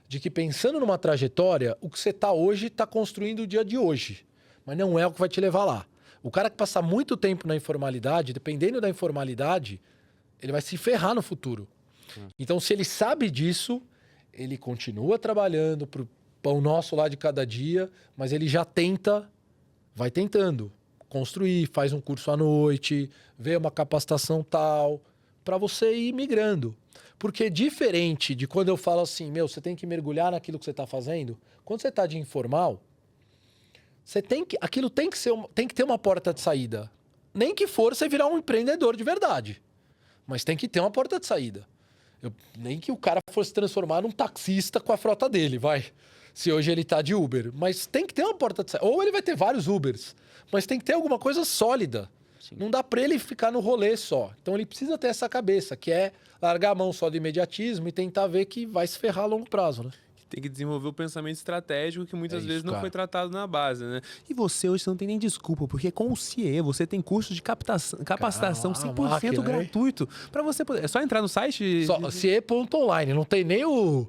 de que pensando numa trajetória, o que você está hoje está construindo o dia de hoje. Mas não é o que vai te levar lá. O cara que passa muito tempo na informalidade, dependendo da informalidade, ele vai se ferrar no futuro. Então, se ele sabe disso, ele continua trabalhando para o pão nosso lá de cada dia, mas ele já vai tentando construir, faz um curso à noite, vê uma capacitação tal, para você ir migrando. Porque diferente de quando eu falo assim, você tem que mergulhar naquilo que você está fazendo, quando você está de informal, aquilo tem que ter uma porta de saída. Nem que for você virar um empreendedor de verdade, mas tem que ter uma porta de saída. Nem que o cara fosse transformar num taxista com a frota dele, vai. Se hoje ele tá de Uber. Mas tem que ter uma porta de saída. Ou ele vai ter vários Ubers, mas tem que ter alguma coisa sólida. Sim. Não dá para ele ficar no rolê só. Então ele precisa ter essa cabeça, que é largar a mão só do imediatismo e tentar ver que vai se ferrar a longo prazo, né? Tem que desenvolver o pensamento estratégico que muitas vezes não foi tratado na base, né? E você hoje não tem nem desculpa, porque com o CIE você tem curso de capacitação 100% gratuito para você poder... É só entrar no site... CIE.online, não tem nem o...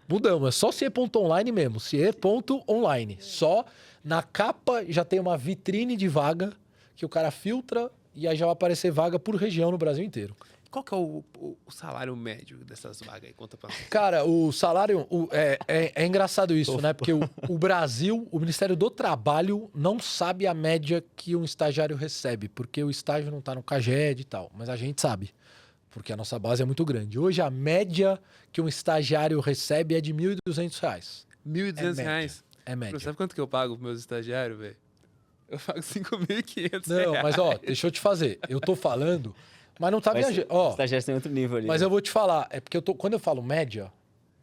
Mudamos, é só CIE.online mesmo, CIE.online. Só na capa já tem uma vitrine de vaga que o cara filtra e aí já vai aparecer vaga por região no Brasil inteiro. Qual que é o salário médio dessas vagas aí? Conta pra nós. Cara, o salário... É engraçado isso, né? Porque o Brasil, o Ministério do Trabalho não sabe a média que um estagiário recebe, porque o estágio não tá no CAGED e tal. Mas a gente sabe, porque a nossa base é muito grande. Hoje, a média que um estagiário recebe é de R$ 1.200. R$ 1.200? É média. Você sabe quanto que eu pago pros meus estagiários, velho? Eu pago 5.500. Não, mas deixa eu te fazer. Eu tô falando... Mas não tá viajando. Estagiário tem outro nível ali. Mas eu vou te falar, é porque quando eu falo média,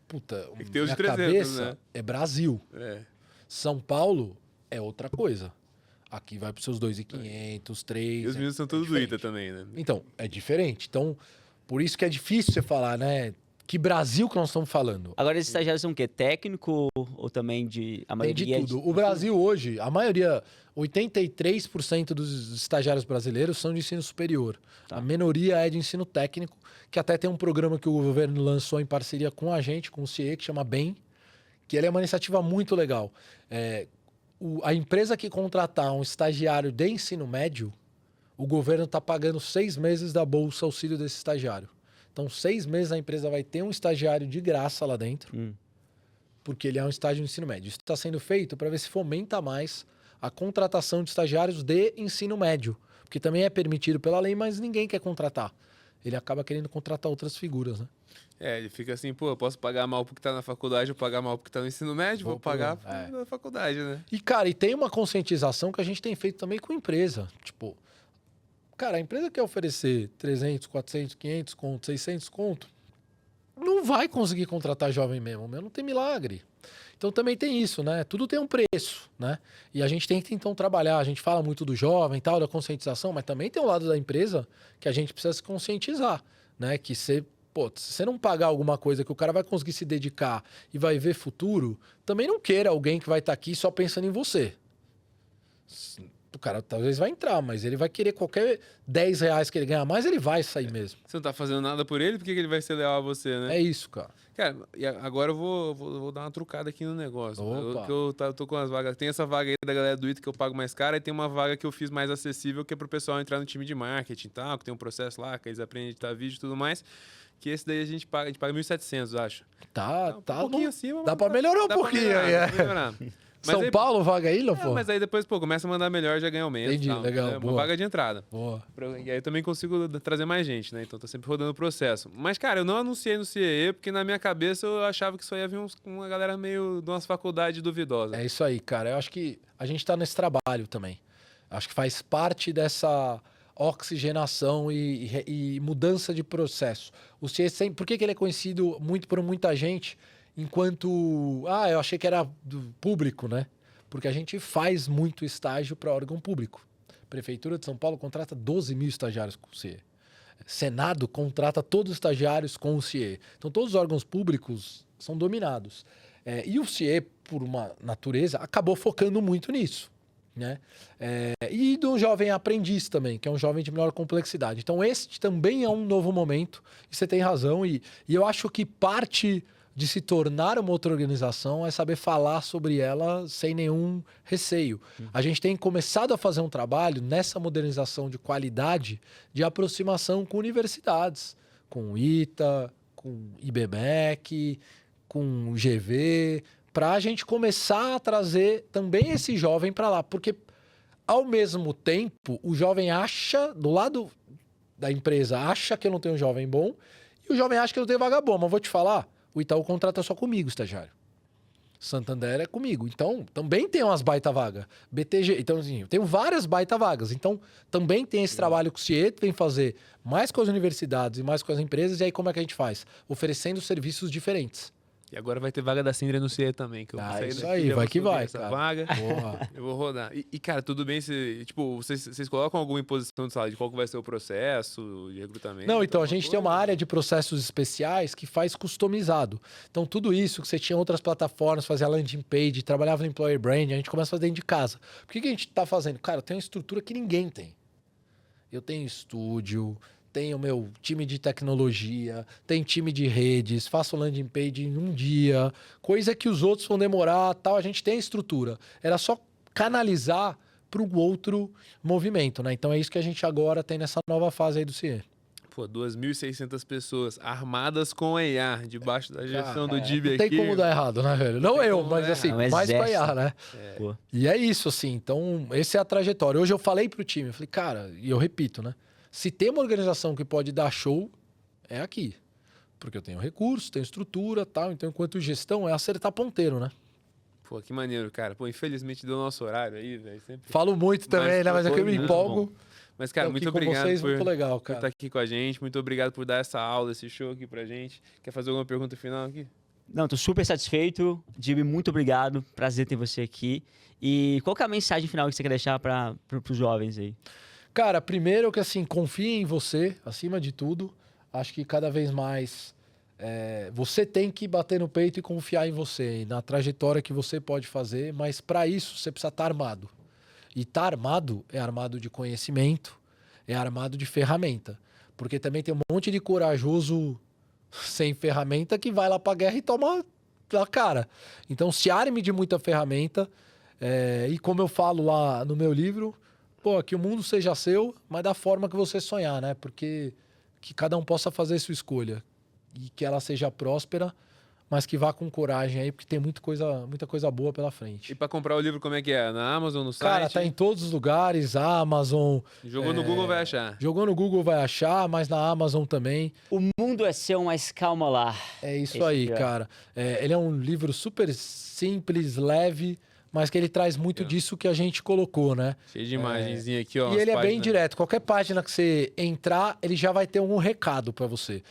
puta, que ter os minha 300, cabeça né? é Brasil. É. São Paulo é outra coisa. Aqui vai para os seus 2.500, 3. E os meninos são todos do ITA também, né? Então, é diferente. Então, por isso que é difícil você falar, né? Que Brasil que nós estamos falando. Agora, esses estagiários são o quê? Técnico ou também a maioria? Tem de tudo. O Brasil hoje, a maioria, 83% dos estagiários brasileiros são de ensino superior. Tá. A minoria é de ensino técnico, que até tem um programa que o governo lançou em parceria com a gente, com o CIE, que chama BEM, que ele é uma iniciativa muito legal. A empresa que contratar um estagiário de ensino médio, o governo está pagando 6 meses da bolsa auxílio desse estagiário. Então, 6 meses a empresa vai ter um estagiário de graça lá dentro, porque ele é um estágio de ensino médio. Isso está sendo feito para ver se fomenta mais a contratação de estagiários de ensino médio, porque também é permitido pela lei, mas ninguém quer contratar. Ele acaba querendo contratar outras figuras, né? Ele fica assim, pô, eu posso pagar mal porque tá na faculdade, ou pagar mal porque tá no ensino médio, vou pagar na faculdade, né? E, cara, tem uma conscientização que a gente tem feito também com a empresa. Tipo, cara, a empresa quer oferecer 300, 400, 500 conto, 600 conto, não vai conseguir contratar jovem mesmo, não tem milagre. Então também tem isso, né? Tudo tem um preço, né? E a gente tem que então trabalhar. A gente fala muito do jovem e tal, da conscientização, mas também tem um lado da empresa que a gente precisa se conscientizar, né? Que se você não pagar alguma coisa que o cara vai conseguir se dedicar e vai ver futuro, também não queira alguém que vai estar aqui só pensando em você. O cara talvez vai entrar, mas ele vai querer qualquer R$10 que ele ganhar mais, ele vai sair mesmo. Você não tá fazendo nada por ele, por que ele vai ser leal a você, né? É isso, cara. Cara, e agora eu vou dar uma trucada aqui no negócio. Eu tô com as vagas. Tem essa vaga aí da galera do ITA que eu pago mais cara, e tem uma vaga que eu fiz mais acessível, que é pro pessoal entrar no time de marketing e tal, que tem um processo lá, que eles aprendem a editar vídeo e tudo mais. Que esse daí a gente paga 1.700, acho. Tá um pouquinho acima. Dá pra melhorar um pouquinho aí. Dá pra melhorar. São aí- Paulo, vaga aí, não, pô? Mas aí depois, pô, começa a mandar melhor, já ganha aumento. Entendi, tal. legal, É uma boa. vaga de entrada. Boa. E aí também consigo trazer mais gente, né? Então tô sempre rodando o processo. Mas, cara, eu não anunciei no CIE porque na minha cabeça eu achava que só ia vir uma galera meio de umas faculdades duvidosas. É isso aí, cara. Eu acho que a gente tá nesse trabalho também. Acho que faz parte dessa oxigenação e mudança de processo. O CIE sempre... Por que ele é conhecido muito por muita gente enquanto... Ah, eu achei que era do público, né? Porque a gente faz muito estágio para órgão público. Prefeitura de São Paulo contrata 12 mil estagiários com o CIE. Senado contrata todos os estagiários com o CIE. Então, todos os órgãos públicos são dominados. E o CIE, por uma natureza, acabou focando muito nisso. Né? E do jovem aprendiz também, que é um jovem de menor complexidade. Então, este também é um novo momento. E você tem razão. E eu acho que parte de se tornar uma outra organização é saber falar sobre ela sem nenhum receio. A gente tem começado a fazer um trabalho nessa modernização de qualidade de aproximação com universidades, com o ITA, com o IBMEC, com o GV, para a gente começar a trazer também esse jovem para lá. Porque, ao mesmo tempo, o jovem acha, do lado da empresa, acha que eu não tenho um jovem bom, e o jovem acha que eu não tenho vaga boa. Mas vou te falar, o Itaú contrata só comigo, estagiário. Santander é comigo. Então, também tem umas baita vagas. BTG, então, assim, eu tenho várias baita vagas. Então, também tem esse trabalho que o CIE vem fazer mais com as universidades e mais com as empresas. E aí, como é que a gente faz? Oferecendo serviços diferentes. E agora vai ter vaga da Síndria no CIE também. Que eu Ah, saí isso daqui, aí, já vai vou que subir vai, essa cara. vaga. Boa. Eu vou rodar. Cara, tudo bem se... Tipo, vocês colocam alguma imposição de sala de qual que vai ser o processo de recrutamento? Não, então a alguma gente tem uma coisa? área de processos especiais que faz customizado. Então, tudo isso que você tinha em outras plataformas, fazia landing page, trabalhava no employer brand, a gente começa a fazer dentro de casa. Por que a gente está fazendo? Cara, eu tenho uma estrutura que ninguém tem. Eu tenho estúdio, tenho meu time de tecnologia, tenho time de redes, faço landing page em um dia, coisa que os outros vão demorar, tal. A gente tem a estrutura. Era só canalizar para o outro movimento, né? Então é isso que a gente agora tem nessa nova fase aí do CIE. Pô, 2.600 pessoas armadas com EIA, debaixo da gestão do DIB Não aqui. tem como dar errado, né, velho? Não tem eu, como mas dar assim, errado. É um mais pra IA, exército. né? Pô. E é isso, assim. Então, essa é a trajetória. Hoje eu falei pro time, eu falei, cara, e eu repito, né? Se tem uma organização que pode dar show, é aqui. Porque eu tenho recursos, tenho estrutura, tal. Então, enquanto gestão, é acertar ponteiro, né? Pô, que maneiro, cara. Pô, infelizmente deu nosso horário aí, velho. Sempre... Falo muito também, né? Mas é que eu me muito empolgo. Mas, cara, Tô muito aqui com obrigado vocês, por, muito legal, por cara. estar aqui com a gente. Muito obrigado por dar essa aula, esse show aqui pra gente. Quer fazer alguma pergunta final aqui? Não, tô super satisfeito. Jimmy, muito obrigado. Prazer ter você aqui. E qual que é a mensagem final que você quer deixar para os jovens aí? Cara, primeiro que assim, confie em você, acima de tudo. Acho que cada vez mais você tem que bater no peito e confiar em você, e na trajetória que você pode fazer, mas para isso você precisa estar armado. E estar armado é armado de conhecimento, é armado de ferramenta. Porque também tem um monte de corajoso sem ferramenta que vai lá pra guerra e toma na cara. Então se arme de muita ferramenta. E como eu falo lá no meu livro, pô, que o mundo seja seu, mas da forma que você sonhar, né? Porque que cada um possa fazer sua escolha. E que ela seja próspera, mas que vá com coragem aí, porque tem muita coisa boa pela frente. E pra comprar o livro, como é que é? Na Amazon, no Cara, site? tá em todos os lugares, Amazon. Jogou no Google, vai achar. Jogou no Google vai achar, mas na Amazon também. O mundo é seu, mas calma lá. É isso Esse aí, aqui, ó. cara. Ele é um livro super simples, leve, mas que ele traz muito Aqui, ó. disso que a gente colocou, né? Cheio de imagenzinha aqui, ó. E ele é umas bem páginas. direto. Qualquer página que você entrar, ele já vai ter algum recado pra você.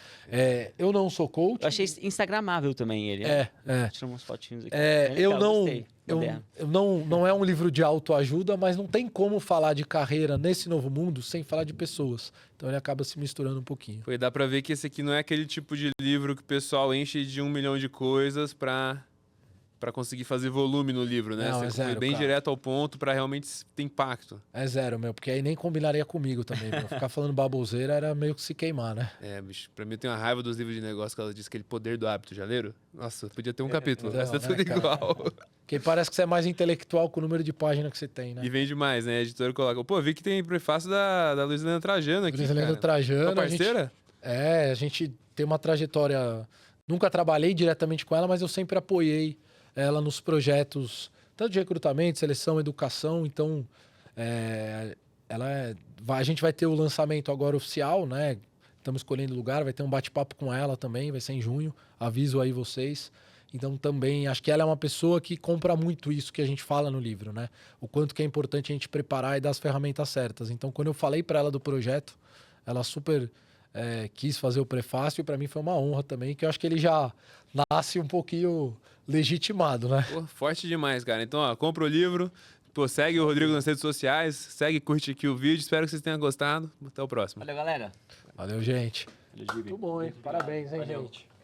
Eu não sou coach. Eu achei instagramável também ele. É. Tirar umas fotinhos aqui. É, Bem eu legal, não, gostei. Moderno. eu não é um livro de autoajuda, mas não tem como falar de carreira nesse novo mundo sem falar de pessoas. Então ele acaba se misturando um pouquinho. Pô, e dá pra ver que esse aqui não é aquele tipo de livro que o pessoal enche de 1 milhão de coisas pra conseguir fazer volume no livro, né? Não, Você é foi zero, bem cara. direto ao ponto pra realmente ter impacto. É zero, meu, porque aí nem combinaria comigo também, meu. Ficar falando baboseira era meio que se queimar, né? É, bicho, pra mim eu tenho uma raiva dos livros de negócio que ela diz, aquele poder do hábito, já leram? Nossa, podia ter um capítulo, não, mas tá né, tudo cara? igual. Porque parece que você é mais intelectual com o número de página que você tem, né? E vende mais, né? A editora coloca. Pô, vi que tem prefácio da Luiz Helena Trajano aqui, Luiz Helena cara. Trajano, Tua parceira? a gente tem uma trajetória. Nunca trabalhei diretamente com ela, mas eu sempre apoiei ela nos projetos tanto de recrutamento, seleção, educação. Então, a gente vai ter o lançamento agora oficial, né? Estamos escolhendo lugar, vai ter um bate-papo com ela também, vai ser em junho. Aviso aí vocês. Então, também, acho que ela é uma pessoa que compra muito isso que a gente fala no livro, né? O quanto que é importante a gente preparar e dar as ferramentas certas. Então, quando eu falei para ela do projeto, ela super quis fazer o prefácio e para mim foi uma honra também, que eu acho que ele já nasce um pouquinho legitimado, né? Pô, forte demais, cara. Então, ó, compra o livro, pô, segue o Rodrigo nas redes sociais, segue e curte aqui o vídeo. Espero que vocês tenham gostado. Até o próximo. Valeu, galera. Valeu, gente. Valeu, Gibi. Muito bom, hein? Parabéns, hein, Valeu. gente?